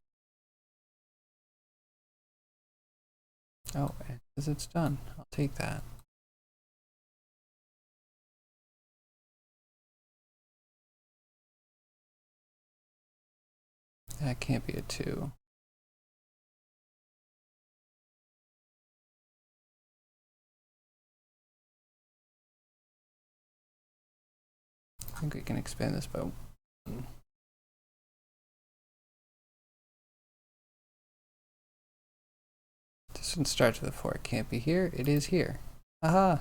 Oh, it says it's done. I'll take that. That can't be a 2. I think we can expand this by 1. This one starts with a 4. It can't be here. It is here. Aha!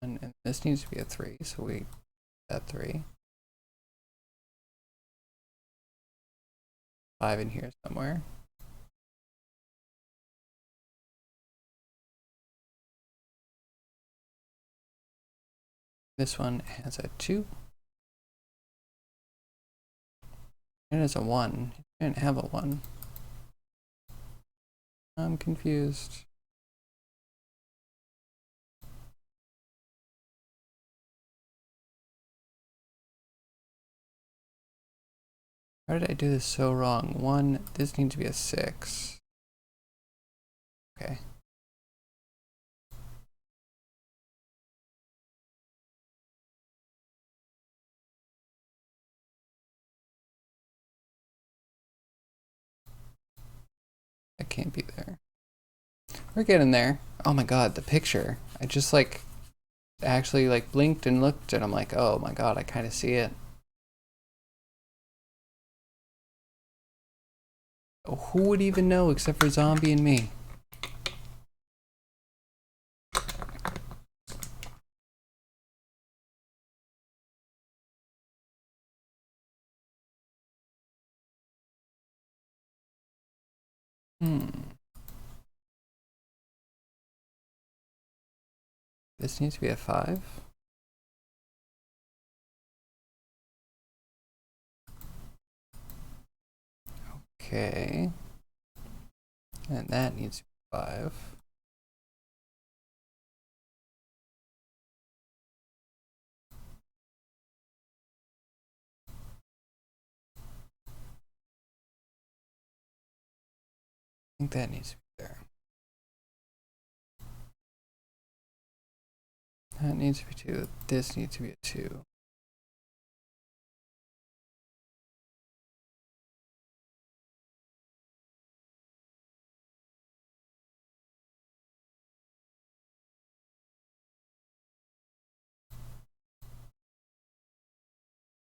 And this needs to be a 3, so we that 3. 5 in here somewhere. This one has a 2. And it's a 1. It didn't have a 1. I'm confused. How did I do this so wrong? 1, this needs to be a 6. Okay. That can't be there. We're getting there. Oh my god, the picture. I just like actually like blinked and looked and I'm like, oh my god, I kind of see it. Who would even know except for Zombie and me? This needs to be a 5. Okay. And that needs to be 5. I think that needs to be there. That needs to be 2. This needs to be a 2.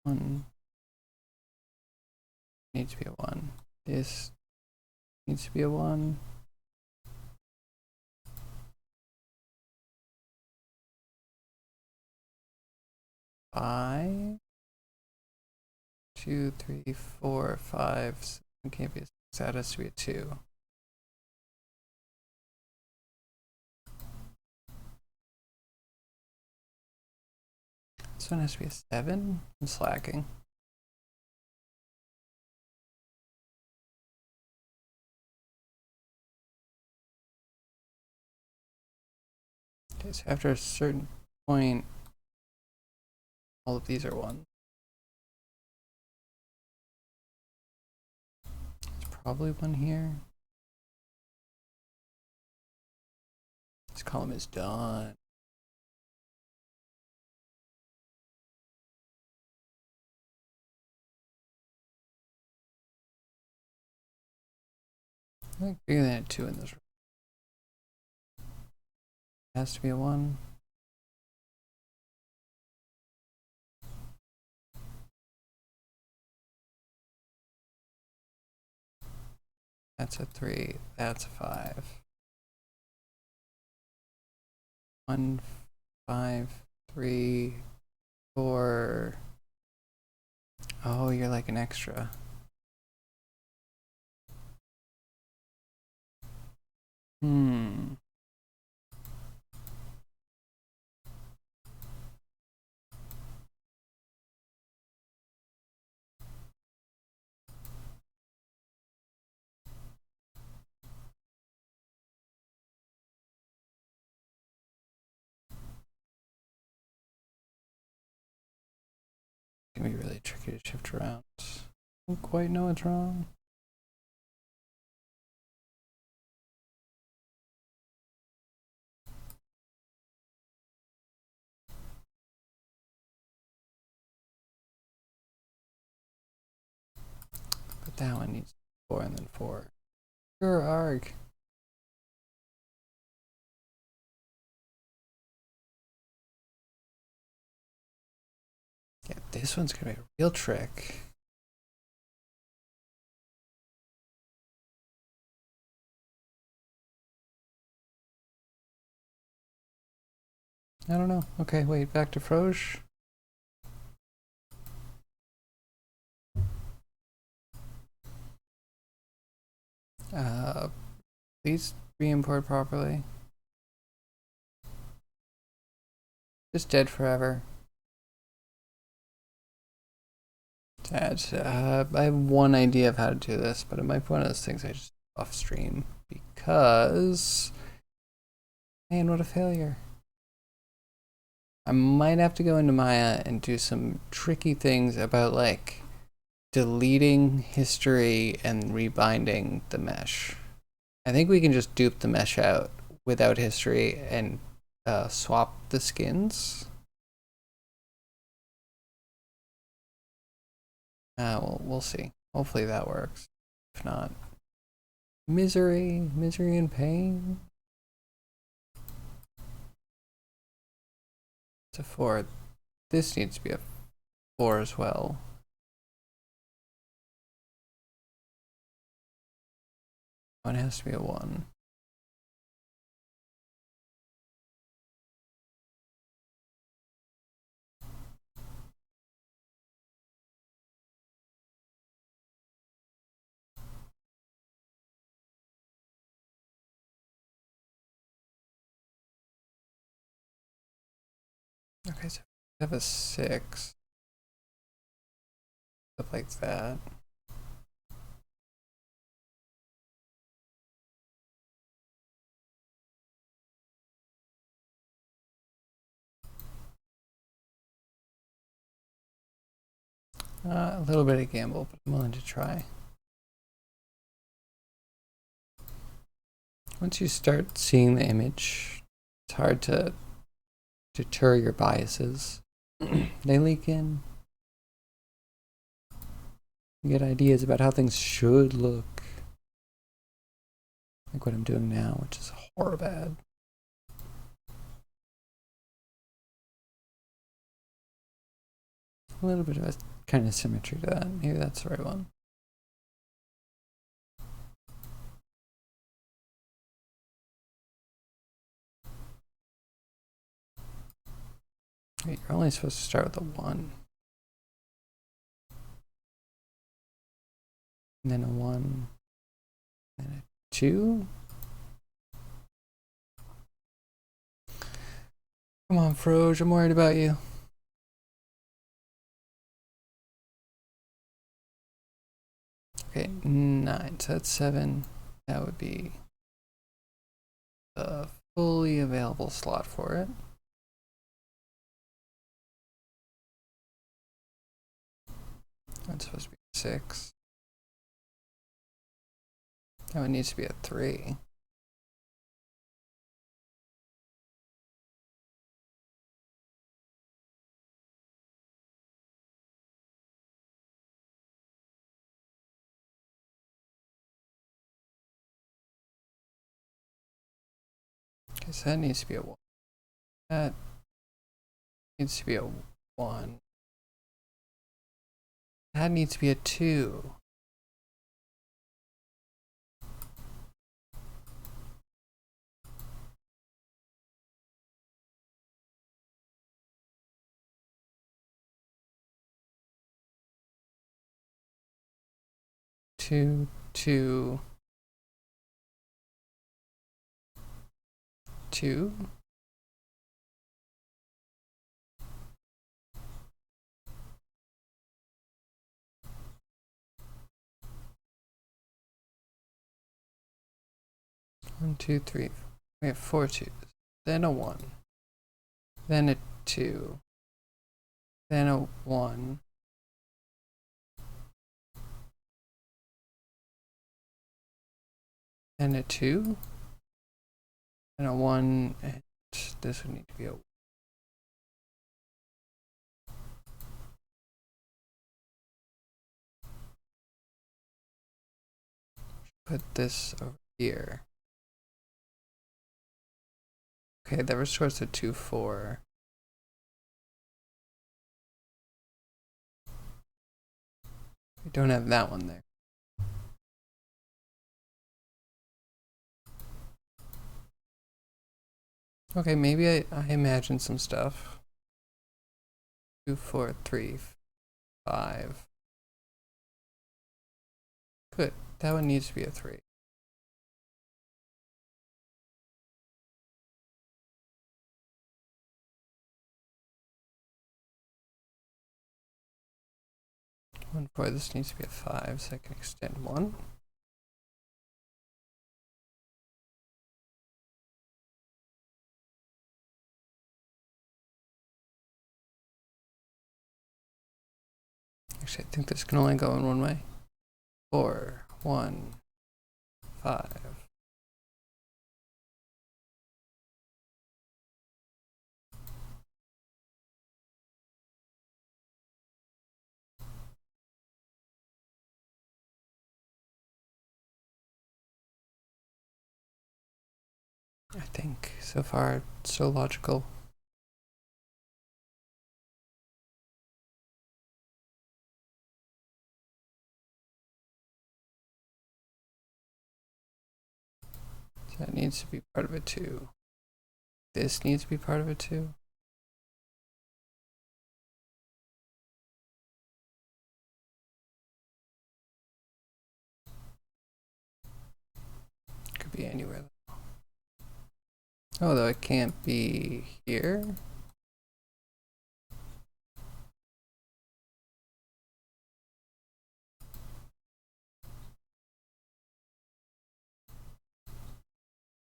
One needs to be a 1. This needs to be a 1. 5. 2, 3, 4, 5. 7 can't be a 6. That has to be a 2. This one has to be a 7. I'm slacking. Okay, so after a certain point, all of these are 1. There's probably 1 here. This column is done. I think bigger than a 2 in this room. It has to be a 1. That's a 3. That's a 5. 1, 5, 3, 4. Oh, you're like an extra. It can be really tricky to shift around. I don't quite know what's wrong. But that one needs 4 and then 4. Sure, arg. Yeah, this one's gonna be a real trick. I don't know. Okay, wait, back to Froge. Please re-import properly. Just dead forever. Sad. I have one idea of how to do this, but it might be one of those things I just off stream because, man, what a failure. I might have to go into Maya and do some tricky things about like deleting history and rebinding the mesh. I think we can just dupe the mesh out without history and swap the skins. Well, we'll see. Hopefully that works. If not, misery and pain. It's a 4. This needs to be a 4 as well. One has to be a 1. Okay, so we have a 6. Stuff like that. A little bit of gamble, but I'm willing to try. Once you start seeing the image, it's hard to deter your biases. They leak in. You get ideas about how things should look. Like what I'm doing now, which is horrible bad. A little bit of a kind of symmetry to that. Maybe that's the right one. Wait, you're only supposed to start with a 1. And then a 1. And a 2. Come on, Froge, I'm worried about you. Okay, 9. So that's 7. That would be the fully available slot for it. That's supposed to be a 6. Oh, it needs to be a 3. Okay, so that needs to be a 1. That needs to be a 1. That needs to be a 2. Two, 2, 2. One, 2, 3. We have 4 2s. Then a 1. Then a 2. Then a 1. Then a 2. And a 1. And this would need to be a 1. Put this over here. Okay, that restores to 2, 4. We don't have that one there. Okay, maybe I imagined some stuff. 2, 4, 3, 5. Good. That one needs to be a 3. One, 4. This needs to be a 5, so I can extend 1. Actually, I think this can only go in one way. 4, 1, 5. I think so far it's so logical. So that needs to be part of it too. This needs to be part of it too. Could be anywhere. Oh, though it can't be here.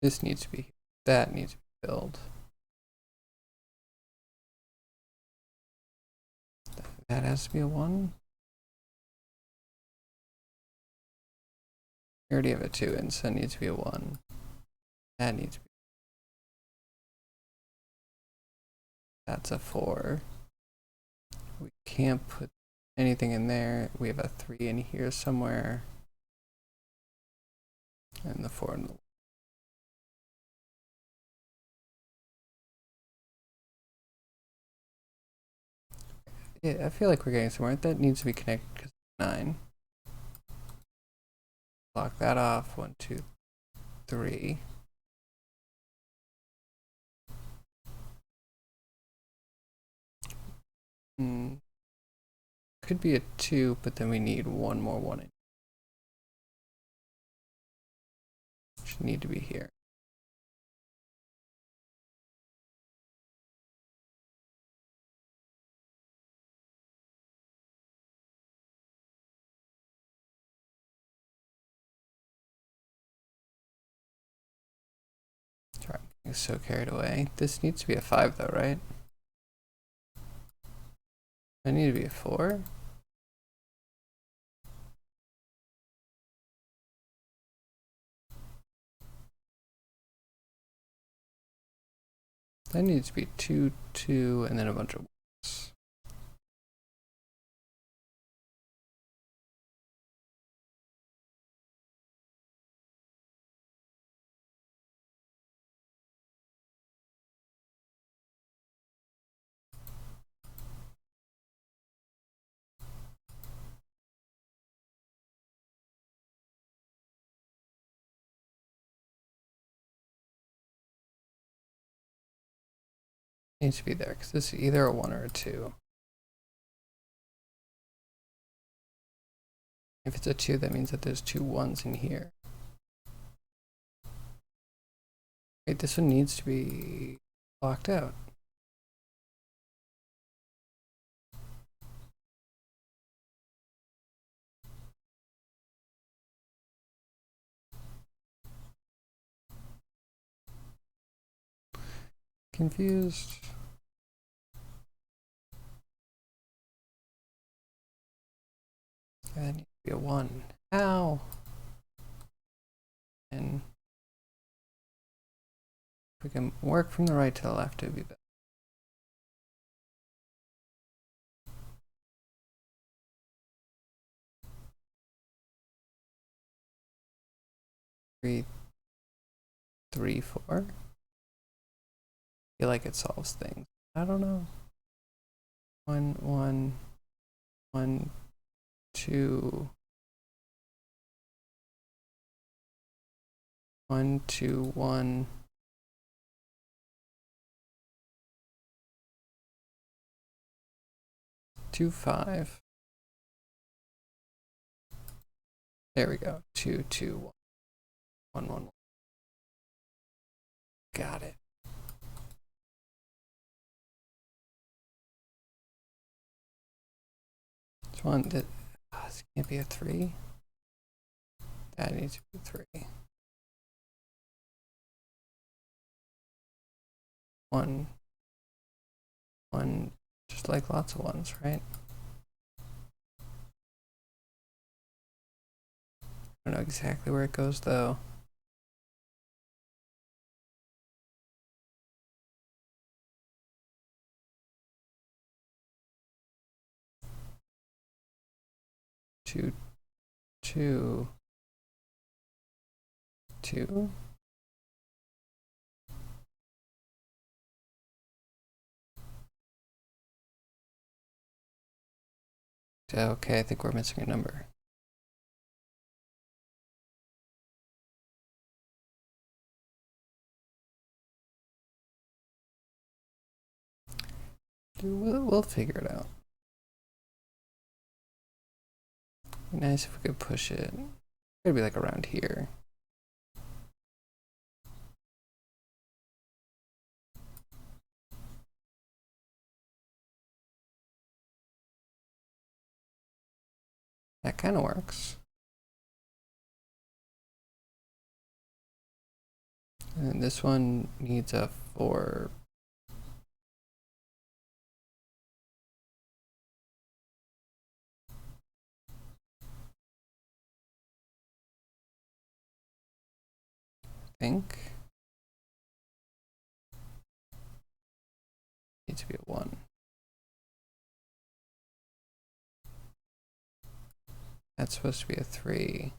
This needs to be. That needs to be filled. That has to be a 1. We already have a 2 in, so it needs to be a 1. That needs to be. That's a 4. We can't put anything in there. We have a 3 in here somewhere. And the 4 in the. Yeah, I feel like we're getting somewhere. That needs to be connected because 9. Lock that off. 1, 2, 3. Could be a 2, but then we need one more 1 in. Should need to be here. Sorry, I'm getting so carried away. This needs to be a 5 though, right? I need to be a 4. That needs to be 2, 2, and then a bunch of 1s. Needs to be there because this is either a 1 or a 2. If it's a 2, that means that there's 2 1s in here. Wait, this one needs to be blocked out. Confused. That needs to be a 1. Ow! And if we can work from the right to the left, it would be better. 3, 3, 4. I feel like it solves things. I don't know. 1, 1, 1, 2. 1, 2, 1. 2, 5. There we go. 2, 2, 1, 1, 1, 1. Got it. This one that this can't be a 3. That needs to be a 3. 1, 1, just like lots of ones, right? I don't know exactly where it goes though. Two, 2, 2. Okay, I think we're missing a number. We'll figure it out. Be nice if we could push it. It'd be like around here. That kind of works. And this one needs a 4. I think. Needs to be a 1. That's supposed to be a 3.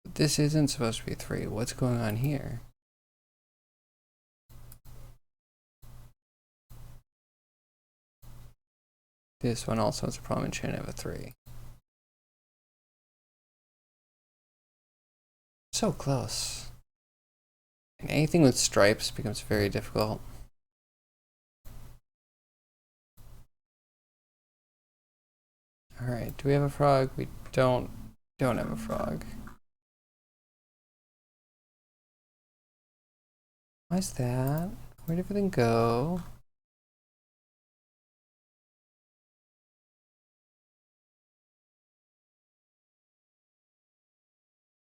But this isn't supposed to be a 3. What's going on here? This one also has a problem and shouldn't have a 3. So close. And anything with stripes becomes very difficult. Alright, do we have a frog? We don't have a frog. Why's that? Where'd everything go?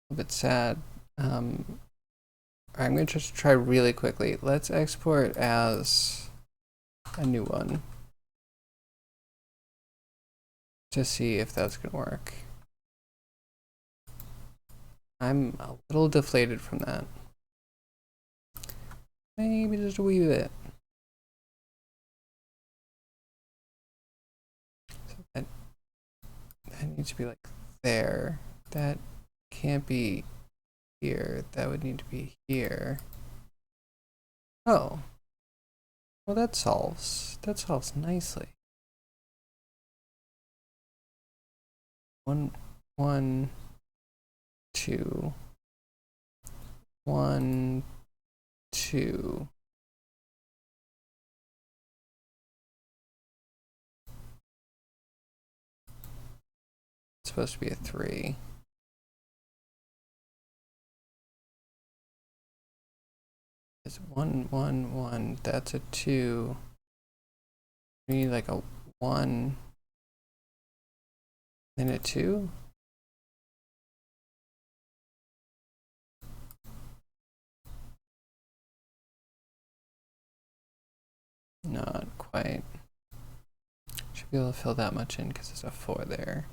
A bit sad. I'm going to just try really quickly. Let's export as a new one to see if that's going to work. I'm a little deflated from that. Maybe just a wee bit. So that needs to be like there. That can't be here. That would need to be here. Oh. Well, that solves nicely. 1, 1, 2, 1, 2. It's supposed to be a 3. It's 1, 1, 1. That's a 2. We need like a 1. Then a 2. Not quite. Should be able to fill that much in because there's a 4 there.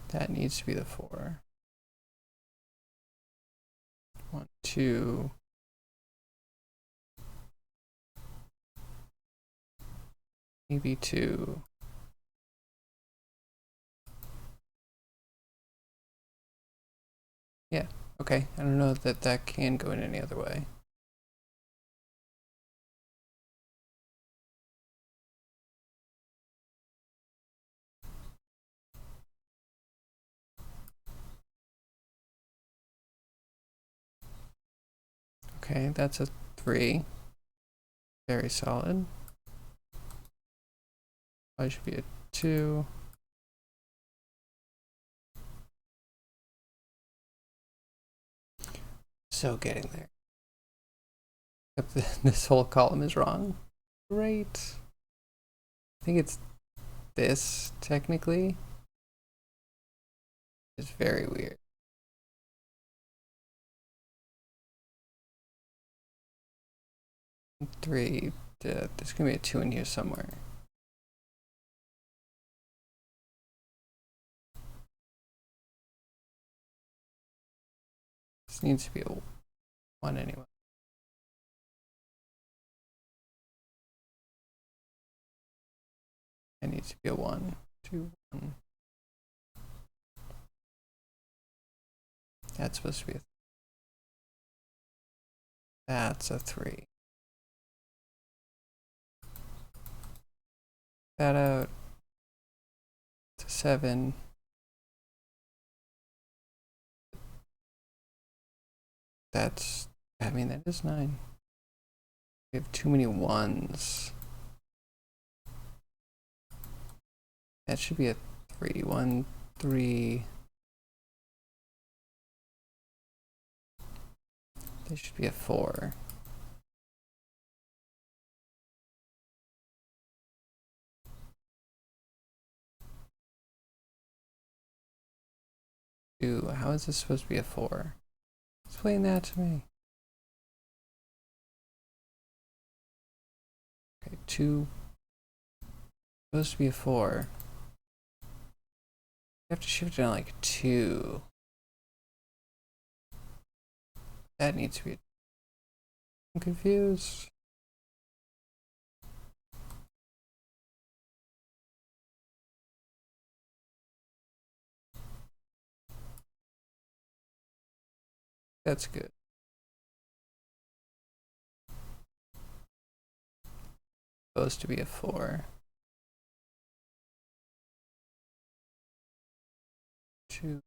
That needs to be the 4. 1, 2. Maybe 2. Yeah, okay. I don't know that that can go in any other way. Okay, that's a 3. Very solid. I should be a 2. So getting there. Except this whole column is wrong. Great. I think it's this, technically. It's very weird. Three. There's gonna be a 2 in here somewhere. This needs to be a 1 anyway. It needs to be a 1. 2, 1. That's supposed to be a. That's a 3. That out. It's a 7. That's. I mean, that is 9. We have too many 1s. That should be a 3. 1, 3. This should be a 4. Ooh, how is this supposed to be a 4? Explain that to me. Okay, 2. Supposed to be a 4. You have to shift it on like 2. That needs to be. I'm confused. That's good. Supposed to be a 4. 2.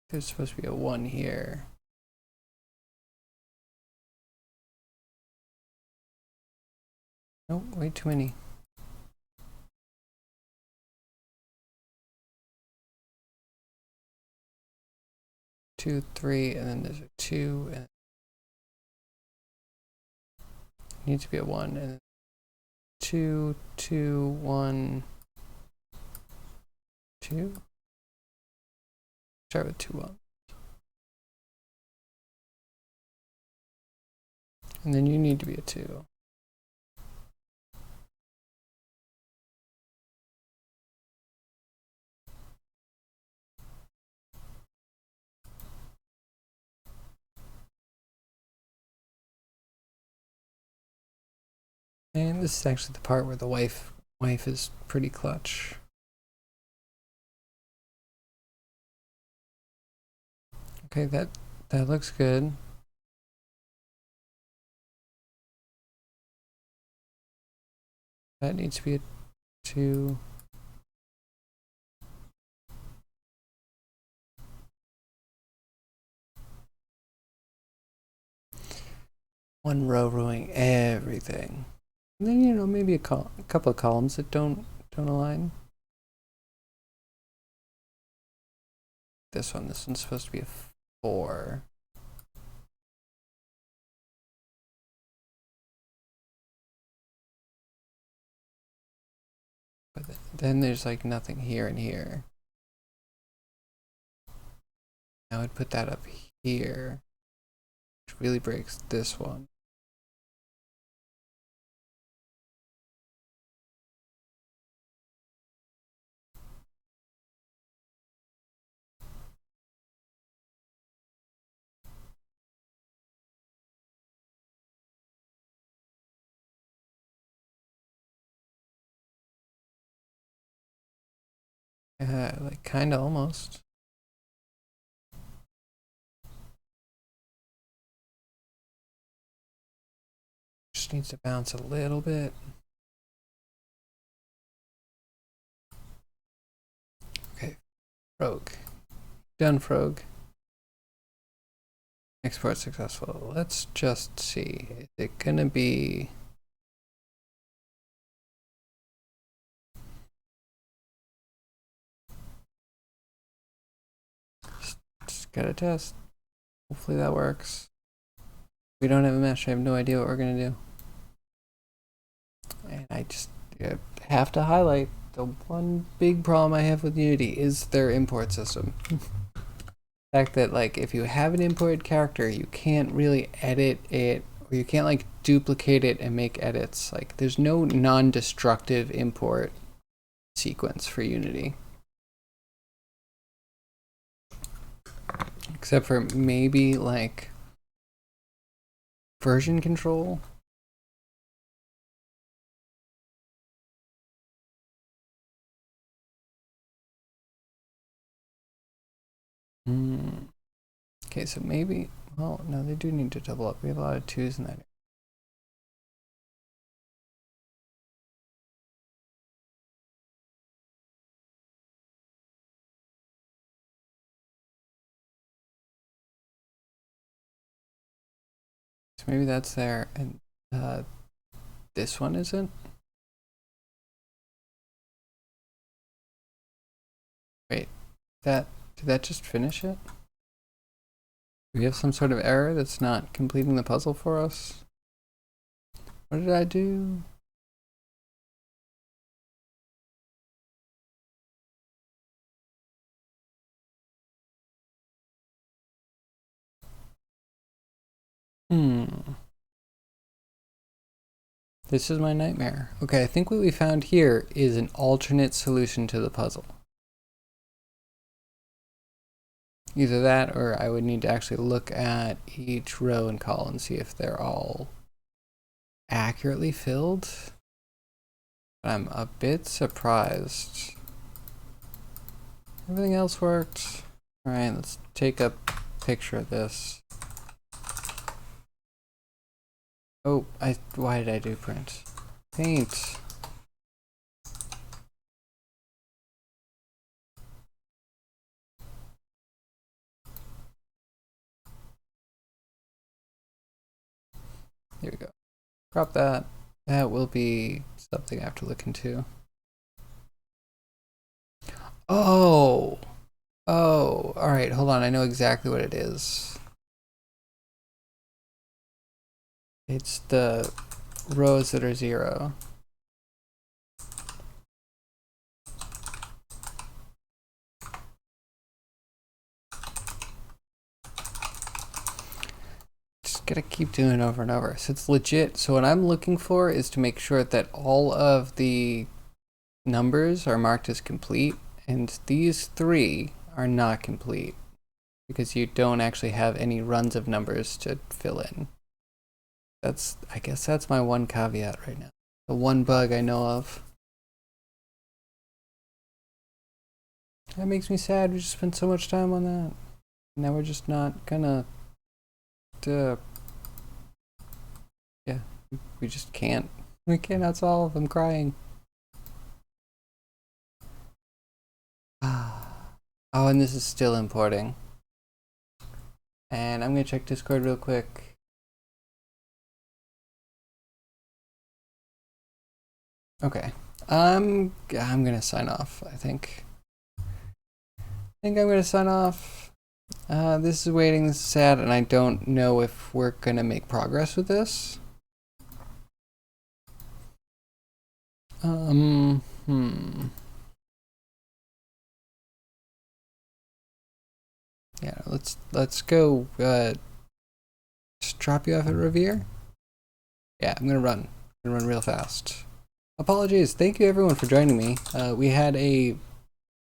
There's supposed to be a 1 here. Nope, way too many. Two, 3, and then there's a 2, and needs to be a 1, and 2, 2, 1, 2. Start with 2 1. And then you need to be a 2. And this is actually the part where the wife is pretty clutch. Okay, that looks good. That needs to be a 2. One row rowing everything. And then, you know, maybe a couple of columns that don't align. This one's supposed to be a 4. But then there's like nothing here and here. I would put that up here, which really breaks this one. Like kind of almost. Just needs to bounce a little bit. Okay, Frog. Done, Frog. Export successful. Let's just see. Is it gonna be... Just gotta test. Hopefully that works. We don't have a mesh. I have no idea what we're gonna do. And I just have to highlight the one big problem I have with Unity is their import system. The fact that, like, if you have an imported character, you can't really edit it, or you can't like duplicate it and make edits. Like, there's no non-destructive import sequence for Unity. Except for maybe like version control. Okay, so maybe, well, no, they do need to double up. We have a lot of 2s in that. So maybe that's there, and this one isn't. Wait, did that just finish it? Do we have some sort of error that's not completing the puzzle for us? What did I do? This is my nightmare. Okay, I think what we found here is an alternate solution to the puzzle. Either that, or I would need to actually look at each row and column and see if they're all accurately filled. I'm a bit surprised. Everything else worked. Alright, let's take a picture of this. Oh, why did I do print? Paint. There we go. Crop that. That will be something I have to look into. Oh! Oh, alright, hold on. I know exactly what it is. It's the rows that are 0. Just gotta keep doing it over and over. So it's legit. So what I'm looking for is to make sure that all of the numbers are marked as complete, and these 3 are not complete because you don't actually have any runs of numbers to fill in. I guess that's my one caveat right now. The one bug I know of. That makes me sad. We just spent so much time on that. Now we're just not gonna yeah, we just can't. We cannot solve. I'm crying. Oh, and this is still importing. And I'm gonna check Discord real quick. Okay. I'm gonna sign off, I think. I'm gonna sign off. This is waiting, this is sad, and I don't know if we're gonna make progress with this. Yeah, let's go just drop you off at Revere. Yeah, I'm gonna run real fast. Apologies, thank you everyone for joining me. We had a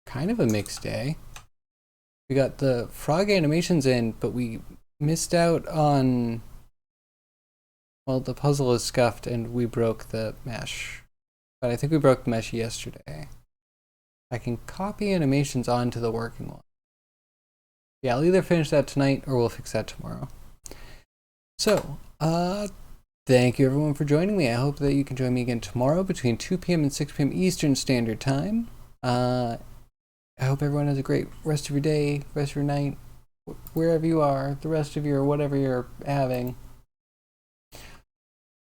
kind of a mixed day. We got the frog animations in, but we missed out on, well, the puzzle is scuffed and we broke the mesh. But I think we broke the mesh yesterday. I can copy animations onto the working one. Yeah, I'll either finish that tonight or we'll fix that tomorrow. So, thank you everyone for joining me. I hope that you can join me again tomorrow between 2 p.m. and 6 p.m. Eastern Standard Time. I hope everyone has a great rest of your day, rest of your night. wherever you are, the rest of your whatever you're having.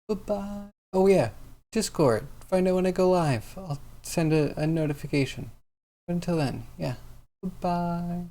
Bye-bye. Oh yeah, Discord. Find out when I go live. I'll send a notification. But until then, yeah. Bye-bye.